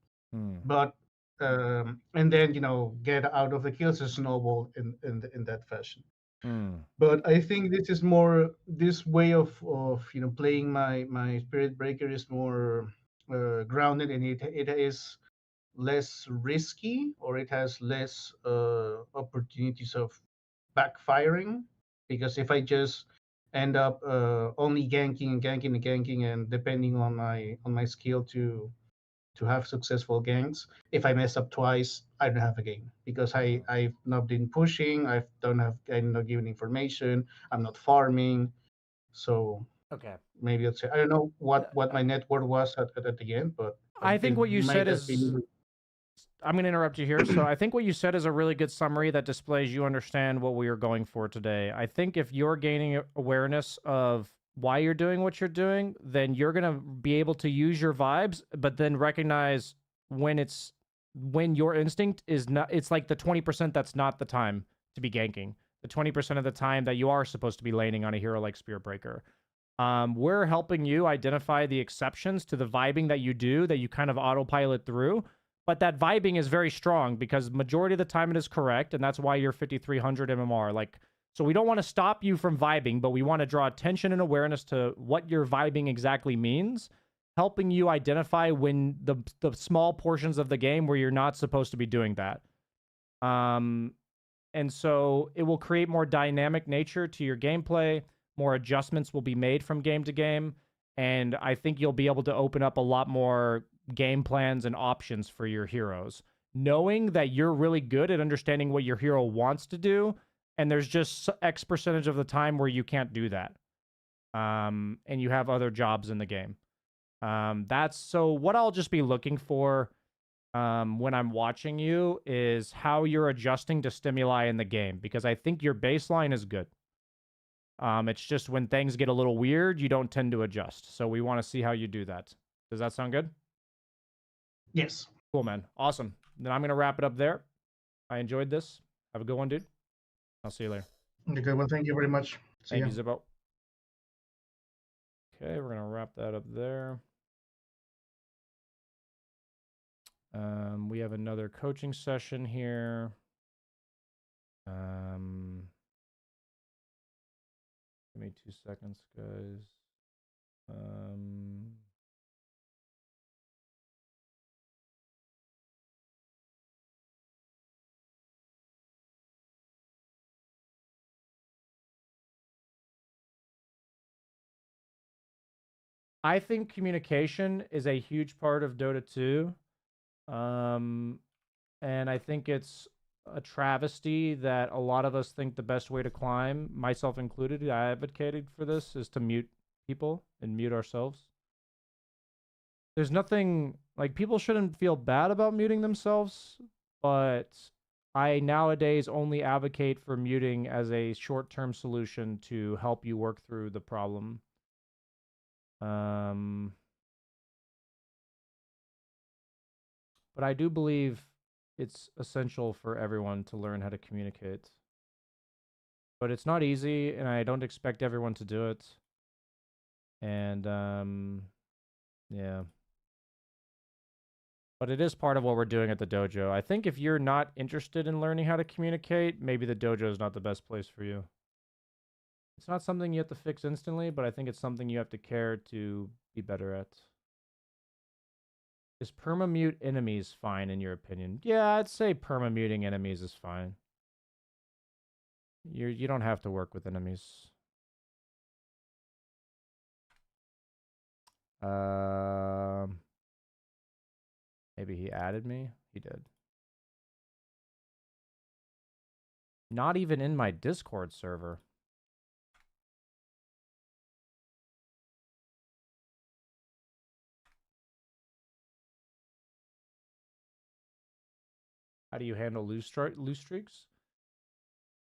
But and then, you know, get out of the kills a snowball in that fashion. But I think this is more, this way of you know, playing my Spirit Breaker is more grounded, and it is less risky, or it has less opportunities of backfiring, because if I just end up only ganking and ganking and ganking, and depending on my skill to have successful ganks, if I mess up twice, I don't have a game, because I've not been pushing, I'm not giving information, I'm not farming. So Okay. maybe I'd say, I don't know what my net worth was at the end, but I think it what you might said have is, been. I'm going to interrupt you here. So I think what you said is a really good summary that displays you understand what we are going for today. I think if you're gaining awareness of why you're doing what you're doing, then you're going to be able to use your vibes, but then recognize when your instinct is not, it's like the 20% that's not the time to be ganking, the 20% of the time that you are supposed to be laning on a hero like Spirit Breaker. We're helping you identify the exceptions to the vibing that you do, that you kind of autopilot through. But that vibing is very strong because majority of the time it is correct, and that's why you're 5,300 MMR. Like, so we don't want to stop you from vibing, but we want to draw attention and awareness to what your vibing exactly means, helping you identify when the small portions of the game where you're not supposed to be doing that. And so it will create more dynamic nature to your gameplay. More adjustments will be made from game to game. And I think you'll be able to open up a lot more game plans and options for your heroes. Knowing that you're really good at understanding what your hero wants to do, and there's just X percentage of the time where you can't do that. And you have other jobs in the game. That's so what I'll just be looking for when I'm watching you is how you're adjusting to stimuli in the game, because I think your baseline is good. It's just when things get a little weird, you don't tend to adjust. So we want to see how you do that. Does that sound good? Yes. Cool, man. Awesome. Then I'm going to wrap it up there. I enjoyed this. Have a good one, dude. I'll see you later. Okay, well, thank you very much. See Thank ya. you, Zippo. Okay, we're going to wrap that up there. We have another coaching session here. Give me 2 seconds, guys. I think communication is a huge part of Dota 2. And I think it's a travesty that a lot of us think the best way to climb, myself included, I advocated for this, is to mute people and mute ourselves. There's nothing, like, people shouldn't feel bad about muting themselves, but I nowadays only advocate for muting as a short-term solution to help you work through the problem. But I do believe it's essential for everyone to learn how to communicate. But it's not easy, and I don't expect everyone to do it. And, yeah. But it is part of what we're doing at the dojo. I think if you're not interested in learning how to communicate, maybe the dojo is not the best place for you. It's not something you have to fix instantly, but I think it's something you have to care to be better at. Is perma-mute enemies fine in your opinion? Yeah, I'd say perma-muting enemies is fine. You don't have to work with enemies. Maybe he added me? He did. Not even in my Discord server. How do you handle lose streaks?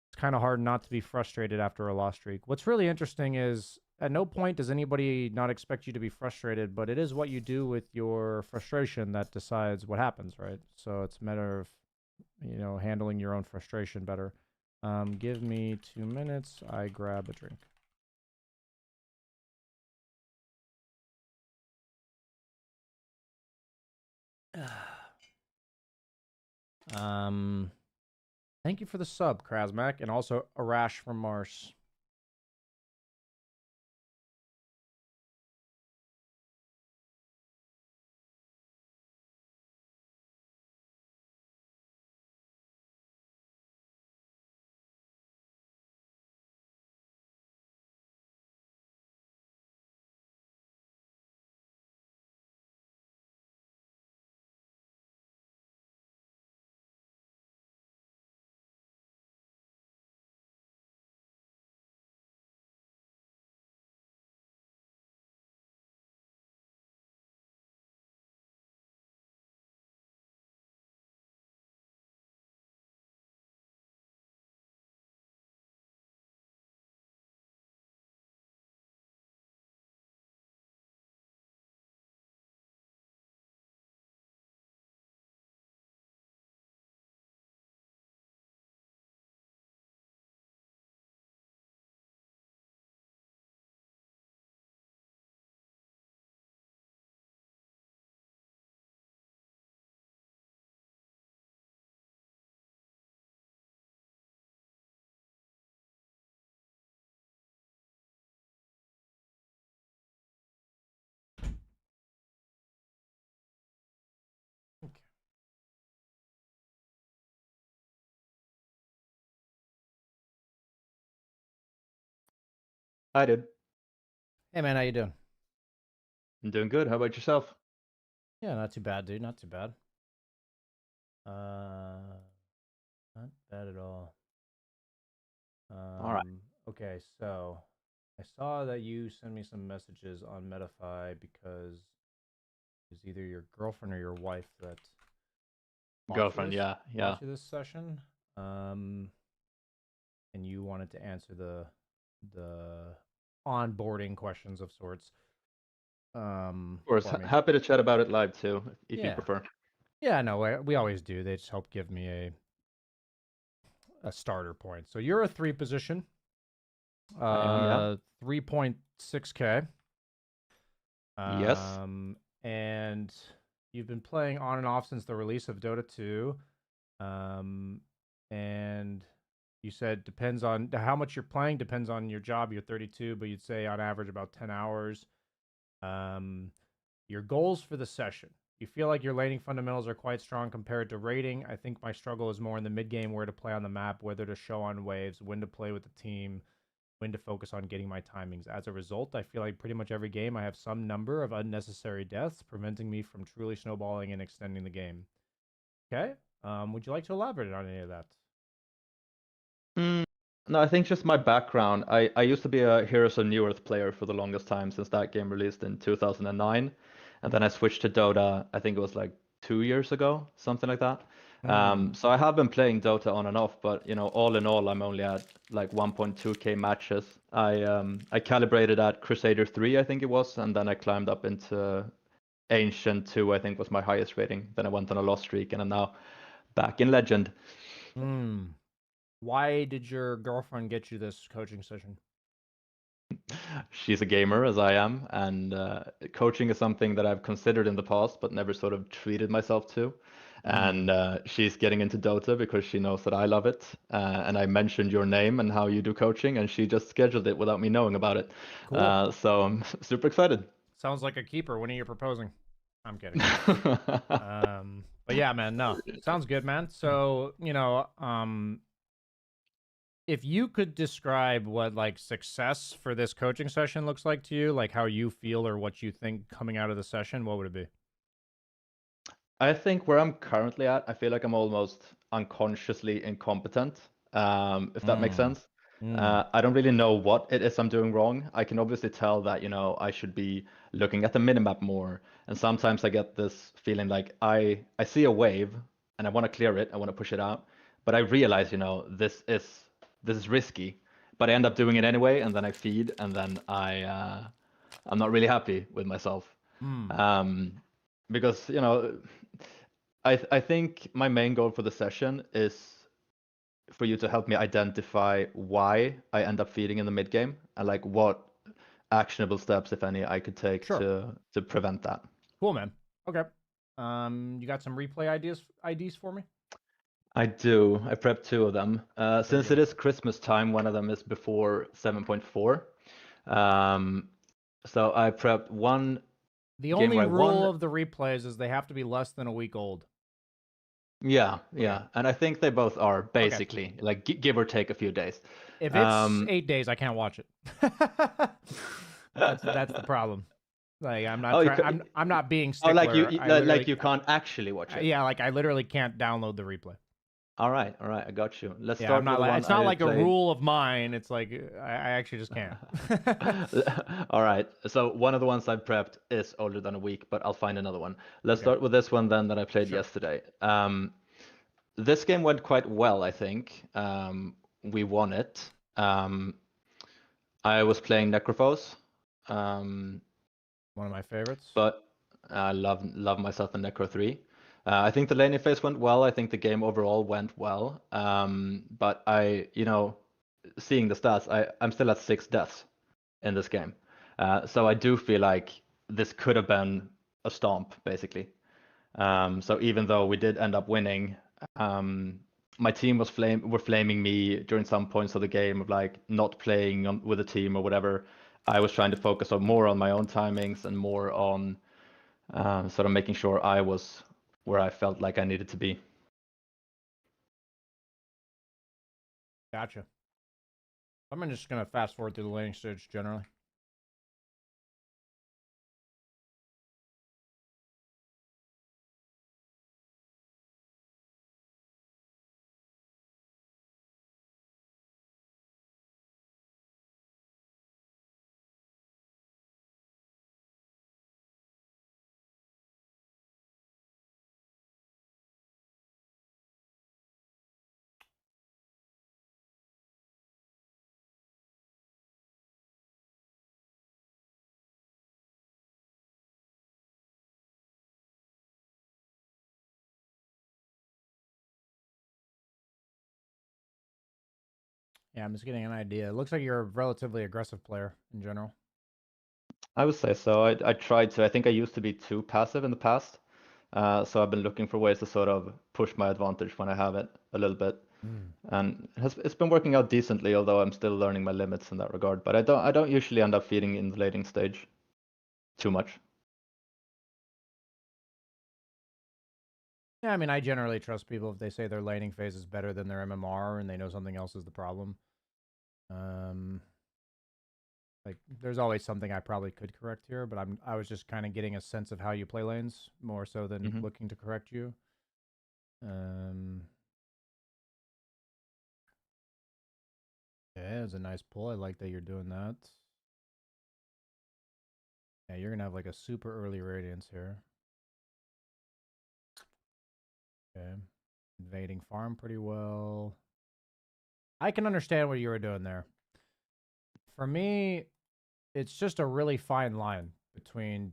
It's kind of hard not to be frustrated after a loss streak. What's really interesting is at no point does anybody not expect you to be frustrated, but it is what you do with your frustration that decides what happens, right? So it's a matter of, handling your own frustration better. Give me 2 minutes. I grab a drink. Thank you for the sub, Krasmak, and also Arash from Mars. I did. Hey man, how you doing? I'm doing good. How about yourself? Yeah, not too bad, dude. Not too bad. Uh, not bad at all. All right. Okay, so I saw that you sent me some messages on Metafy because it's either your girlfriend or your wife that bought you Girlfriend, this yeah, yeah. bought you this session. Um, and you wanted to answer the onboarding questions of sorts. Of course, For me. happy to chat about it live too, if you Yeah. prefer. Yeah, no, we always do. They just help give me a starter point. So you're a three position, I am, yeah. 3.6K. Yes. And you've been playing on and off since the release of Dota 2. And you said depends on how much you're playing, depends on your job. You're 32, but you'd say on average about 10 hours. Um, your goals for the session. You feel like your laning fundamentals are quite strong compared to rating. I think my struggle is more in the mid game, where to play on the map, whether to show on waves, when to play with the team, when to focus on getting my timings. As a result, I feel like pretty much every game I have some number of unnecessary deaths, preventing me from truly snowballing and extending the game. Okay. Would you like to elaborate on any of that? Mm, no, I think just my background. I used to be a Heroes of New Earth player for the longest time since that game released in 2009. And then I switched to Dota, I think it was like 2 years ago, something like that. Hmm. So I have been playing Dota on and off, but all in all, I'm only at like 1.2K matches. I calibrated at Crusader 3, I think it was, and then I climbed up into Ancient 2, I think was my highest rating. Then I went on a lost streak, and I'm now back in Legend. Hmm. Why did your girlfriend get you this coaching session? She's a gamer as I am, and coaching is something that I've considered in the past, but never sort of treated myself to. Hmm. And she's getting into Dota because she knows that I love it. And I mentioned your name and how you do coaching, and she just scheduled it without me knowing about it. Cool. So I'm super excited. Sounds like a keeper. When are you proposing? I'm kidding. But yeah, man, no. Sounds good, man. So, if you could describe what like success for this coaching session looks like to you, like how you feel or what you think coming out of the session, what would it be? I think where I'm currently at, I feel like I'm almost unconsciously incompetent, if that makes Mm. sense. Mm. I don't really know what it is I'm doing wrong. I can obviously tell that, I should be looking at the minimap more. And sometimes I get this feeling like I see a wave and I want to clear it, I want to push it out, but I realize, this is risky. But I end up doing it anyway, and then I feed, and then I'm not really happy with myself. Mm. Um, because I think my main goal for the session is for you to help me identify why I end up feeding in the mid game and like what actionable steps, if any, I could take Sure. to prevent that. Cool, man. Okay. You got some replay IDs for me? I do. I prepped two of them. Very Since it good. is Christmas time, one of them is before 7.4. Um, so I prepped one The game only where I rule won. of the replays is they have to be less than a week old. Yeah, Okay. yeah, and I think they both are Okay. basically like give or take a few days. If it's Um, 8 days, I can't watch it. That's the problem. Like I'm not oh, trying. I'm not being oh, like stickler. I like literally, you can't actually watch it. yeah, like I literally can't download the replay. All right, I got you. Let's Yeah, I'm start with not the like one it's not I like a played. rule of mine. It's like I actually just can't. All right, so one of the ones I prepped is older than a week, but I'll find another one. Let's Okay, start with this one then that I played sure. yesterday. This game went quite well, I think. We won it. I was playing Necrophos, um, One of my favorites. but I love myself in Necro 3. I think the laning phase went well. I think the game overall went well. But seeing the stats, I'm still at 6 deaths in this game. So I do feel like this could have been a stomp, basically. So even though we did end up winning, my team were flaming me during some points of the game of like not playing with a team or whatever. I was trying to focus on more on my own timings and more on sort of making sure I was where I felt like I needed to be. Gotcha. I'm just gonna fast forward through the laning stage generally. Yeah, I'm just getting an idea. It looks like you're a relatively aggressive player in general. I would say so. I tried to. I think I used to be too passive in the past. So I've been looking for ways to sort of push my advantage when I have it a little bit. And it's been working out decently, although I'm still learning my limits in that regard. But I don't usually end up feeding in the lating stage too much. Yeah, I mean, I generally trust people if they say their laning phase is better than their MMR and they know something else is the problem. Like, there's always something I probably could correct here, but I was just kind of getting a sense of how you play lanes more so than looking to correct you. Yeah, it's a nice pull. I like that you're doing that. Yeah, you're gonna have like a super early radiance here. Okay. Invading farm pretty well. I can understand what you were doing there. For me, it's just a really fine line between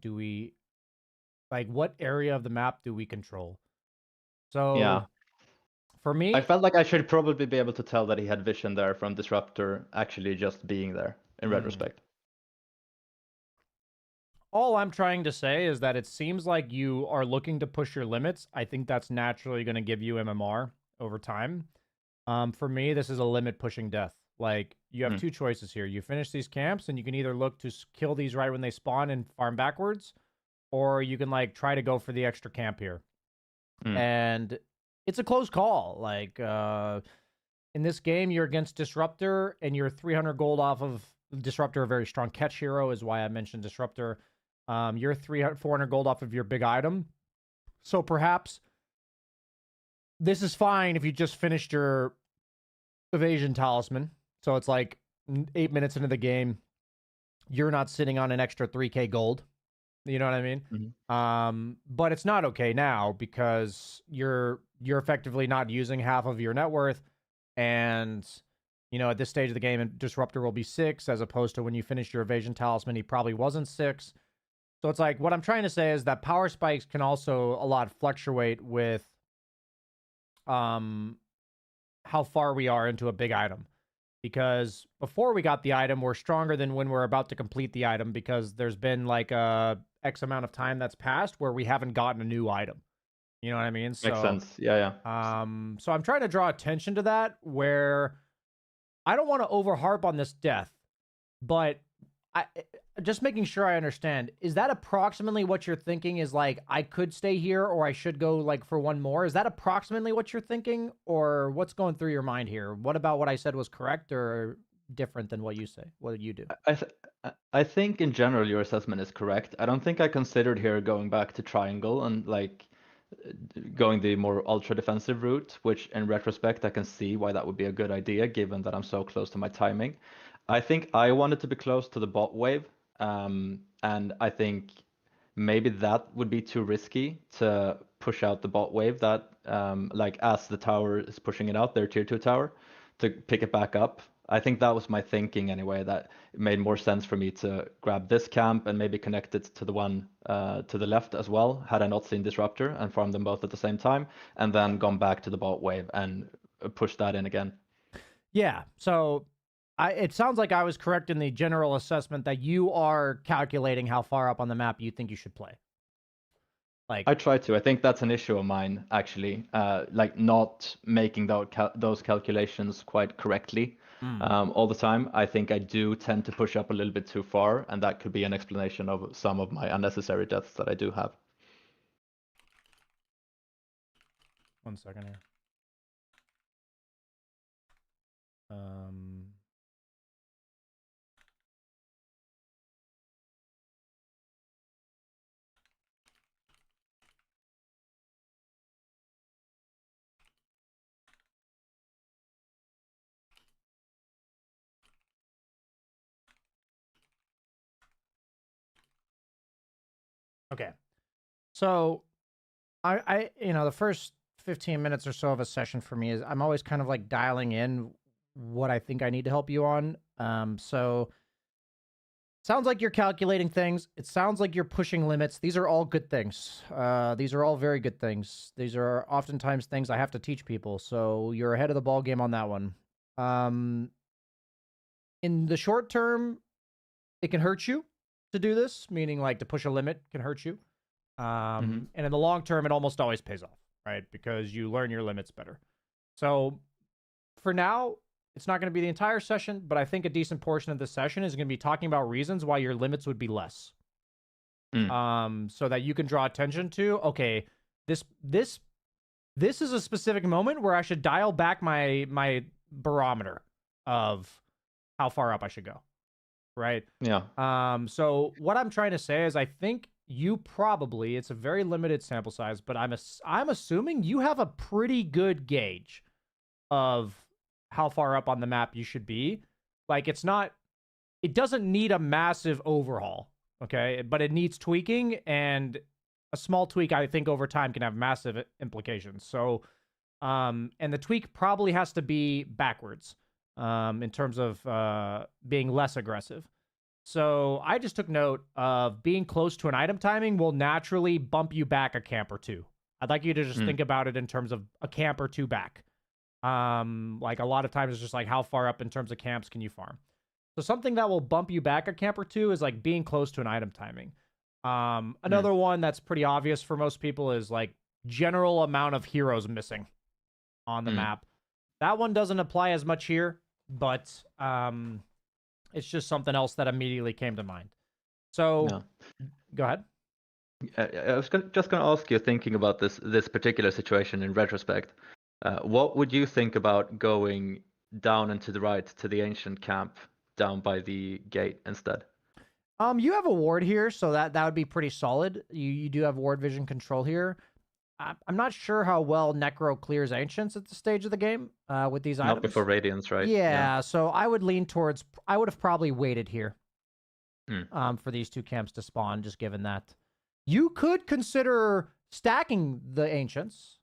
what area of the map do we control? So Yeah. for me, I felt like I should probably be able to tell that he had vision there from Disruptor actually just being there in retrospect. all I'm trying to say is that it seems like you are looking to push your limits. I think that's naturally going to give you MMR over time. For me, this is a limit pushing death. Like, you have two choices here. You finish these camps, and you can either look to kill these right when they spawn and farm backwards, or you can, like, try to go for the extra camp here. And it's a close call. Like, in this game, you're against Disruptor, and you're 300 gold off of Disruptor, a very strong catch hero, is why I mentioned Disruptor. You're 400 gold off of your big item. So perhaps this is fine if you just finished your evasion talisman. So it's like 8 minutes into the game, you're not sitting on an extra 3k gold. You know what I mean? But it's not okay now because you're effectively not using half of your net worth, and at this stage of the game, Disruptor will be 6 as opposed to when you finished your evasion talisman, he probably wasn't 6. So it's like, what I'm trying to say is that power spikes can also a lot fluctuate with how far we are into a big item. Because before we got the item, we're stronger than when we're about to complete the item because there's been like a X amount of time that's passed where we haven't gotten a new item. You know what I mean? Makes sense. Yeah. So I'm trying to draw attention to that where I don't want to overharp on this death, but just making sure I understand, is that approximately what you're thinking is like, I could stay here or I should go like for one more? Is that approximately what you're thinking, or what's going through your mind here? What about what I said was correct or different than what you say? What did you do? I think in general your assessment is correct. I don't think I considered here going back to triangle and like going the more ultra defensive route, which in retrospect I can see why that would be a good idea given that I'm so close to my timing. I think I wanted to be close to the bot wave, and I think maybe that would be too risky to push out the bot wave that like as the tower is pushing it out, their tier 2 tower, to pick it back up. I think that was my thinking anyway, that it made more sense for me to grab this camp and maybe connect it to the one to the left as well, had I not seen Disruptor, and farm them both at the same time, and then gone back to the bot wave and push that in again. Yeah, so it sounds like I was correct in the general assessment that you are calculating how far up on the map you think you should play. Like, I try to. I think that's an issue of mine, actually. Like not making those calculations quite correctly all the time. I think I do tend to push up a little bit too far, and that could be an explanation of some of my unnecessary deaths that I do have. 1 second here. Okay. So the first 15 minutes or so of a session for me is I'm always kind of like dialing in what I think I need to help you on. So sounds like you're calculating things. It sounds like you're pushing limits. These are all good things. These are all very good things. These are oftentimes things I have to teach people. So you're ahead of the ball game on that one. In the short term, it can hurt you to do this, meaning like to push a limit can hurt you. And in the long term, it almost always pays off, right? Because you learn your limits better. So for now, it's not going to be the entire session, but I think a decent portion of the session is going to be talking about reasons why your limits would be less. So that you can draw attention to, okay, this is a specific moment where I should dial back my barometer of how far up I should go. Right? Yeah. So what I'm trying to say is I think you probably, it's a very limited sample size, but I'm assuming you have a pretty good gauge of how far up on the map you should be. Like it doesn't need a massive overhaul, okay? But it needs tweaking, and a small tweak I think over time can have massive implications. So and the tweak probably has to be backwards in terms of being less aggressive. So I just took note of being close to an item timing will naturally bump you back a camp or two. I'd like you to just think about it in terms of a camp or two back. Like a lot of times it's just like how far up in terms of camps can you farm. So something that will bump you back a camp or two is like being close to an item timing. Another one that's pretty obvious for most people is like general amount of heroes missing on the map. That one doesn't apply as much here, but it's just something else that immediately came to mind. So, Go ahead. I was just going to ask you, thinking about this particular situation in retrospect, what would you think about going down and to the right to the ancient camp down by the gate instead? You have a ward here, so that would be pretty solid. You do have ward vision control here. I'm not sure how well Necro clears Ancients at the stage of the game with these items. Not before Radiance, right? Yeah, so I would lean towards... I would have probably waited here for these two camps to spawn, just given that. You could consider stacking the Ancients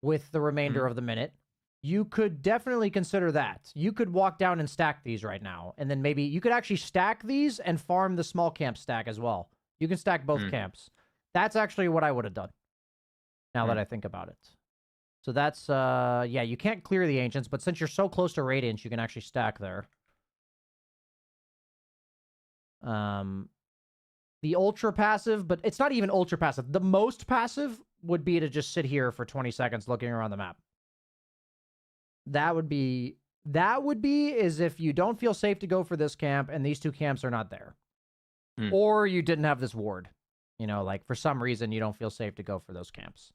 with the remainder of the minute. You could definitely consider that. You could walk down and stack these right now, and then maybe you could actually stack these and farm the small camp stack as well. You can stack both camps. That's actually what I would have done, now that I think about it. So that's, yeah, you can't clear the Ancients, but since you're so close to Radiance, you can actually stack there. The ultra passive, but it's not even ultra passive. The most passive would be to just sit here for 20 seconds looking around the map. That would be is if you don't feel safe to go for this camp and these two camps are not there. Or you didn't have this ward. You know, like for some reason you don't feel safe to go for those camps.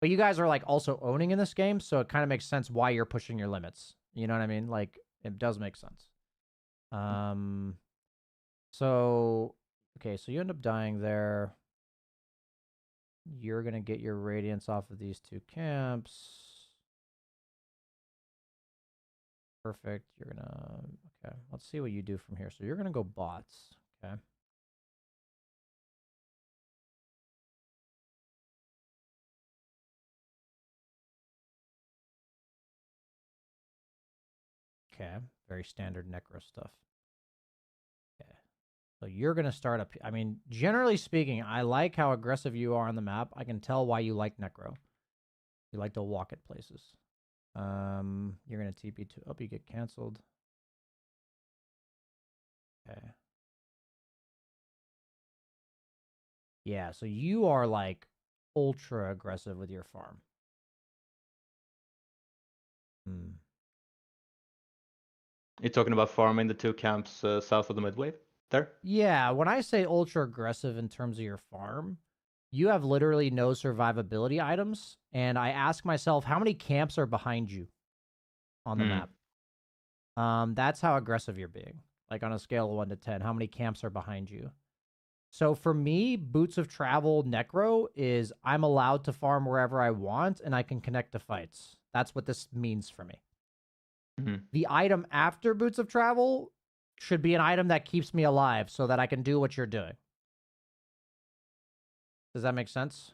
But you guys are like also owning in this game, so it kind of makes sense why you're pushing your limits. You know what I mean? Like it does make sense. So okay, so you end up dying there. You're gonna get your radiance off of these two camps. Perfect. You're gonna... Okay, let's see what you do from here. So you're gonna go bots. Okay. Okay, very standard Necro stuff. Okay, so you're going to start up... I mean, generally speaking, I like how aggressive you are on the map. I can tell why you like Necro. You like to walk at places. You're going to TP to... Oh, you get canceled. Okay. Yeah, so you are like ultra aggressive with your farm. You're talking about farming the two camps south of the midwave there? Yeah, when I say ultra aggressive in terms of your farm, you have literally no survivability items, and I ask myself, how many camps are behind you on the map? That's how aggressive you're being. Like on a scale of 1 to 10, how many camps are behind you? So for me, Boots of Travel Necro is I'm allowed to farm wherever I want, and I can connect to fights. That's what this means for me. The item after Boots of Travel should be an item that keeps me alive so that I can do what you're doing. Does that make sense?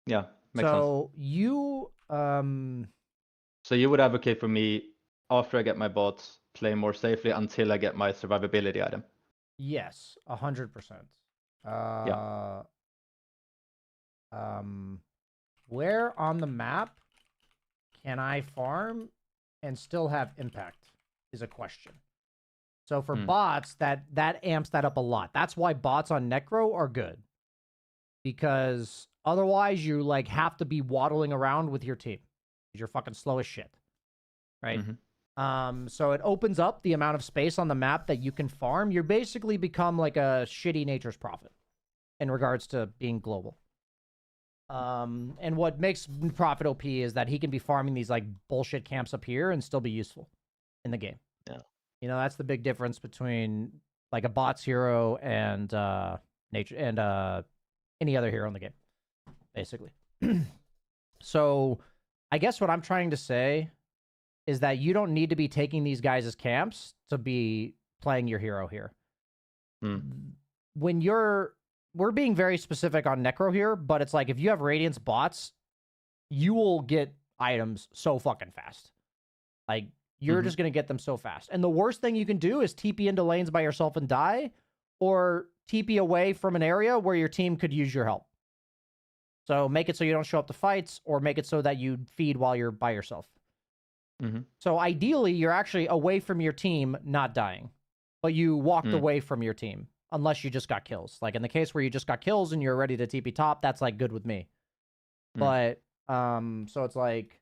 Yeah, makes sense. So you So you would advocate for me after I get my bots, play more safely until I get my survivability item. yes, 100%. Yeah. Where on the map can I farm and still have impact is a question. So for bots, that amps that up a lot. That's why bots on Necro are good. Because otherwise you like have to be waddling around with your team. You're fucking slow as shit. Right? So it opens up the amount of space on the map that you can farm. You basically become like a shitty Nature's Prophet in regards to being global. And what makes Prophet OP is that he can be farming these like bullshit camps up here and still be useful in the game. Yeah. You know, that's the big difference between like a bots hero and nature and any other hero in the game, basically. So I guess what I'm trying to say is that you don't need to be taking these guys as camps to be playing your hero here. When we're being very specific on Necro here, but it's like if you have Radiance bots, you will get items so fucking fast. Like, you're just going to get them so fast. And the worst thing you can do is TP into lanes by yourself and die, or TP away from an area where your team could use your help. So make it so you don't show up to fights, or make it so that you feed while you're by yourself. So ideally, you're actually away from your team, not dying. But you walked away from your team, unless you just got kills. Like in the case where you just got kills and you're ready to TP top, that's like good with me. But, so it's like...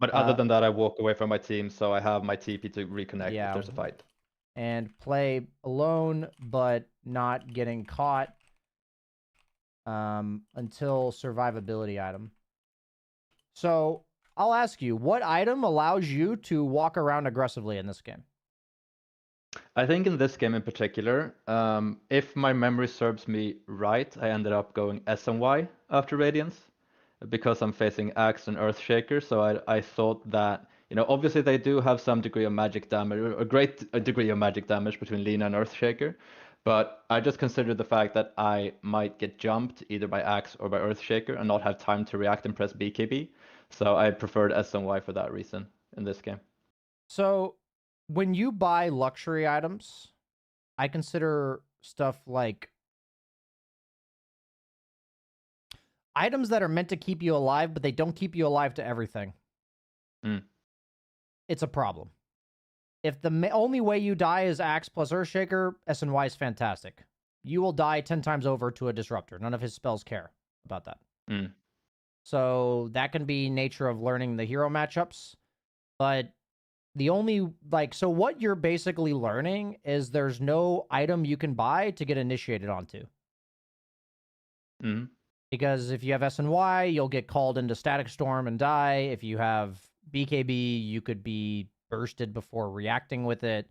But other than that, I walk away from my team, so I have my TP to reconnect if there's a fight. And play alone, but not getting caught until survivability item. So I'll ask you, what item allows you to walk around aggressively in this game? I think in this game in particular, if my memory serves me right, I ended up going SNY after Radiance because I'm facing Axe and Earthshaker. So I thought that, you know, obviously they do have some degree of magic damage, a great degree of magic damage between Lina and Earthshaker. But I just considered the fact that I might get jumped either by Axe or by Earthshaker and not have time to react and press BKB. So I preferred SNY for that reason in this game. So when you buy luxury items, I consider stuff like items that are meant to keep you alive, but they don't keep you alive to everything. It's a problem. If the only way you die is Axe plus Earthshaker, SNY is fantastic. You will die 10 times over to a Disruptor. None of his spells care about that. So that can be nature of learning the hero matchups. But the only, like, so what you're basically learning is there's no item you can buy to get initiated onto. Because if you have SNY, you'll get called into Static Storm and die. If you have BKB, you could be bursted before reacting with it.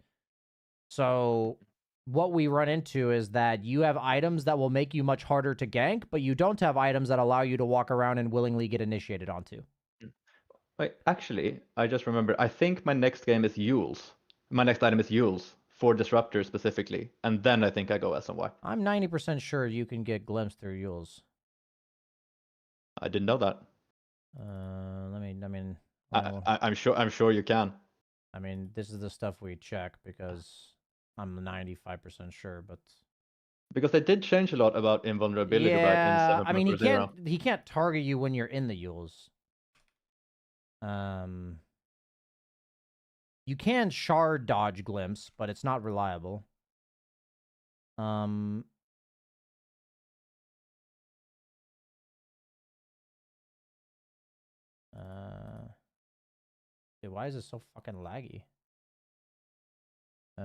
So what we run into is that you have items that will make you much harder to gank, but you don't have items that allow you to walk around and willingly get initiated onto. Wait, actually, I just remembered. I think my next game is Yule's. My next item is Yule's for Disruptor specifically, and then I think I go SNY. I'm 90% sure you can get glimpse through Yule's. I didn't know that. I'm sure you can. I mean, this is the stuff we check because I'm 95% sure, but because they did change a lot about invulnerability, right? Yeah, I mean, he can't target you when you're in the Yules. You can shard dodge glimpse, but it's not reliable. Dude, why is it so fucking laggy? Oh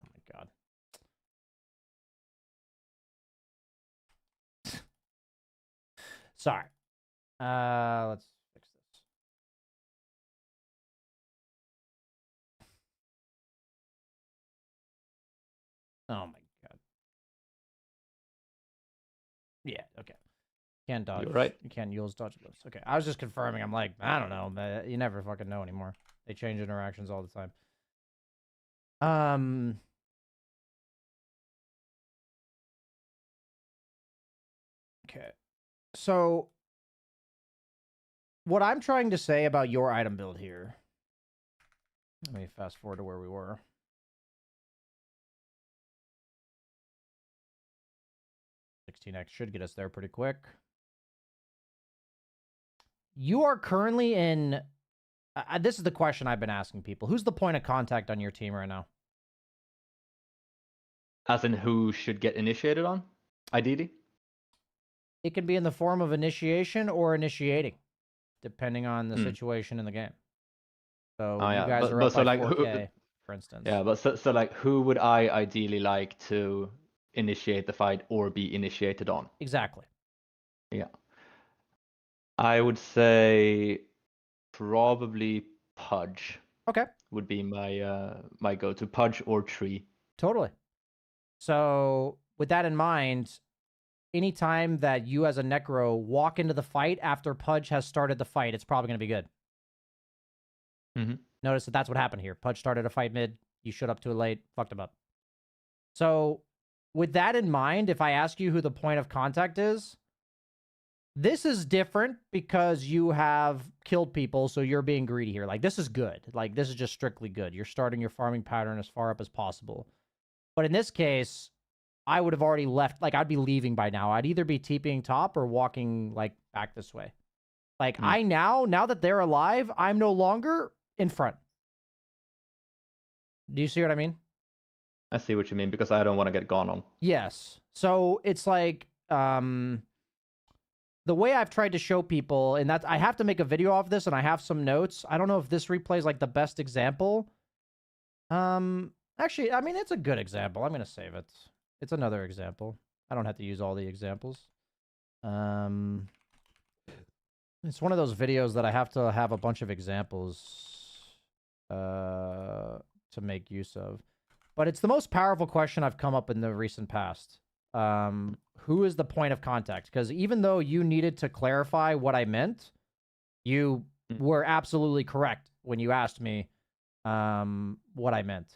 my god. Sorry. Let's fix this. Oh my god. Yeah, okay. Can't dodge. You're right. You can't use dodge glyphs. Okay, I was just confirming. I'm like, I don't know, but you never fucking know anymore. They change interactions all the time. Okay. So what I'm trying to say about your item build here. Let me fast forward to where we were. $16x should get us there pretty quick. You are currently in... this is the question I've been asking people. Who's the point of contact on your team right now? As in who should get initiated on, ideally? It can be in the form of initiation or initiating, depending on the situation in the game. So you guys are up by 4K, for instance. Yeah, but so like, who would I ideally like to initiate the fight or be initiated on? Exactly. Yeah. I would say probably Pudge. Okay. Would be my my go-to, Pudge or Tree. Totally. So with that in mind, anytime that you as a Necro walk into the fight after Pudge has started the fight, it's probably going to be good. Notice that that's what happened here. Pudge started a fight mid. You showed up too late. Fucked him up. So with that in mind, if I ask you who the point of contact is, this is different because you have killed people, so you're being greedy here. Like, this is good. Like, this is just strictly good. You're starting your farming pattern as far up as possible. But in this case, I would have already left. Like, I'd be leaving by now. I'd either be TPing top or walking, like, back this way. Like, now that they're alive, I'm no longer in front. Do you see what I mean? I see what you mean, because I don't want to get gone on. Yes. So it's like, the way I've tried to show people, and that I have to make a video of this, and I have some notes. I don't know if this replay is like the best example. Actually, I mean, it's a good example. I'm going to save it. It's another example. I don't have to use all the examples. It's one of those videos that I have to have a bunch of examples to make use of. But it's the most powerful question I've come up in the recent past. Who is the point of contact? Because even though you needed to clarify what I meant, you were absolutely correct when you asked me what I meant.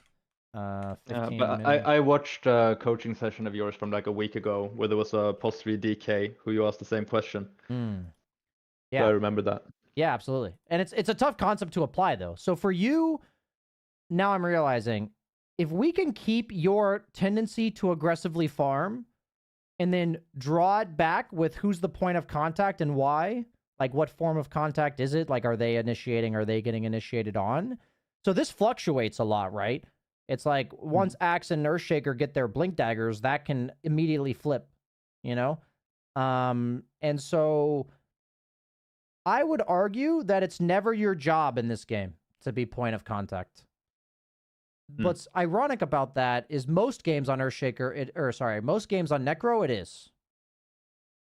But I watched a coaching session of yours from like a week ago where there was a post 3 DK who you asked the same question. Yeah, so I remember that. Yeah, absolutely. And it's a tough concept to apply, though. So for you, now I'm realizing, if we can keep your tendency to aggressively farm and then draw it back with who's the point of contact and why, like what form of contact is it? Like, are they initiating? Are they getting initiated on? So this fluctuates a lot, right? It's like once Axe and Earthshaker get their blink daggers, that can immediately flip, you know? And so I would argue that it's never your job in this game to be point of contact. What's ironic about that is most games on Earthshaker, most games on Necro, it is.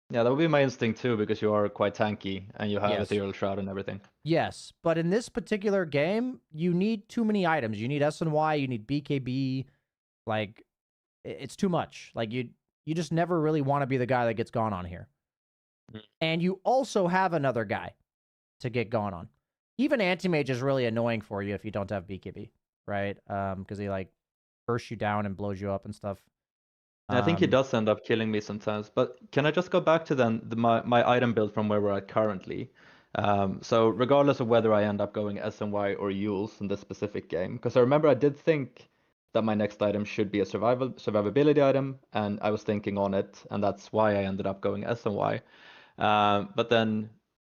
Yeah, that would be my instinct too, because you are quite tanky and you have Ethereal Shroud and everything. Yes, but in this particular game, you need too many items. You need SNY, you need BKB. Like, it's too much. Like, you just never really want to be the guy that gets gone on here. And you also have another guy to get gone on. Even Anti-Mage is really annoying for you if you don't have BKB, right? Because he, like, bursts you down and blows you up and stuff. I think he does end up killing me sometimes. But can I just go back to then my item build from where we're at currently? So regardless of whether I end up going SNY or Yules in this specific game, because I remember I did think that my next item should be a survivability item, and I was thinking on it, and that's why I ended up going SNY. But then,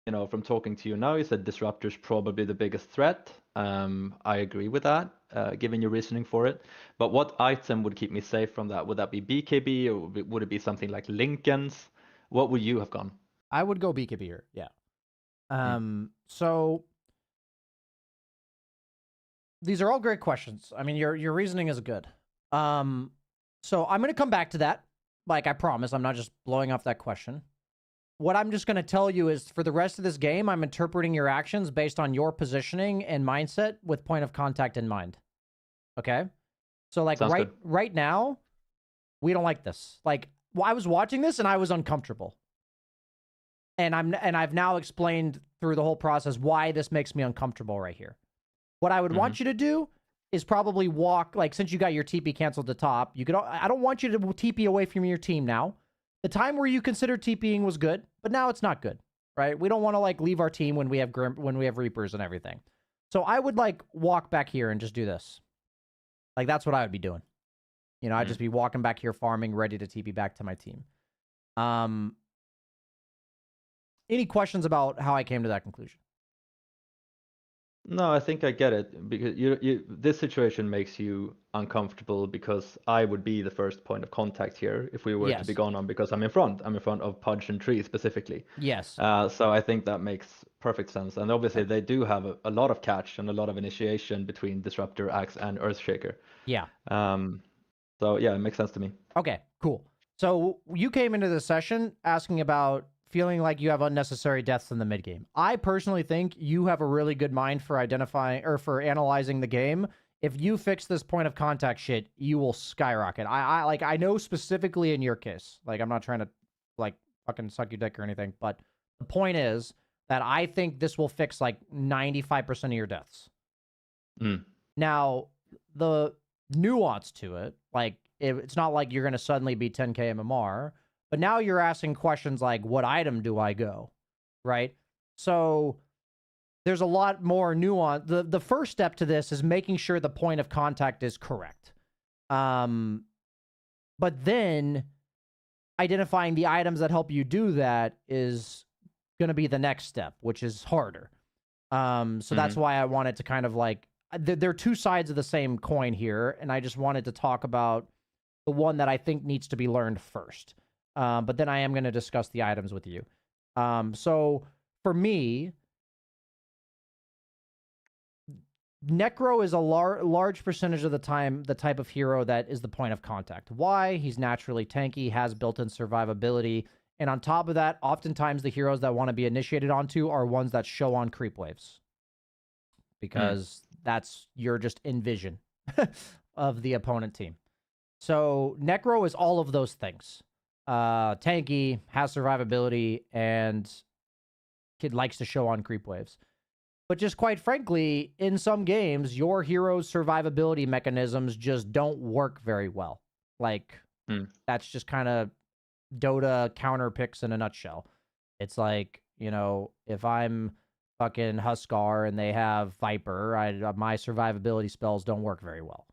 you know, from talking to you now, you said Disruptor's probably the biggest threat. I agree with that, given your reasoning for it. But what item would keep me safe from that? Would that be BKB, or would it be something like Lincoln's? What would you have gone? I would go BKB here, yeah. So these are all great questions. I mean, your reasoning is good. So I'm going to come back to that. Like, I promise, I'm not just blowing off that question. What I'm just going to tell you is, for the rest of this game, I'm interpreting your actions based on your positioning and mindset with point of contact in mind. Okay? So, like, right now, we don't like this. Like, I was watching this and I was uncomfortable. And I've now explained through the whole process why this makes me uncomfortable right here. What I would want you to do is probably walk, like, since you got your TP canceled at the top, I don't want you to TP away from your team now. The time where you considered TPing was good, but now it's not good, right? We don't want to, like, leave our team when we have Reapers and everything. So I would, like, walk back here and just do this. Like, that's what I would be doing. You know, I'd just be walking back here, farming, ready to TP back to my team. Any questions about how I came to that conclusion? No, I think I get it, because this situation makes you uncomfortable because I would be the first point of contact here if we were to be gone on, because I'm in front of Pudge and Tree specifically. Yes. So I think that makes perfect sense. And obviously they do have a lot of catch and a lot of initiation between Disruptor, Axe, and Earthshaker. Yeah. So yeah, it makes sense to me. Okay, cool. So you came into the session asking about feeling like you have unnecessary deaths in the mid game. I personally think you have a really good mind for identifying or for analyzing the game. If you fix this point of contact shit, you will skyrocket. I know specifically in your case. Like, I'm not trying to, like, fucking suck your dick or anything, but the point is that I think this will fix like 95% of your deaths. Now, the nuance to it, like, it's not like you're going to suddenly be 10k MMR, but now you're asking questions like, what item do I go? Right? So there's a lot more nuance. The first step to this is making sure the point of contact is correct. But then identifying the items that help you do that is going to be the next step, which is harder. So that's why I wanted to kind of like, there are two sides of the same coin here, and I just wanted to talk about the one that I think needs to be learned first. But then I am going to discuss the items with you. So for me, Necro is a large percentage of the time the type of hero that is the point of contact. Why? He's naturally tanky, has built-in survivability, and on top of that, oftentimes the heroes that want to be initiated onto are ones that show on creep waves. Because you're just in vision of the opponent team. So Necro is all of those things. Tanky, has survivability, and kid likes to show on creep waves. But just quite frankly, in some games, your hero's survivability mechanisms just don't work very well. Like, that's just kind of Dota counter picks in a nutshell. It's like, you know, if I'm fucking Huskar and they have Viper, my survivability spells don't work very well.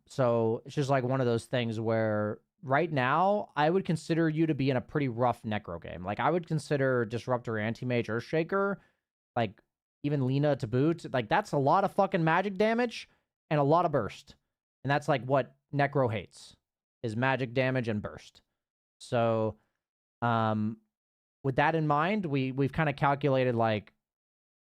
So it's just like one of those things where right now I would consider you to be in a pretty rough Necro game. Like, I would consider Disruptor, Anti-Mage, Earthshaker, like even Lina to boot. Like, that's a lot of fucking magic damage and a lot of burst. And that's like what Necro hates, is magic damage and burst. So, with that in mind, we've kind of calculated, like,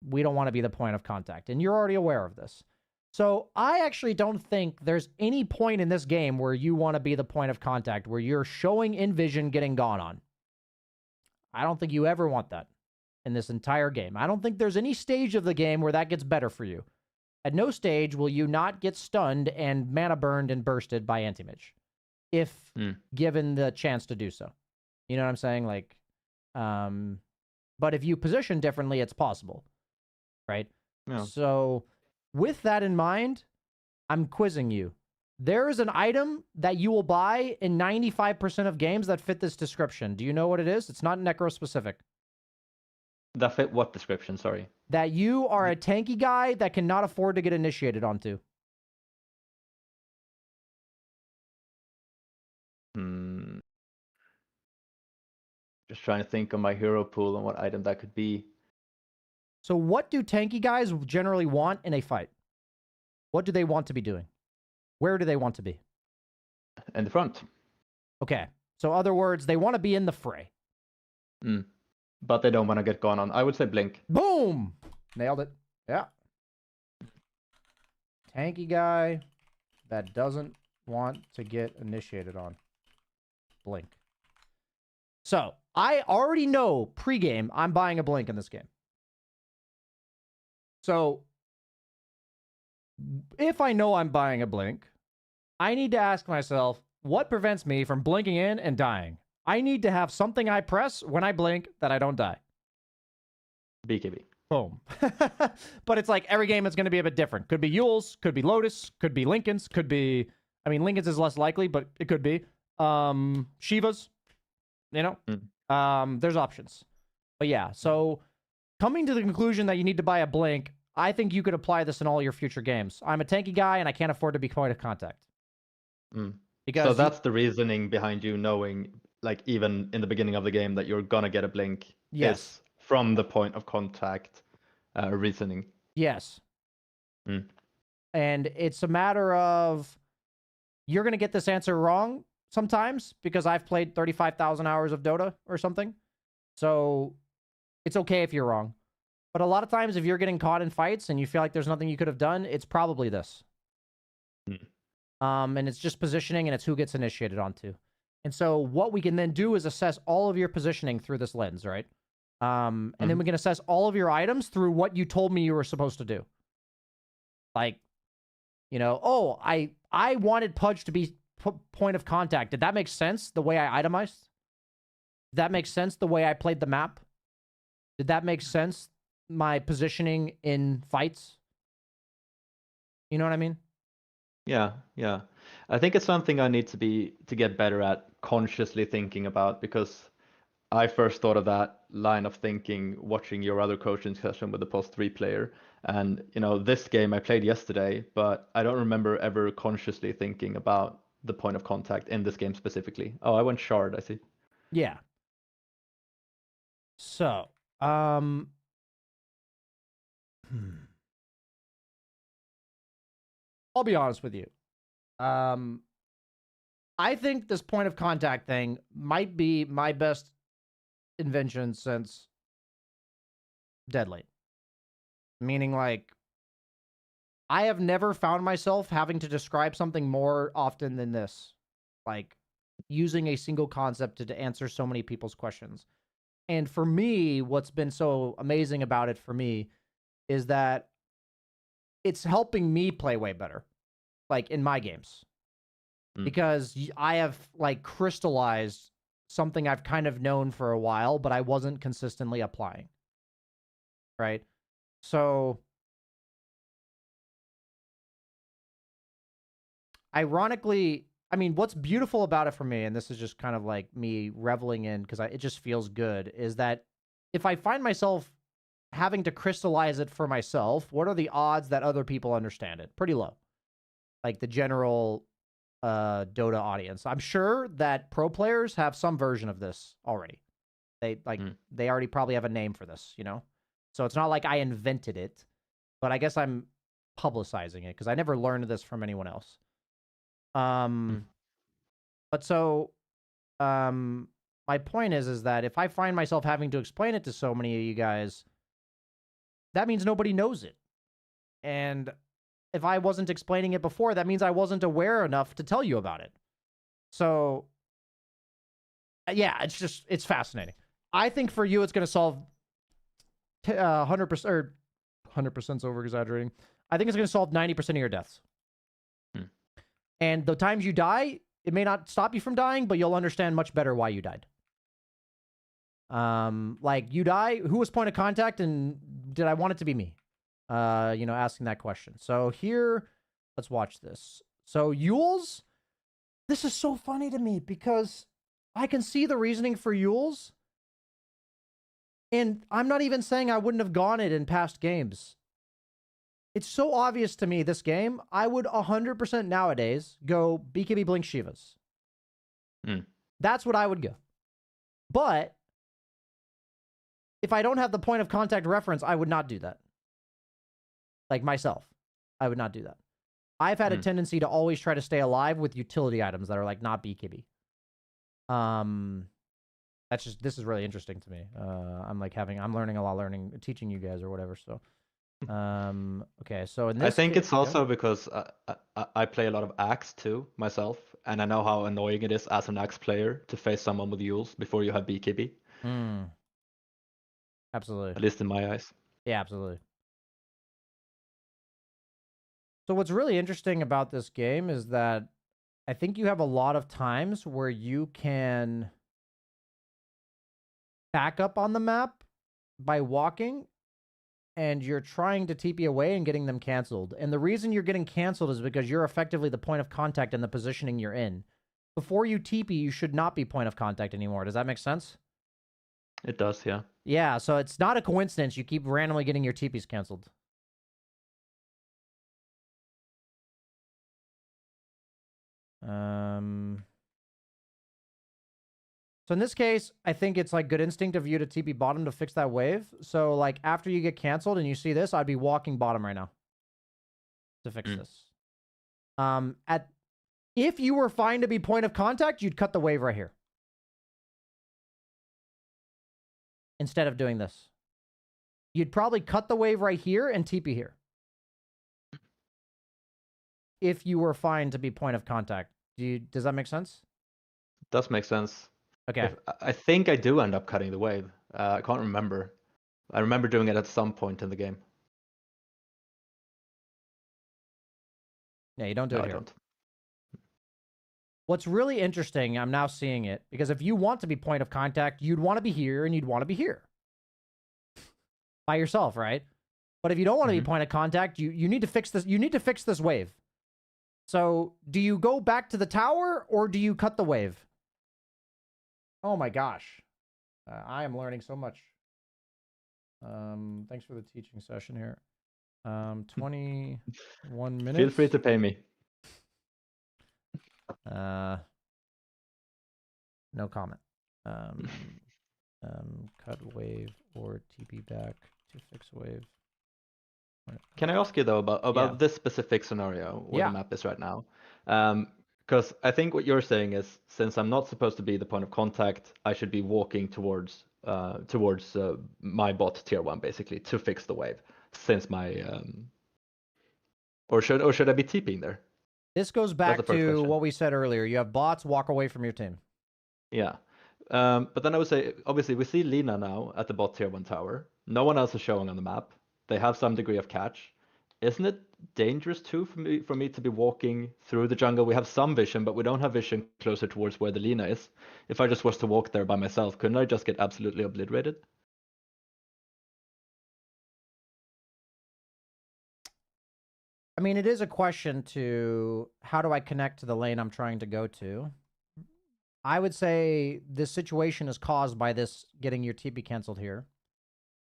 we don't want to be the point of contact. And you're already aware of this. So I actually don't think there's any point in this game where you want to be the point of contact, where you're showing in vision getting gone on. I don't think you ever want that in this entire game. I don't think there's any stage of the game where that gets better for you. At no stage will you not get stunned and mana burned and bursted by Anti-Mage, if given the chance to do so. You know what I'm saying? Like, but if you position differently, it's possible, right? Yeah. So with that in mind, I'm quizzing you. There is an item that you will buy in 95% of games that fit this description. Do you know what it is? It's not Necro specific. That fit what description? Sorry. That you are a tanky guy that cannot afford to get initiated onto. Just trying to think of my hero pool and what item that could be. So what do tanky guys generally want in a fight? What do they want to be doing? Where do they want to be? In the front. Okay. So other words, they want to be in the fray. But they don't want to get gone on. I would say Blink. Boom! Nailed it. Yeah. Tanky guy that doesn't want to get initiated on. Blink. So, I already know pregame I'm buying a Blink in this game. So, if I know I'm buying a Blink, I need to ask myself, what prevents me from blinking in and dying? I need to have something I press when I blink that I don't die. BKB. Boom. But it's like every game is going to be a bit different. Could be Yule's, could be Lotus, could be Lincoln's, could be... I mean, Lincoln's is less likely, but it could be. Shiva's, you know? There's options. But yeah, so coming to the conclusion that you need to buy a blink, I think you could apply this in all your future games. I'm a tanky guy, and I can't afford to be point of contact. Because so that's the reasoning behind you knowing, like, even in the beginning of the game, that you're gonna get a blink. Yes. Is from the point of contact reasoning. Yes. And it's a matter of, you're going to get this answer wrong sometimes because I've played 35,000 hours of Dota or something. So it's okay if you're wrong. But a lot of times if you're getting caught in fights and you feel like there's nothing you could have done, it's probably this. And it's just positioning, and it's who gets initiated onto. And so what we can then do is assess all of your positioning through this lens, right? And then we can assess all of your items through what you told me you were supposed to do. Like, you know, oh, I wanted Pudge to be point of contact. Did that make sense, the way I itemized? Did that make sense, the way I played the map? Did that make sense, my positioning in fights? You know what I mean? Yeah. I think it's something I need to get better at consciously thinking about, because I first thought of that line of thinking watching your other coaching session with the post 3 player. And, you know, this game I played yesterday, but I don't remember ever consciously thinking about the point of contact in this game specifically. Oh, I went shard, I see. Yeah. So, I'll be honest with you. I think this point of contact thing might be my best invention since Deadlight. Meaning, like, I have never found myself having to describe something more often than this. Like, using a single concept to answer so many people's questions. And for me, what's been so amazing about it for me is that it's helping me play way better, like, in my games. Because I have, like, crystallized something I've kind of known for a while, but I wasn't consistently applying. Right? So, ironically, I mean, what's beautiful about it for me, and this is just kind of like me reveling in, because it just feels good, is that if I find myself having to crystallize it for myself, what are the odds that other people understand it? Pretty low. Like, the general Dota audience. I'm sure that pro players have some version of this already. They already probably have a name for this, you know? So it's not like I invented it, but I guess I'm publicizing it because I never learned this from anyone else. But so, my point is that if I find myself having to explain it to so many of you guys, that means nobody knows it. And if I wasn't explaining it before, that means I wasn't aware enough to tell you about it. So, yeah, it's fascinating. I think for you, it's going to solve 100%, or 100%'s over-exaggerating. I think it's going to solve 90% of your deaths. And the times you die, it may not stop you from dying, but you'll understand much better why you died. Like, you die, who was point of contact, and did I want it to be me? You know, asking that question. So here, let's watch this. So Yule's, this is so funny to me because I can see the reasoning for Yule's, and I'm not even saying I wouldn't have gone it in past games. It's so obvious to me this game, I would 100% nowadays go BKB Blink Shivas. That's what I would go. But if I don't have the point of contact reference, I would not do that. Like, myself, I would not do that. I've had a tendency to always try to stay alive with utility items that are, like, not BKB. This is really interesting to me. I'm learning a lot, teaching you guys or whatever. So, okay. So in this, I think it's also because I play a lot of Axe too myself, and I know how annoying it is as an Axe player to face someone with Yules before you have BKB. Absolutely. At least in my eyes. Yeah, absolutely. So what's really interesting about this game is that I think you have a lot of times where you can stack up on the map by walking, and you're trying to TP away and getting them canceled. And the reason you're getting canceled is because you're effectively the point of contact in the positioning you're in. Before you TP, you should not be point of contact anymore. Does that make sense? It does, yeah. Yeah, so it's not a coincidence you keep randomly getting your TPs canceled. So in this case, I think it's like good instinct of you to TP bottom to fix that wave. So like after you get canceled and you see this, I'd be walking bottom right now to fix this. If you were fine to be point of contact, you'd cut the wave right here. Instead of doing this. You'd probably cut the wave right here and TP here. If you were fine to be point of contact. Does that make sense? It does make sense. Okay. I think I do end up cutting the wave. I can't remember. I remember doing it at some point in the game. Yeah, you don't do it here. I don't. What's really interesting, I'm now seeing it, because if you want to be point of contact, you'd want to be here and you'd want to be here. By yourself, right? But if you don't want to be point of contact, you need to fix this. You need to fix this wave. So do you go back to the tower or do you cut the wave? Oh my gosh. I am learning so much. Thanks for the teaching session here. 21 minutes. Feel free to pay me. No comment. Cut wave or TP back to fix wave. Can I ask you though about this specific scenario where the map is right now? Because I think what you're saying is, since I'm not supposed to be the point of contact, I should be walking towards my bot tier 1 basically to fix the wave. Since my or should I be TPing there? This goes back to what we said earlier. You have bots, walk away from your team. Yeah. But then I would say, obviously, we see Lina now at the bot tier 1 tower. No one else is showing on the map. They have some degree of catch. Isn't it dangerous too for me to be walking through the jungle? We have some vision, but we don't have vision closer towards where the Lina is. If I just was to walk there by myself, couldn't I just get absolutely obliterated? I mean, it is a question to how do I connect to the lane I'm trying to go to? I would say this situation is caused by this getting your TP canceled here.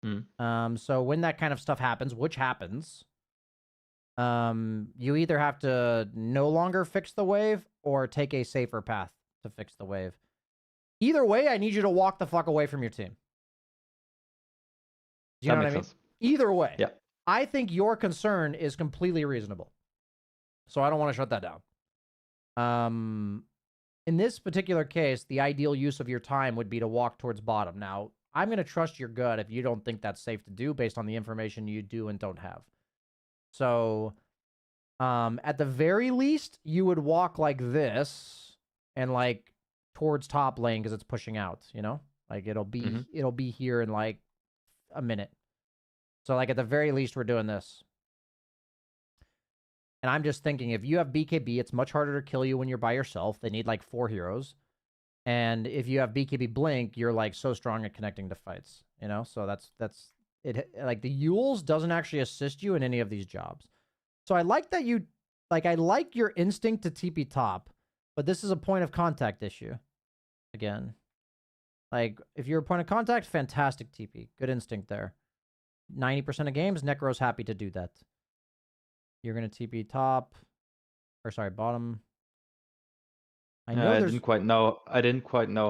So when that kind of stuff happens, which happens, you either have to no longer fix the wave or take a safer path to fix the wave. Either way, I need you to walk the fuck away from your team. Do you know what I mean? Sense. Either way. Yeah. I think your concern is completely reasonable. So I don't want to shut that down. In this particular case, the ideal use of your time would be to walk towards bottom. Now, I'm going to trust your gut if you don't think that's safe to do based on the information you do and don't have. So, at the very least, you would walk like this and like towards top lane because it's pushing out, you know? Like it'll be here in like a minute. So like at the very least, we're doing this. And I'm just thinking, if you have BKB, it's much harder to kill you when you're by yourself. They need like 4 heroes. And if you have BKB Blink, you're like so strong at connecting to fights, you know? So that's it. Like the Yules doesn't actually assist you in any of these jobs. So I like that you, like, I like your instinct to TP top, but this is a point of contact issue. Again, like if you're a point of contact, fantastic TP. Good instinct there. 90% of games, Necro's happy to do that. You're going to TP top, or sorry, bottom. I didn't quite know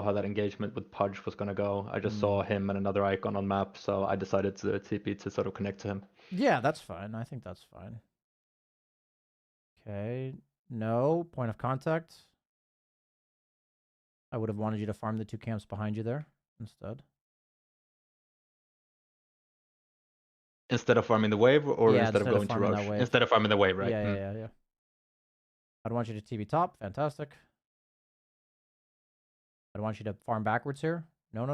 how that engagement with Pudge was going to go. I just saw him and another icon on map, so I decided to TP to sort of connect to him. Yeah, that's fine. I think that's fine. Okay, no point of contact. I would have wanted you to farm the 2 camps behind you there instead. Instead of farming the wave, or instead of going to rush? Instead of farming the wave, right? Yeah. I'd want you to TP top. Fantastic. I'd want you to farm backwards here. No.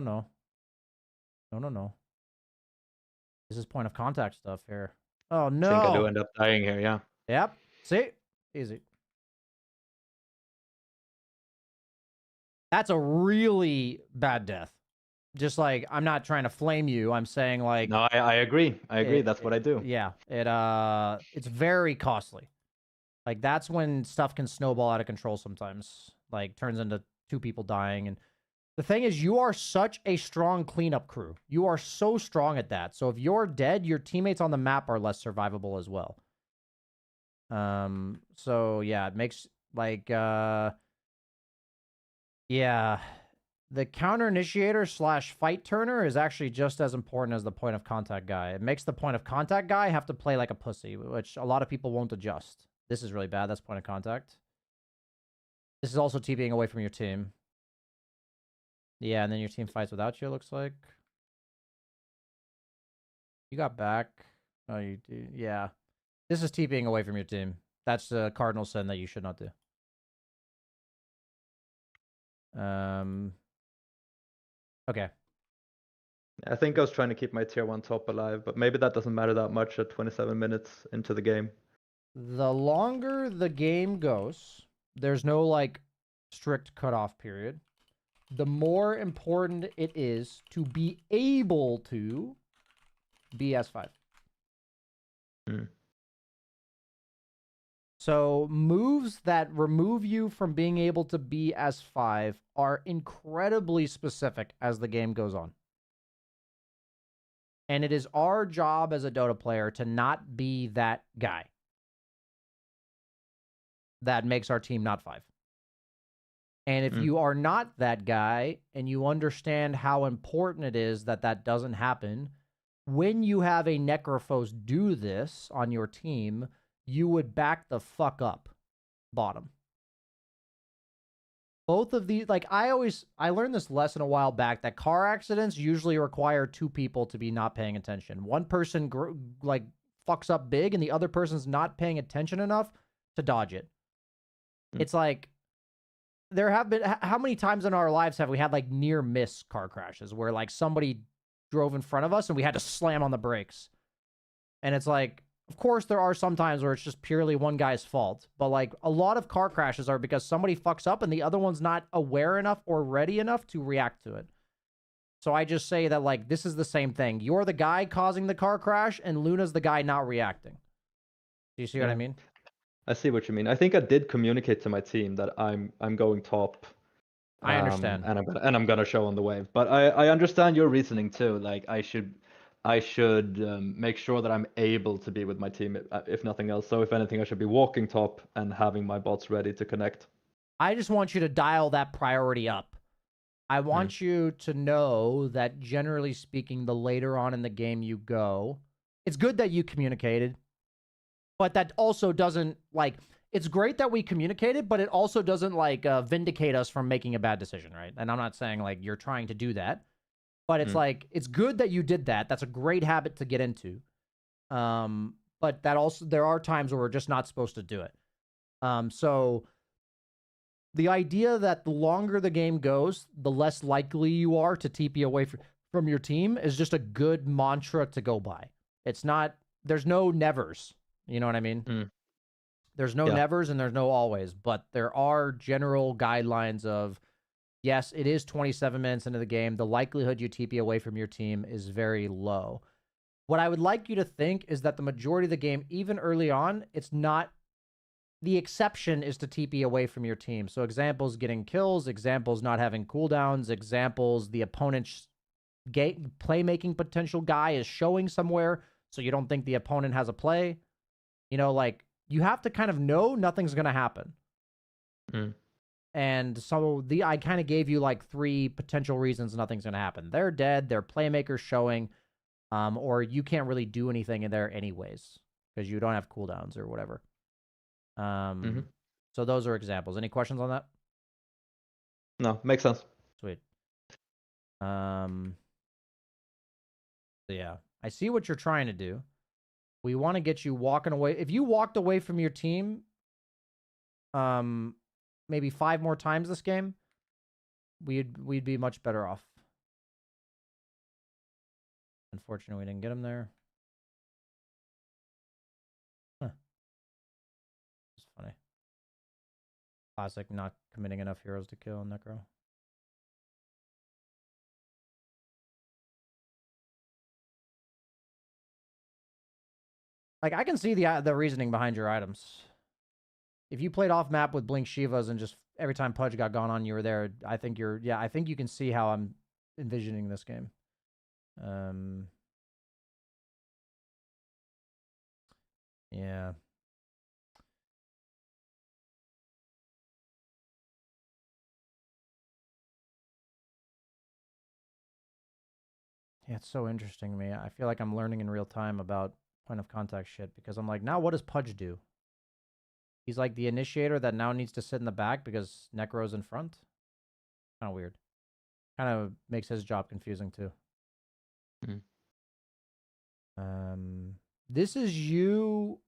This is point of contact stuff here. Oh, no. I think I do end up dying here, yeah. Yep. See? Easy. That's a really bad death. Just like, I'm not trying to flame you. I'm saying like, No, I agree. I agree. That's what I do. Yeah, it's very costly. Like that's when stuff can snowball out of control sometimes. Like turns into 2 people dying. And the thing is, you are such a strong cleanup crew. You are so strong at that. So if you're dead, your teammates on the map are less survivable as well. So yeah, it makes like yeah. The counter initiator / fight turner is actually just as important as the point of contact guy. It makes the point of contact guy have to play like a pussy, which a lot of people won't adjust. This is really bad. That's point of contact. This is also TPing away from your team. Yeah, and then your team fights without you, it looks like. You got back. Oh, you do. Yeah. This is TPing away from your team. That's the cardinal sin that you should not do. Okay. I think I was trying to keep my tier 1 top alive, but maybe that doesn't matter that much at 27 minutes into the game. The longer the game goes, there's no like strict cutoff period. The more important it is to be able to be S5. So moves that remove you from being able to be S5 are incredibly specific as the game goes on. And it is our job as a Dota player to not be that guy that makes our team not 5. And if you are not that guy and you understand how important it is that that doesn't happen, when you have a Necrophos do this on your team, you would back the fuck up bottom. Both of these, like I learned this lesson a while back that car accidents usually require 2 people to be not paying attention. One person like fucks up big and the other person's not paying attention enough to dodge it. It's like, there have been, how many times in our lives have we had like near miss car crashes where like somebody drove in front of us and we had to slam on the brakes? And it's like, of course there are some times where it's just purely one guy's fault, but like a lot of car crashes are because somebody fucks up and the other one's not aware enough or ready enough to react to it. So I just say that like, this is the same thing. You're the guy causing the car crash and Luna's the guy not reacting. Do you see what I mean? I see what you mean. I think I did communicate to my team that I'm going top. I understand. And I'm gonna show on the wave. But I understand your reasoning too. Like I should make sure that I'm able to be with my team if nothing else. So if anything, I should be walking top and having my bots ready to connect. I just want you to dial that priority up. I want you to know that generally speaking, the later on in the game you go, it's good that you communicated, but that also doesn't like, it's great that we communicated, but it also doesn't like vindicate us from making a bad decision, right? And I'm not saying like you're trying to do that, but it's like, it's good that you did that. That's a great habit to get into. But that also, there are times where we're just not supposed to do it. So the idea that the longer the game goes, the less likely you are to TP away from your team is just a good mantra to go by. It's not, there's no nevers. You know what I mean? There's no nevers and there's no always, but there are general guidelines of, yes, it is 27 minutes into the game. The likelihood you TP away from your team is very low. What I would like you to think is that the majority of the game, even early on, it's not, the exception is to TP away from your team. So examples, getting kills, examples, not having cooldowns, examples, the opponent's playmaking potential guy is showing somewhere, so you don't think the opponent has a play. You know, like, you have to kind of know nothing's going to happen. And so I kind of gave you like 3 potential reasons nothing's going to happen. They're dead, their playmaker's showing, or you can't really do anything in there anyways because you don't have cooldowns or whatever. So those are examples. Any questions on that? No, makes sense. Sweet. So yeah, I see what you're trying to do. We want to get you walking away. If you walked away from your team, maybe 5 more times this game, we'd be much better off. Unfortunately, we didn't get him there. Huh. It's funny. Classic, not committing enough heroes to kill Necro. Like, I can see the reasoning behind your items. If you played off map with Blink Shivas and just every time Pudge got gone on, you were there, I think I think you can see how I'm envisioning this game. Yeah. Yeah, it's so interesting to me. I feel like I'm learning in real time about point of contact shit because I'm like, now what does Pudge do? He's like the initiator that now needs to sit in the back because Necro's in front. Kind of weird. Kind of makes his job confusing too. Mm. This is you.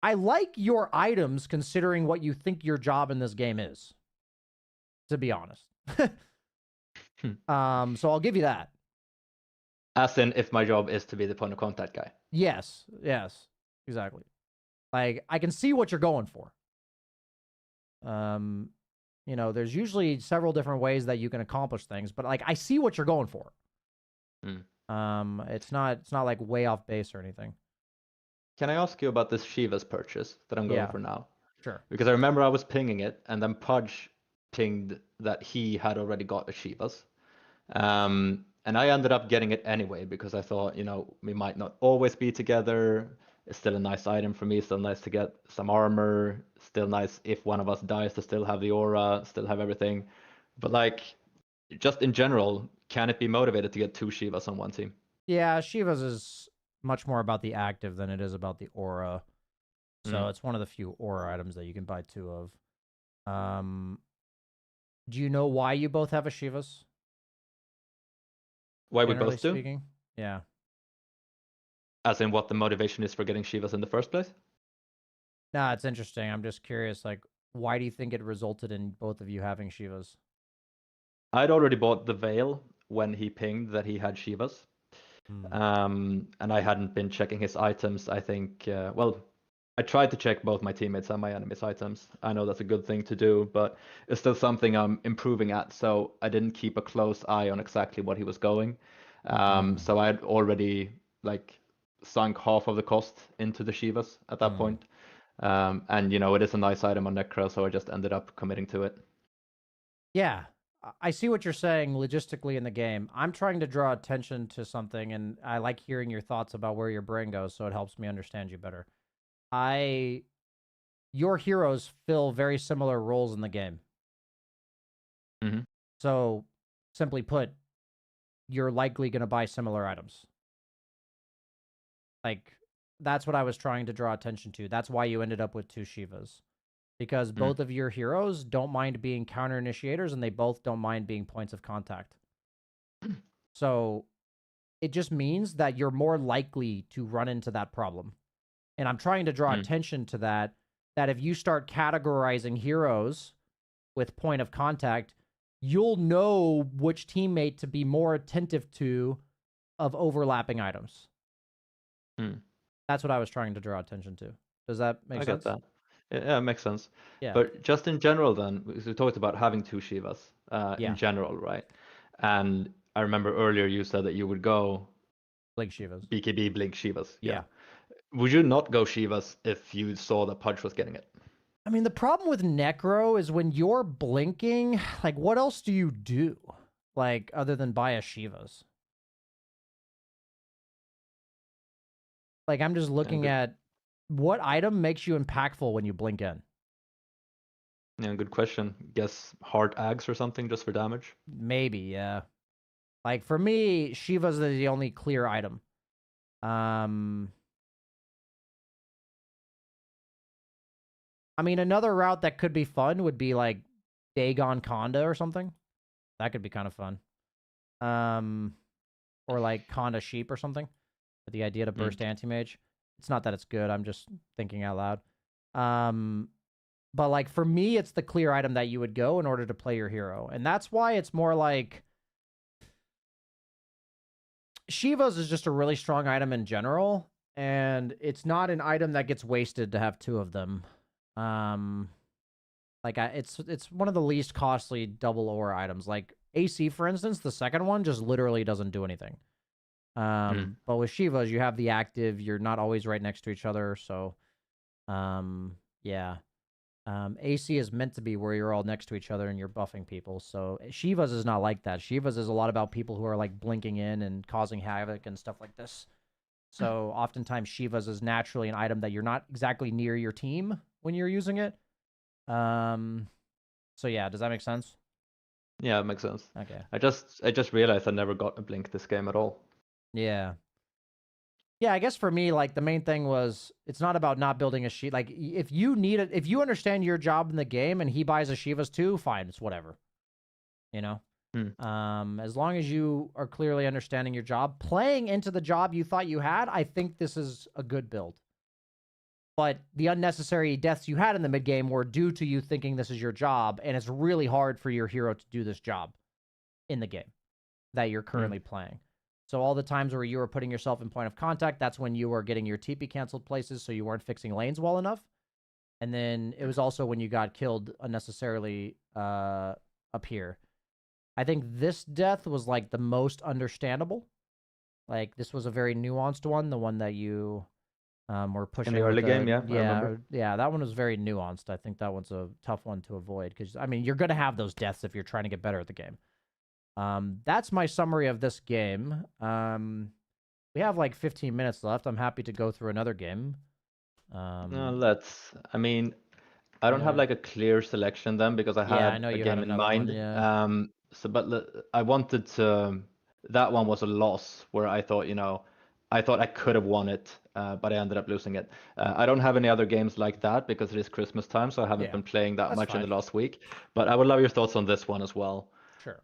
I like your items considering what you think your job in this game is. To be honest. So I'll give you that. As in, if my job is to be the point of contact guy. Yes, exactly. Like, I can see what you're going for. You know, there's usually several different ways that you can accomplish things, but like, I see what you're going for. It's not like way off base or anything. Can I ask you about this Shiva's purchase that I'm going for now? Sure. Because I remember I was pinging it, and then Pudge pinged that he had already got the Shivas. And I ended up getting it anyway because I thought, you know, we might not always be together. It's still a nice item for me. Still nice to get some armor. Still nice if one of us dies to still have the aura, still have everything. But like, just in general, can it be motivated to get 2 Shivas on one team? Yeah, Shivas is much more about the active than it is about the aura. So it's one of the few aura items that you can buy 2 of. Do you know why you both have a Shivas? Why we both do? Speaking? Yeah. As in what the motivation is for getting Shivas in the first place? Nah, it's interesting. I'm just curious, like, why do you think it resulted in both of you having Shivas? I'd already bought the Veil when he pinged that he had Shivas. And I hadn't been checking his items. I think, I tried to check both my teammates and my enemies' items. I know that's a good thing to do, but it's still something I'm improving at. So I didn't keep a close eye on exactly what he was going. So I had already like sunk half of the cost into the Shivas at that point. And you know, it is a nice item on Necro, so I just ended up committing to it. Yeah, I see what you're saying logistically in the game. I'm trying to draw attention to something, and I like hearing your thoughts about where your brain goes, so it helps me understand you better. Your heroes fill very similar roles in the game. So, simply put, you're likely going to buy similar items. Like, that's what I was trying to draw attention to. That's why you ended up with 2 Shivas. Because both of your heroes don't mind being counter initiators, and they both don't mind being points of contact. So, it just means that you're more likely to run into that problem. And I'm trying to draw attention to that if you start categorizing heroes with point of contact, you'll know which teammate to be more attentive to of overlapping items. That's what I was trying to draw attention to. Does that make sense? I get that. Yeah, it makes sense. Yeah. But just in general then, because we talked about having 2 Shivas in general, right? And I remember earlier you said that you would go Blink Shivas. BKB Blink Shivas. Yeah. Would you not go Shivas if you saw that Pudge was getting it? I mean, the problem with Necro is when you're blinking, like, what else do you do? Like, other than buy a Shivas? Like, I'm just looking at what item makes you impactful when you blink in? Yeah, good question. Guess hard ags or something just for damage? Maybe, yeah. Like, for me, Shiva's the only clear item. I mean, another route that could be fun would be, like, Dagon Conda or something. That could be kind of fun. Or, like, Conda Sheep or something. With the idea to burst anti-mage. It's not that it's good, I'm just thinking out loud. But, like, for me, it's the clear item that you would go in order to play your hero. And that's why it's more like... Shiva's is just a really strong item in general, and it's not an item that gets wasted to have 2 of them. It's one of the least costly double aura items. Like, AC, for instance, the second one just literally doesn't do anything. But with Shivas, you have the active. You're not always right next to each other. So, yeah. AC is meant to be where you're all next to each other and you're buffing people. So Shivas is not like that. Shivas is a lot about people who are like blinking in and causing havoc and stuff like this. So oftentimes Shivas is naturally an item that you're not exactly near your team when you're using it. So yeah, does that make sense? Yeah, it makes sense. Okay. I just realized I never got a blink this game at all. Yeah. Yeah, I guess for me, like the main thing was it's not about not building a sheet. Like if you need it, if you understand your job in the game and he buys a Shivas too, fine, it's whatever. You know? As long as you are clearly understanding your job, playing into the job you thought you had, I think this is a good build. But the unnecessary deaths you had in the mid game were due to you thinking this is your job, and it's really hard for your hero to do this job in the game that you're currently playing. So all the times where you were putting yourself in point of contact, that's when you were getting your TP canceled places, so you weren't fixing lanes well enough. And then it was also when you got killed unnecessarily up here. I think this death was like the most understandable. Like this was a very nuanced one, the one that you were pushing in the early game. Yeah, I remember. Yeah, that one was very nuanced. I think that one's a tough one to avoid because I mean you're gonna have those deaths if you're trying to get better at the game. That's my summary of this game. We have like 15 minutes left. I'm happy to go through another game. Let's. I mean, I don't have like a clear selection then because I had a game in mind. One, yeah. But I wanted to. That one was a loss where I thought, I thought I could have won it, but I ended up losing it. I don't have any other games like that because it is Christmas time, so I haven't been playing that much in the last week. But I would love your thoughts on this one as well. Sure.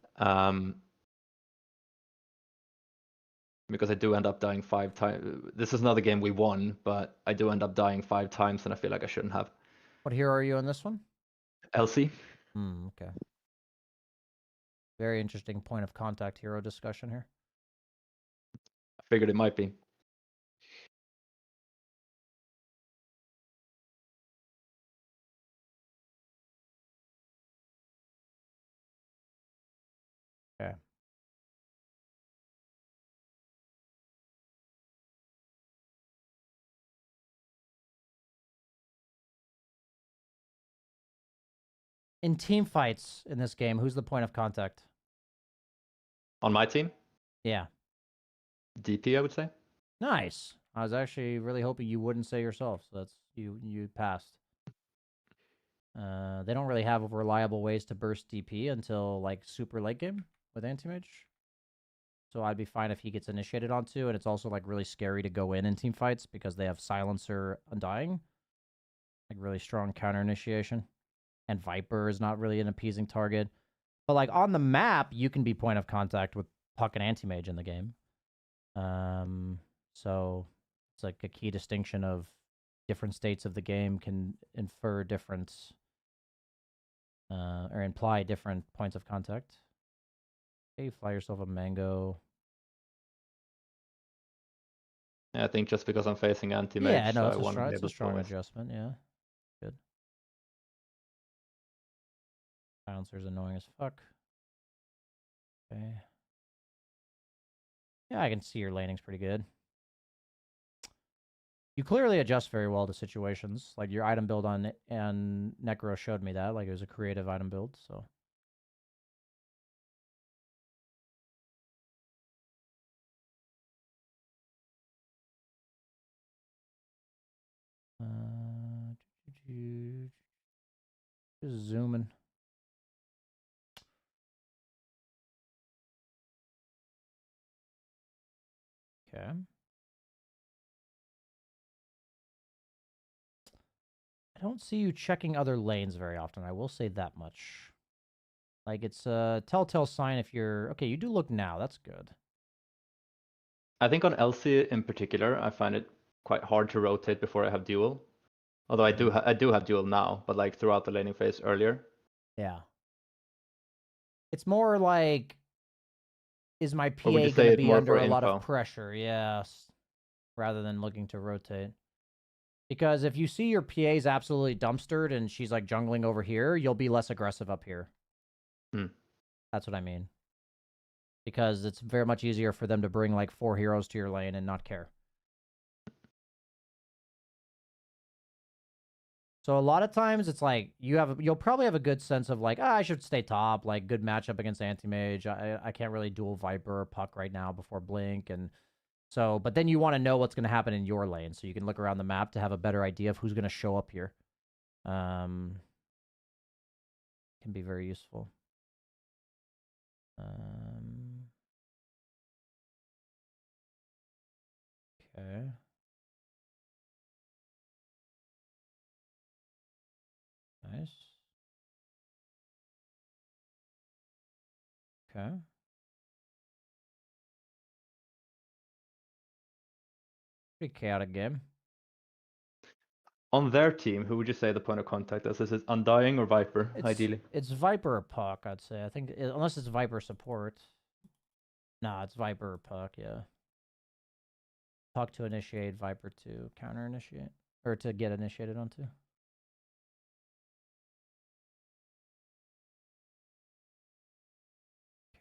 Because I do end up dying 5 times. This is another game we won, but I do end up dying 5 times, and I feel like I shouldn't have. What hero are you in this one? Elsie. Okay. Very interesting point of contact hero discussion here. I figured it might be. Okay. In team fights in this game, who's the point of contact? On my team? Yeah. DP, I would say. Nice. I was actually really hoping you wouldn't say yourself, so that's you passed. They don't really have reliable ways to burst DP until like super late game with Anti-Mage. So I'd be fine if he gets initiated onto, and it's also like really scary to go in team fights because they have Silencer Undying. Like really strong counter initiation. And Viper is not really an appeasing target. But like on the map, you can be point of contact with Puck and Anti-Mage in the game. So it's like a key distinction of different states of the game can infer different or imply different points of contact. Okay, you fly yourself a mango. Yeah, I think just because I'm facing Anti-Mage, yeah, no, it's a strong adjustment, yeah. Good. Silencer's annoying as fuck. Okay. Yeah, I can see your laning's pretty good. You clearly adjust very well to situations. Like your item build on and Necro showed me that. Like it was a creative item build, so. Just zooming. Okay. I don't see you checking other lanes very often. I will say that much. Like it's a telltale sign if you're okay. You do look now. That's good. I think on Elsie in particular, I find it quite hard to rotate before I have duel. Although I do have duel now, but like throughout the laning phase earlier. Yeah. It's more like, is my PA going to be under a lot of pressure? Yes. Rather than looking to rotate. Because if you see your PA's absolutely dumpstered and she's like jungling over here, you'll be less aggressive up here. That's what I mean. because it's very much easier for them to bring like 4 heroes to your lane and not care. So a lot of times it's like you'll probably have a good sense of like, I should stay top, like good matchup against Anti-Mage. I can't really duel Viper or Puck right now before Blink, and so but then you want to know what's going to happen in your lane, so you can look around the map to have a better idea of who's going to show up here. Can be very useful. Okay. Nice. Okay. Pretty chaotic game. On their team, who would you say the point of contact is? Is it Undying or Viper, ideally? It's Viper or Puck, I'd say. I think, unless it's Viper support. Nah, it's Viper or Puck, yeah. Puck to initiate, Viper to counter initiate. Or to get initiated onto.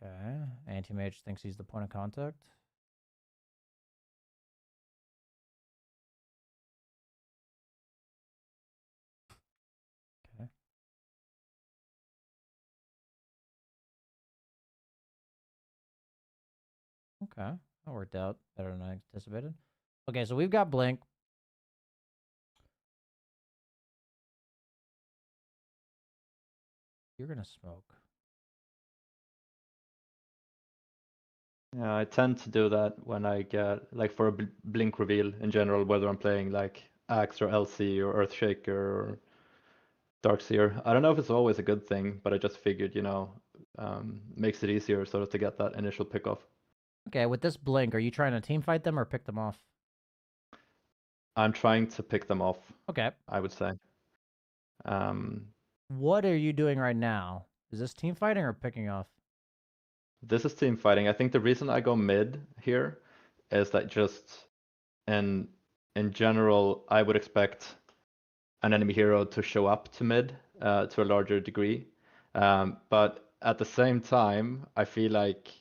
Okay. Anti-Mage thinks he's the point of contact. Okay. Okay. That worked out better than I anticipated. Okay, so we've got Blink. You're gonna smoke. Yeah, I tend to do that when I get, like, for a Blink reveal in general, whether I'm playing like Axe or LC or Earthshaker or Darkseer. I don't know if it's always a good thing, but I just figured, makes it easier sort of to get that initial pick off. Okay, with this Blink, are you trying to team fight them or pick them off? I'm trying to pick them off. Okay. I would say. What are you doing right now? Is this team fighting or picking off? This is team fighting. I think the reason I go mid here is that just in general, I would expect an enemy hero to show up to mid to a larger degree. But at the same time, I feel like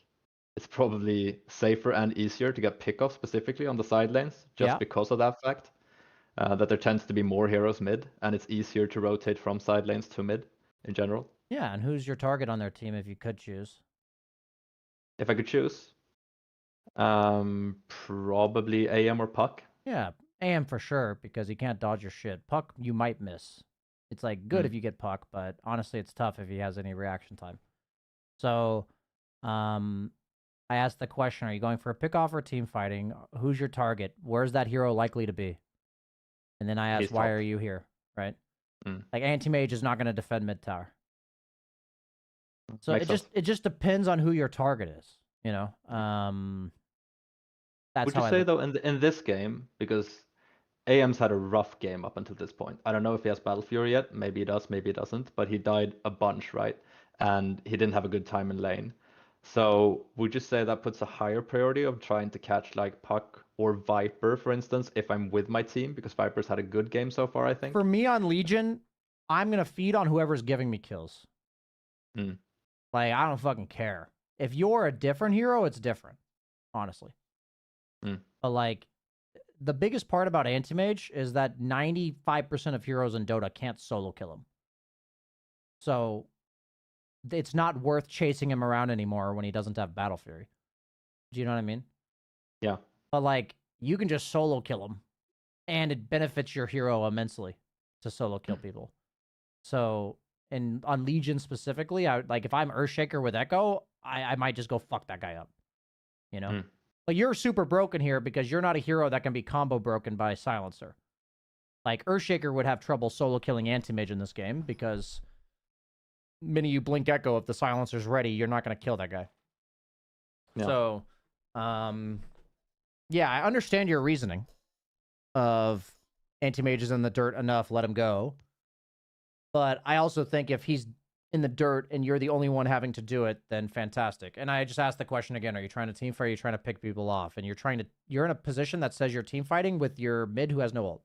it's probably safer and easier to get pickoff specifically on the side lanes, just because of that fact. That there tends to be more heroes mid, and it's easier to rotate from side lanes to mid in general. Yeah, and who's your target on their team if you could choose? If I could choose, probably AM or Puck. Yeah, AM for sure, because he can't dodge your shit. Puck, you might miss. It's like good if you get Puck, but honestly, it's tough if he has any reaction time. So, I asked the question: are you going for a pick off or team fighting? Who's your target? Where's that hero likely to be? And then I asked, why are you here? Right? Like Anti-Mage is not going to defend mid tower. So it just depends on who your target is, you know. That's Would you say though in this game, because AM's had a rough game up until this point. I don't know if he has Battle Fury yet. Maybe he does, maybe he doesn't. But he died a bunch, right? And he didn't have a good time in lane. So would you say that puts a higher priority of trying to catch like Puck or Viper, for instance, if I'm with my team? Because Viper's had a good game so far, I think. For me on Legion, I'm going to feed on whoever's giving me kills. Like, I don't fucking care. If you're a different hero, it's different, honestly. But like, the biggest part about Anti-Mage is that 95% of heroes in Dota can't solo kill him. So it's not worth chasing him around anymore when he doesn't have Battle Fury. Do you know what I mean? Yeah. But like, you can just solo kill him, and it benefits your hero immensely to solo kill people. So, and on Legion specifically, I like if I'm Earthshaker with Echo, I might just go fuck that guy up. You know? But you're super broken here because you're not a hero that can be combo broken by Silencer. Like, Earthshaker would have trouble solo killing Anti-Mage in this game because many you blink Echo, if the Silencer's ready, you're not going to kill that guy. Yeah. So, yeah, I understand your reasoning of Anti-Mage is in the dirt enough, let him go. But I also think if he's in the dirt and you're the only one having to do it, then fantastic. And I just asked the question again, are you trying to team fight or are you trying to pick people off? And you're in a position that says you're team fighting with your mid who has no ult.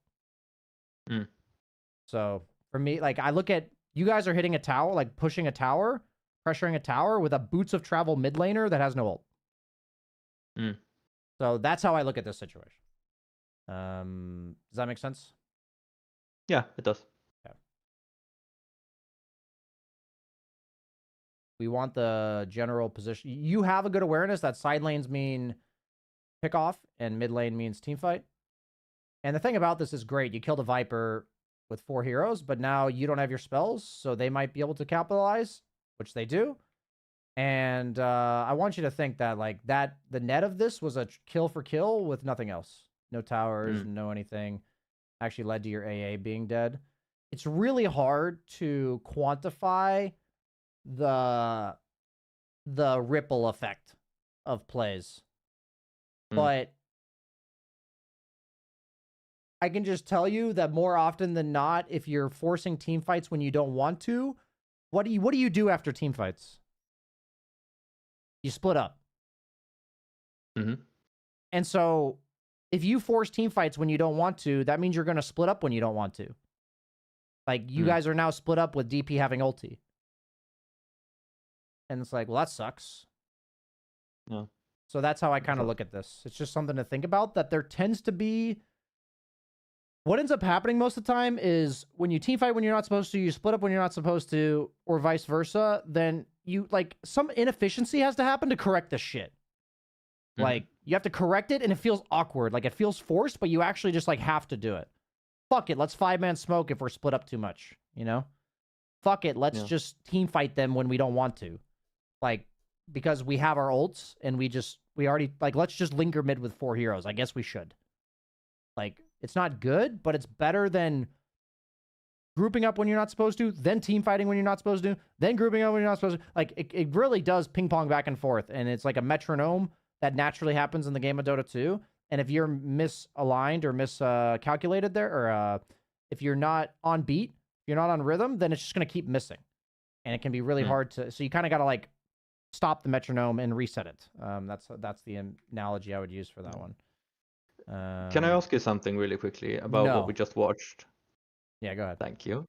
So for me, like, I look at, you guys are hitting a tower, like pushing a tower, pressuring a tower with a Boots of Travel mid laner that has no ult. Mm. So that's how I look at this situation. Does that make sense? Yeah, it does. Okay. We want the general position. You have a good awareness that side lanes mean pick off and mid lane means team fight. And the thing about this is great. You killed a Viper with 4 heroes, but now you don't have your spells, so they might be able to capitalize, which they do. And I want you to think that like that the net of this was a kill for kill with nothing else. No towers, no anything. Actually led to your AA being dead. It's really hard to quantify the ripple effect of plays. But I can just tell you that more often than not, if you're forcing team fights when you don't want to, what do you do after team fights? You split up. And so if you force team fights when you don't want to, that means you're going to split up when you don't want to. Like, you guys are now split up with DP having ulti. And it's like, well, that sucks. No. So that's how I kind of look at this. It's just something to think about, that there tends to be... What ends up happening most of the time is when you team fight when you're not supposed to, you split up when you're not supposed to, or vice versa, then you, like, some inefficiency has to happen to correct this shit. Like, you have to correct it, and it feels awkward. Like, it feels forced, but you actually just, like, have to do it. Fuck it, let's 5-man smoke if we're split up too much, you know? Fuck it, let's just team fight them when we don't want to. Like, because we have our ults, and we already, like, let's just linger mid with 4 heroes. I guess we should. Like, it's not good, but it's better than grouping up when you're not supposed to, then team fighting when you're not supposed to, then grouping up when you're not supposed to. Like, it really does ping pong back and forth, and it's like a metronome that naturally happens in the game of Dota 2. And if you're misaligned or miscalculated there, or if you're not on beat, if you're not on rhythm, then it's just going to keep missing. And it can be really hard to... So you kind of got to, like, stop the metronome and reset it. That's the analogy I would use for that one. Can I ask you something really quickly about what we just watched? Yeah, go ahead. Thank you.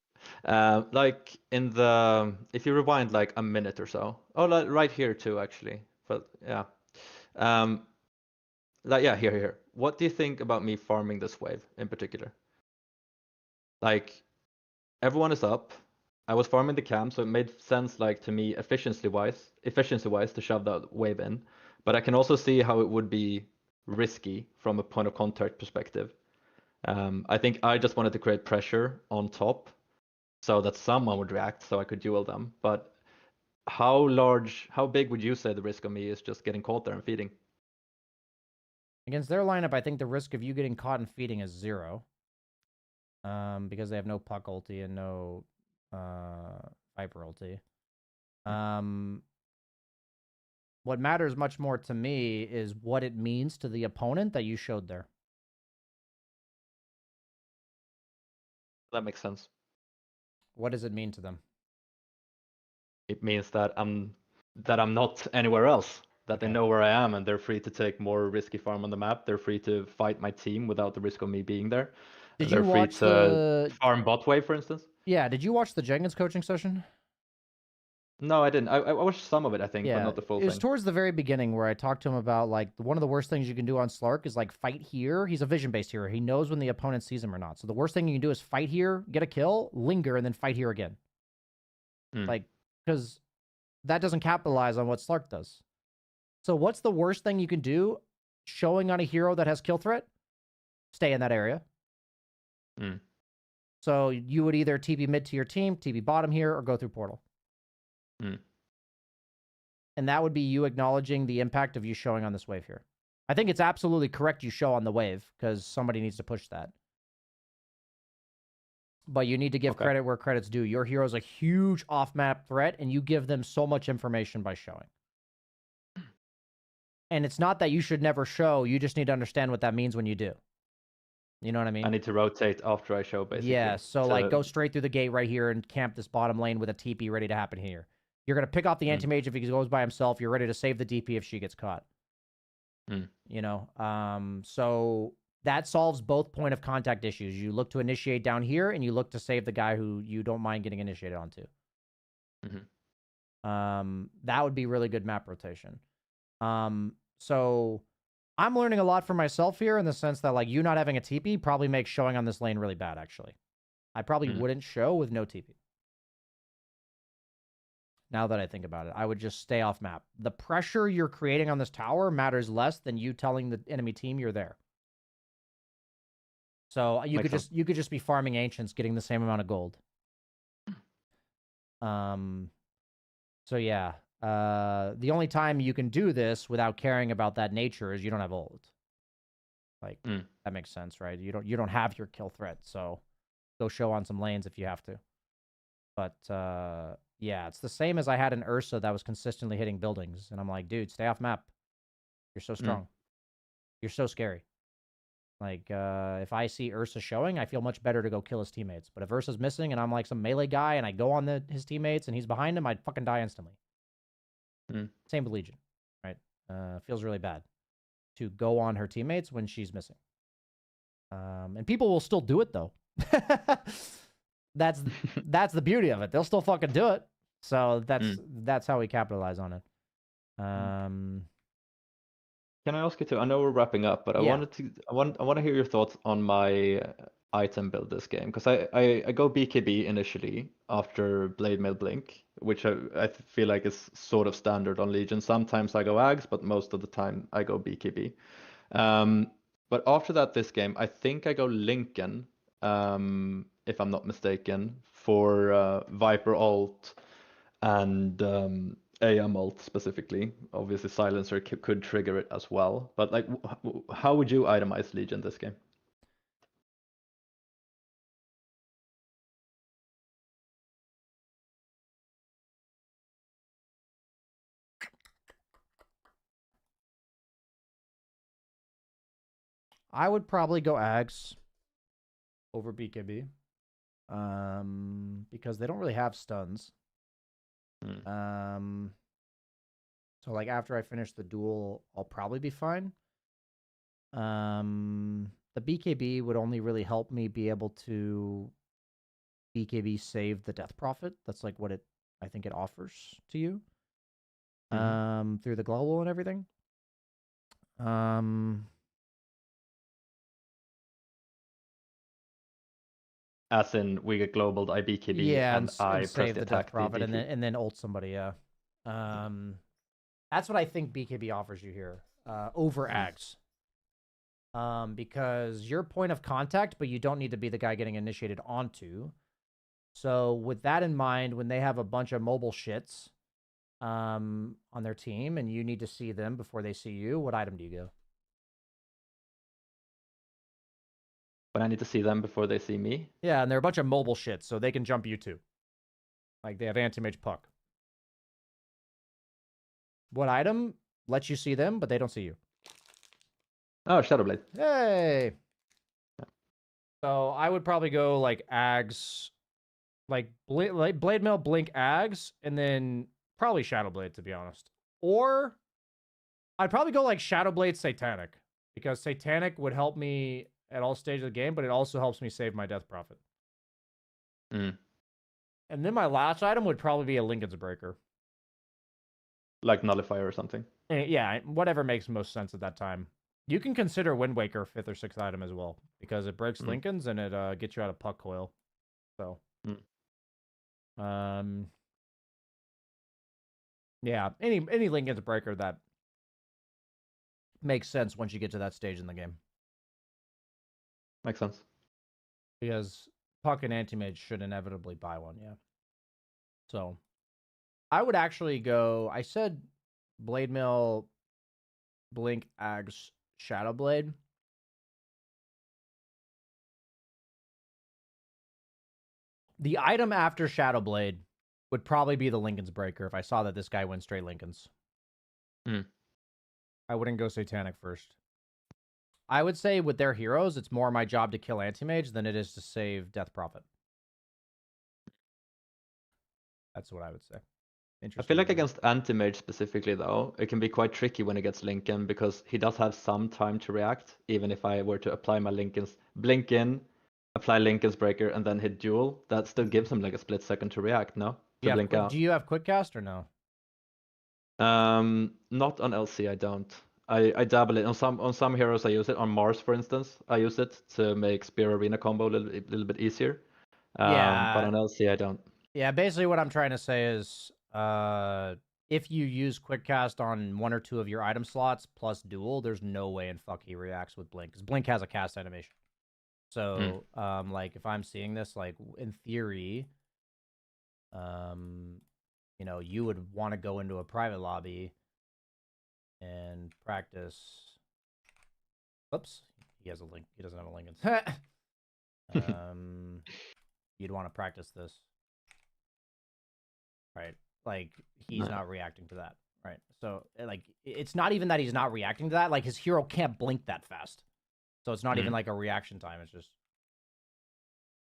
Like in the... If you rewind like a minute or so. Oh, like right here too, actually. But yeah. Like, yeah, here. What do you think about me farming this wave in particular? Like, everyone is up. I was farming the camp, so it made sense, like, to me, efficiency-wise, to shove that wave in. But I can also see how it would be risky from a point of contact perspective. I think I just wanted to create pressure on top so that someone would react so I could duel them. But how big would you say the risk of me is just getting caught there and feeding? Against their lineup, I think the risk of you getting caught and feeding is 0. Because they have no puck ulti and no Viper ulti. What matters much more to me is what it means to the opponent that you showed there. That makes sense. What does it mean to them? It means that I'm not anywhere else. That they know where I am, and they're free to take more risky farm on the map. They're free to fight my team without the risk of me being there. Did you watch the farm bot wave, for instance? Yeah, did you watch the Jenkins coaching session? No, I didn't. I watched some of it, I think, but not the full thing. It was towards the very beginning where I talked to him about, like, one of the worst things you can do on Slark is, like, fight here. He's a vision-based hero. He knows when the opponent sees him or not. So the worst thing you can do is fight here, get a kill, linger, and then fight here again. Like, because that doesn't capitalize on what Slark does. So what's the worst thing you can do showing on a hero that has kill threat? Stay in that area. So you would either TP mid to your team, TP bottom here, or go through portal. And that would be you acknowledging the impact of you showing on this wave here. I think it's absolutely correct you show on the wave, because somebody needs to push that. But you need to give credit where credit's due. Your hero's a huge off-map threat, and you give them so much information by showing. And it's not that you should never show, you just need to understand what that means when you do. You know what I mean? I need to rotate after I show, basically. Yeah, so like, go straight through the gate right here and camp this bottom lane with a TP ready to happen here. You're going to pick off the anti-mage if he goes by himself. You're ready to save the DP if she gets caught. You know? So that solves both point of contact issues. You look to initiate down here, and you look to save the guy who you don't mind getting initiated onto. That would be really good map rotation. So I'm learning a lot for myself here in the sense that like you not having a TP probably makes showing on this lane really bad, actually. I probably wouldn't show with no TP. Now that I think about it, I would just stay off map. The pressure you're creating on this tower matters less than you telling the enemy team you're there. So you could just be farming ancients, getting the same amount of gold. So yeah, the only time you can do this without caring about that nature is you don't have ult. Like that makes sense, right? You don't have your kill threat, so go show on some lanes if you have to. But yeah, it's the same as I had an Ursa that was consistently hitting buildings, and I'm like, dude, stay off map. You're so strong. You're so scary. Like, if I see Ursa showing, I feel much better to go kill his teammates. But if Ursa's missing and I'm like some melee guy and I go on his teammates and he's behind him, I'd fucking die instantly. Same with Legion, right? Feels really bad to go on her teammates when she's missing. And people will still do it, though. That's the beauty of it. They'll still fucking do it. So that's how we capitalize on it. Can I ask you to? I know we're wrapping up, but I want to hear your thoughts on my item build this game, because I go BKB initially after Blade Mail Blink, which I feel like is sort of standard on Legion. Sometimes I go Ags, but most of the time I go BKB. But after that, this game, I think I go Lincoln, if I'm not mistaken, for Viper ult and AM ult specifically. Obviously, Silencer could trigger it as well. But like, how would you itemize Legion this game? I would probably go Ags over BKB. Because they don't really have stuns. So like after I finish the duel, I'll probably be fine. The BKB would only really help me be able to BKB save the death profit. That's like what I think it offers to you. Through the global and everything. As in, we get global, I BKB, and I press save the the attack death profit, DP. and then ult somebody. Yeah, that's what I think BKB offers you here over Ags. Because you're point of contact, but you don't need to be the guy getting initiated onto. So with that in mind, when they have a bunch of mobile shits on their team, and you need to see them before they see you, what item do you go? But I need to see them before they see me? Yeah, and they're a bunch of mobile shits, so they can jump you too. Like, they have anti-mage puck. What item lets you see them, but they don't see you? Oh, Shadowblade. Hey! Yeah. So I would probably go, like, Ags, like Blade Mail, Blink, Ags, and then probably Shadowblade, to be honest. Or I'd probably go, like, Shadowblade, Satanic, because Satanic would help me at all stages of the game, but it also helps me save my death profit. And then my last item would probably be a Lincoln's Breaker. Like Nullifier or something. Yeah, whatever makes most sense at that time. You can consider Wind Waker 5th or 6th item as well, because it breaks Lincoln's and it gets you out of puck coil. So, yeah, any Lincoln's Breaker that makes sense once you get to that stage in the game. Makes sense. Because puck and anti-mage should inevitably buy one, yeah. So, I would actually go, I said Blade Mail, Blink, Ags, Shadowblade. The item after Shadowblade would probably be the Lincoln's Breaker if I saw that this guy went straight Lincoln's. I wouldn't go Satanic first. I would say with their heroes, it's more my job to kill Anti-Mage than it is to save Death Profit. That's what I would say. I feel like against Anti-Mage specifically, though, it can be quite tricky when it gets Lincoln, because he does have some time to react, even if I were to apply my Lincoln's, blink in, apply Lincoln's Breaker, and then hit Duel. That still gives him like a split second to react, no? To blink out. Do you have Quick Cast or no? Not on LC, I don't. I dabble it on some heroes. I use it on Mars, for instance. I use it to make Spear Arena combo a little bit easier. But on LC I don't. Yeah, basically what I'm trying to say is, if you use Quick Cast on 1 or 2 of your item slots plus Duel, there's no way in fuck he reacts with Blink, because Blink has a cast animation. So, like, if I'm seeing this, like, in theory, you know, you would want to go into a private lobby and practice. Oops, he has a link. He doesn't have a link. You'd want to practice this, right? Like, he's not reacting to that, right? So, like, it's not even that he's not reacting to that. Like, his hero can't blink that fast, so it's not even like a reaction time. It's just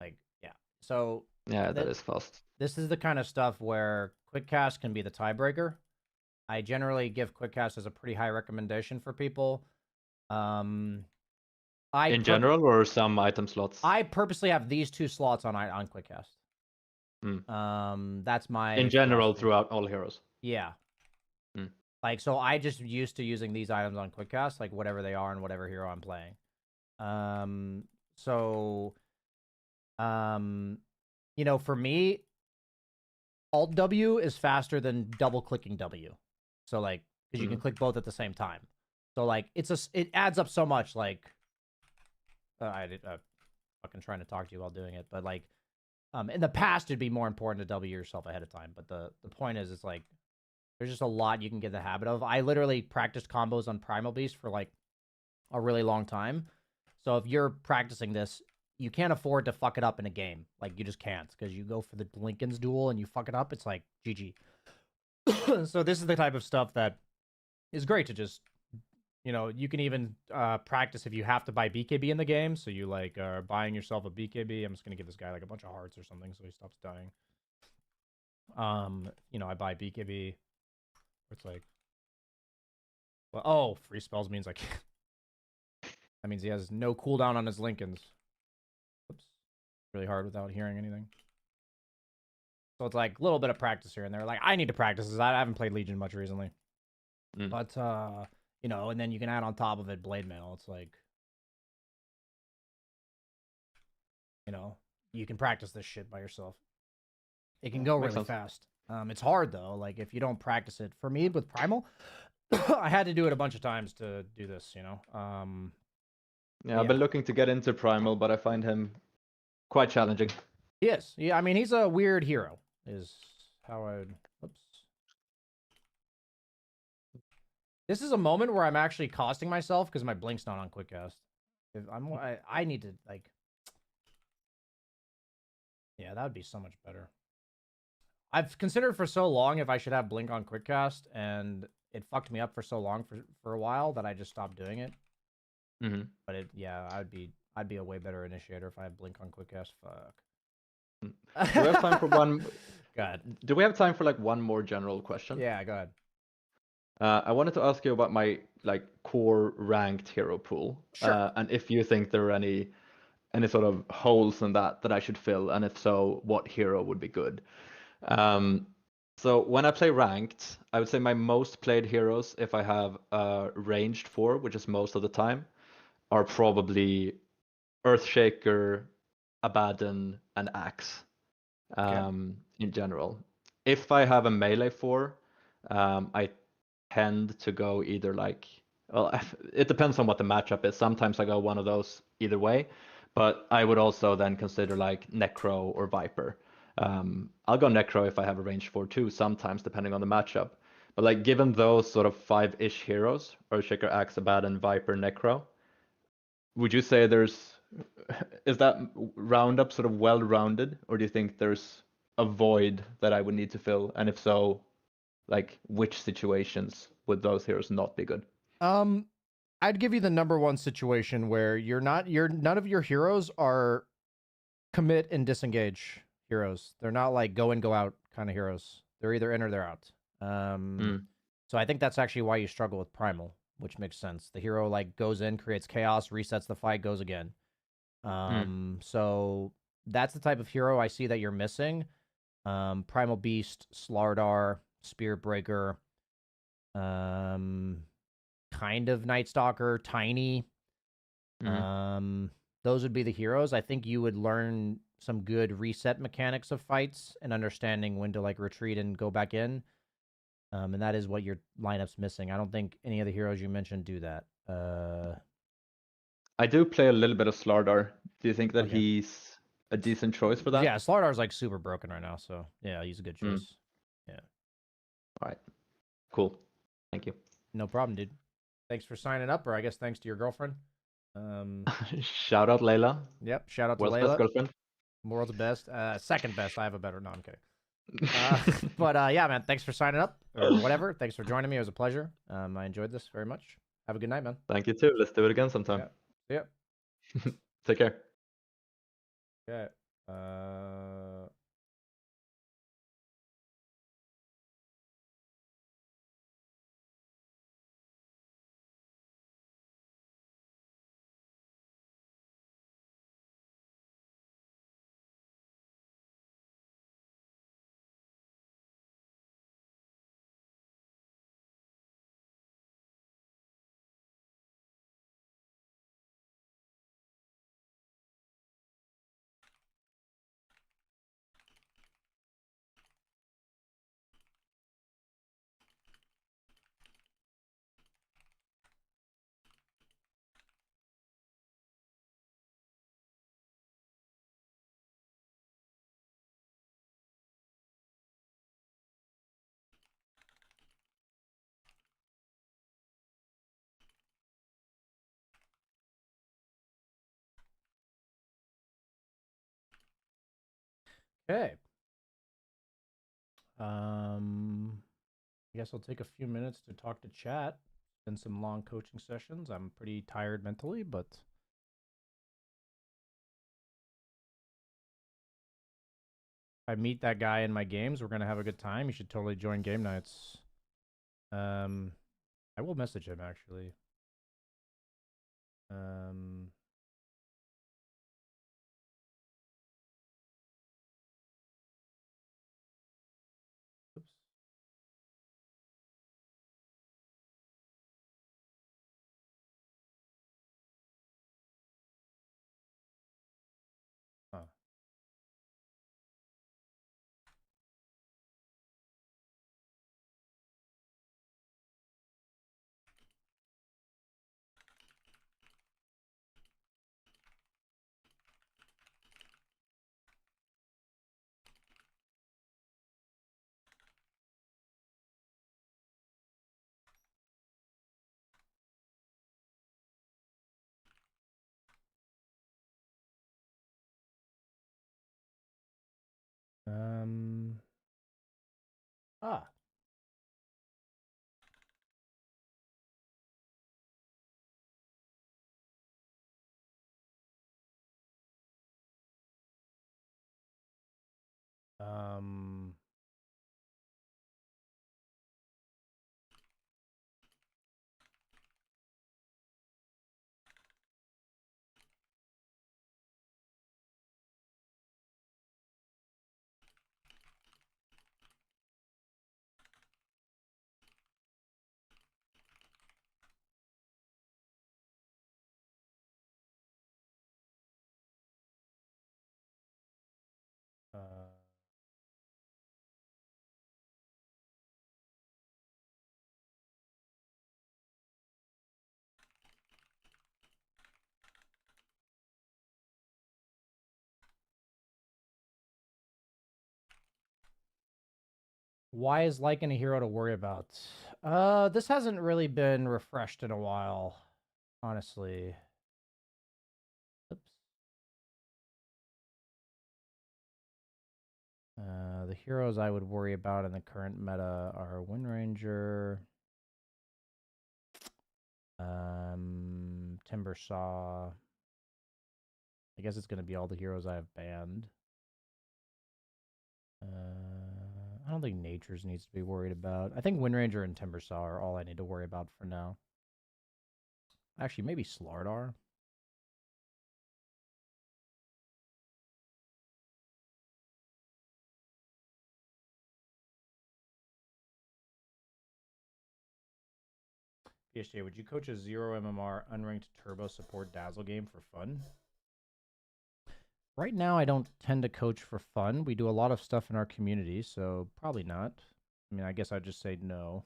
like, yeah. So yeah, that is fast. This is the kind of stuff where Quick Cast can be the tiebreaker. I generally give Quick Cast as a pretty high recommendation for people. In general, or some item slots? I purposely have these 2 slots on Quick Cast. That's my in general throughout all heroes. Yeah. Like, so I just used to using these items on Quick Cast, like whatever they are and whatever hero I'm playing. You know, for me, Alt W is faster than double clicking W. So, like, because you can click both at the same time. So, like, it adds up so much. Like, fucking trying to talk to you while doing it, but like, in the past it'd be more important to W yourself ahead of time. But the point is, it's like there's just a lot you can get the habit of. I literally practiced combos on Primal Beast for like a really long time. So if you're practicing this, you can't afford to fuck it up in a game. Like, you just can't, because you go for the Lincoln's duel and you fuck it up, it's like GG. So this is the type of stuff that is great to just, you know, you can even practice if you have to buy BKB in the game. So you like are buying yourself a BKB. I'm just gonna give this guy like a bunch of hearts or something so he stops dying. You know, I buy BKB. It's like, well, oh, free spells means I can't. That means he has no cooldown on his Lincolns. Oops. Really hard without hearing anything. So it's like a little bit of practice here and there. Like, I need to practice this. I haven't played Legion much recently. But, you know, and then you can add on top of it Blade Mail. It's like, you know, you can practice this shit by yourself. It can go really fast. It's hard, though. Like, if you don't practice it. For me, with Primal, I had to do it a bunch of times to do this, you know? Yeah, I've been looking to get into Primal, but I find him quite challenging. He is. Yeah, I mean, he's a weird hero, is how I would... Oops. This is a moment where I'm actually costing myself because my blink's not on Quick Cast. If I need to, like... Yeah, that would be so much better. I've considered for so long if I should have blink on Quick Cast, and it fucked me up for so long for a while that I just stopped doing it. But yeah, I'd be a way better initiator if I had blink on Quick Cast. Fuck. Do we have time for one? Go ahead. Do we have time for like one more general question? Yeah, go ahead. I wanted to ask you about my like core ranked hero pool. Sure. And if you think there are any sort of holes in that I should fill, and if so, what hero would be good? So when I play ranked, I would say my most played heroes, if I have ranged 4, which is most of the time, are probably Earthshaker, Abaddon, and Axe. In general, if I have a melee 4, I tend to go either like, well, it depends on what the matchup is. Sometimes I go one of those either way, but I would also then consider like Necro or Viper. I'll go Necro if I have a range 4 too, sometimes depending on the matchup. But like, given those sort of 5-ish heroes, Earthshaker, Axe, Abaddon, Viper, Necro, would you say is that roundup sort of well-rounded, or do you think there's a void that I would need to fill? And if so, like, which situations would those heroes not be good? I'd give you the number one situation where none of your heroes are commit and disengage heroes. They're not like go in, go out kind of heroes. They're either in or they're out. So I think that's actually why you struggle with Primal, which makes sense. The hero like goes in, creates chaos, resets the fight, goes again. So that's the type of hero I see that you're missing. Primal Beast, Slardar, Spirit Breaker, kind kind of Night Stalker, tiny. Those would be the heroes. I think you would learn some good reset mechanics of fights and understanding when to like retreat and go back in. And that is what your lineup's missing. I don't think any of the heroes you mentioned do that. I do play a little bit of Slardar. Do you think that Okay. he's a decent choice for that? Yeah, Slardar's like super broken right now, so yeah, he's a good choice. Yeah. All right. Cool. Thank you. No problem, dude. Thanks for signing up, or I guess thanks to your girlfriend. Shout out Layla. Yep. Shout out to World's Layla. best girlfriend. World's best. Second best. I have a better. No, I'm kidding. But yeah, man. Thanks for signing up or whatever. Thanks for joining me. It was a pleasure. I enjoyed this very much. Have a good night, man. Thank you too. Let's do it again sometime. Yeah. Take care. Okay. Okay. I guess I'll take a few minutes to talk to chat. Been some long coaching sessions. I'm pretty tired mentally, but if I meet that guy in my games, we're gonna have a good time. You should totally join game nights. I will message him actually. Oops. Huh. Ah. Um. Why is Lycan a hero to worry about? This hasn't really been refreshed in a while, honestly. Oops. The heroes I would worry about in the current meta are Windranger, Timber Saw. I guess it's gonna be all the heroes I have banned. I don't think Nature's needs to be worried about. I think Windranger and Timber Saw are all I need to worry about for now. Actually, maybe Slardar. PSJ, would you coach a 0 MMR unranked turbo support dazzle game for fun? Right now, I don't tend to coach for fun. We do a lot of stuff in our community, so probably not. I mean, I guess I'd just say no.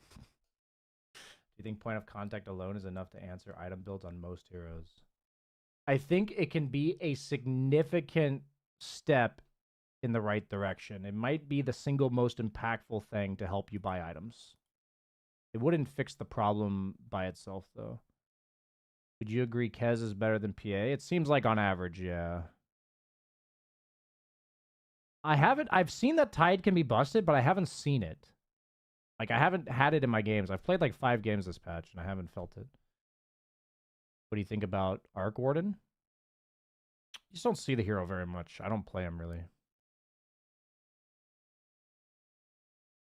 Do you think point of contact alone is enough to answer item builds on most heroes? I think it can be a significant step in the right direction. It might be the single most impactful thing to help you buy items. It wouldn't fix the problem by itself, though. Would you agree Kez is better than PA? It seems like on average, yeah. I've seen that Tide can be busted, but I haven't seen it. Like, I haven't had it in my games. I've played like 5 games this patch, and I haven't felt it. What do you think about Arc Warden? You just don't see the hero very much. I don't play him, really.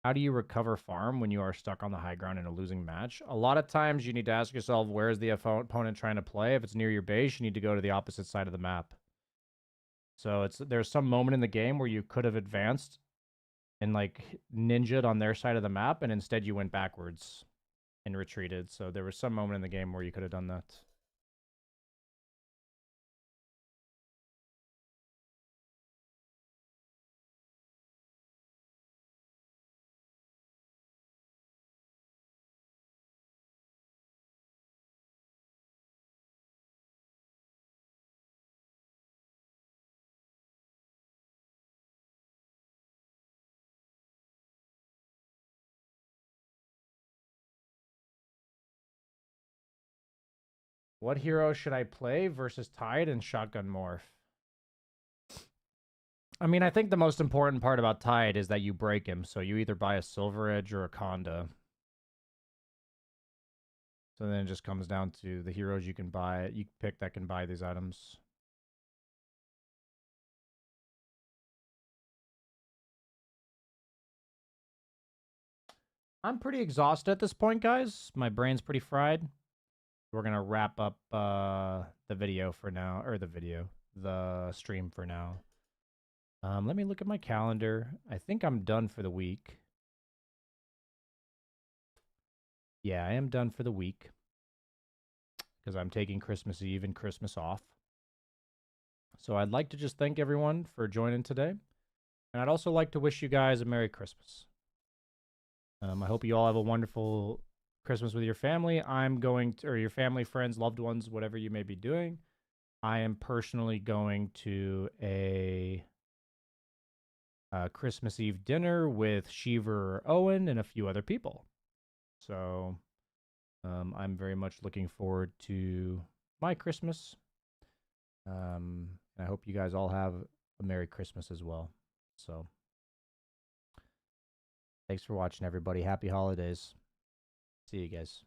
How do you recover farm when you are stuck on the high ground in a losing match? A lot of times you need to ask yourself, where is the opponent trying to play? If it's near your base, you need to go to the opposite side of the map. So there's some moment in the game where you could have advanced and like ninja'd on their side of the map, and instead you went backwards and retreated. So there was some moment in the game where you could have done that. What hero should I play versus Tide and Shotgun Morph? I mean, I think the most important part about Tide is that you break him. So you either buy a Silver Edge or a Conda. So then it just comes down to the heroes you can buy. You pick that can buy these items. I'm pretty exhausted at this point, guys. My brain's pretty fried. We're going to wrap up the video for now. Or the stream for now. Let me look at my calendar. I think I'm done for the week. Yeah, I am done for the week. Because I'm taking Christmas Eve and Christmas off. So I'd like to just thank everyone for joining today. And I'd also like to wish you guys a Merry Christmas. I hope you all have a wonderful Christmas with your family. Or your family, friends, loved ones, whatever you may be doing. I am personally going to a Christmas Eve dinner with Shiver Owen and a few other people. So I'm very much looking forward to my Christmas. I hope you guys all have a Merry Christmas as well. So thanks for watching, everybody. Happy holidays. See you guys.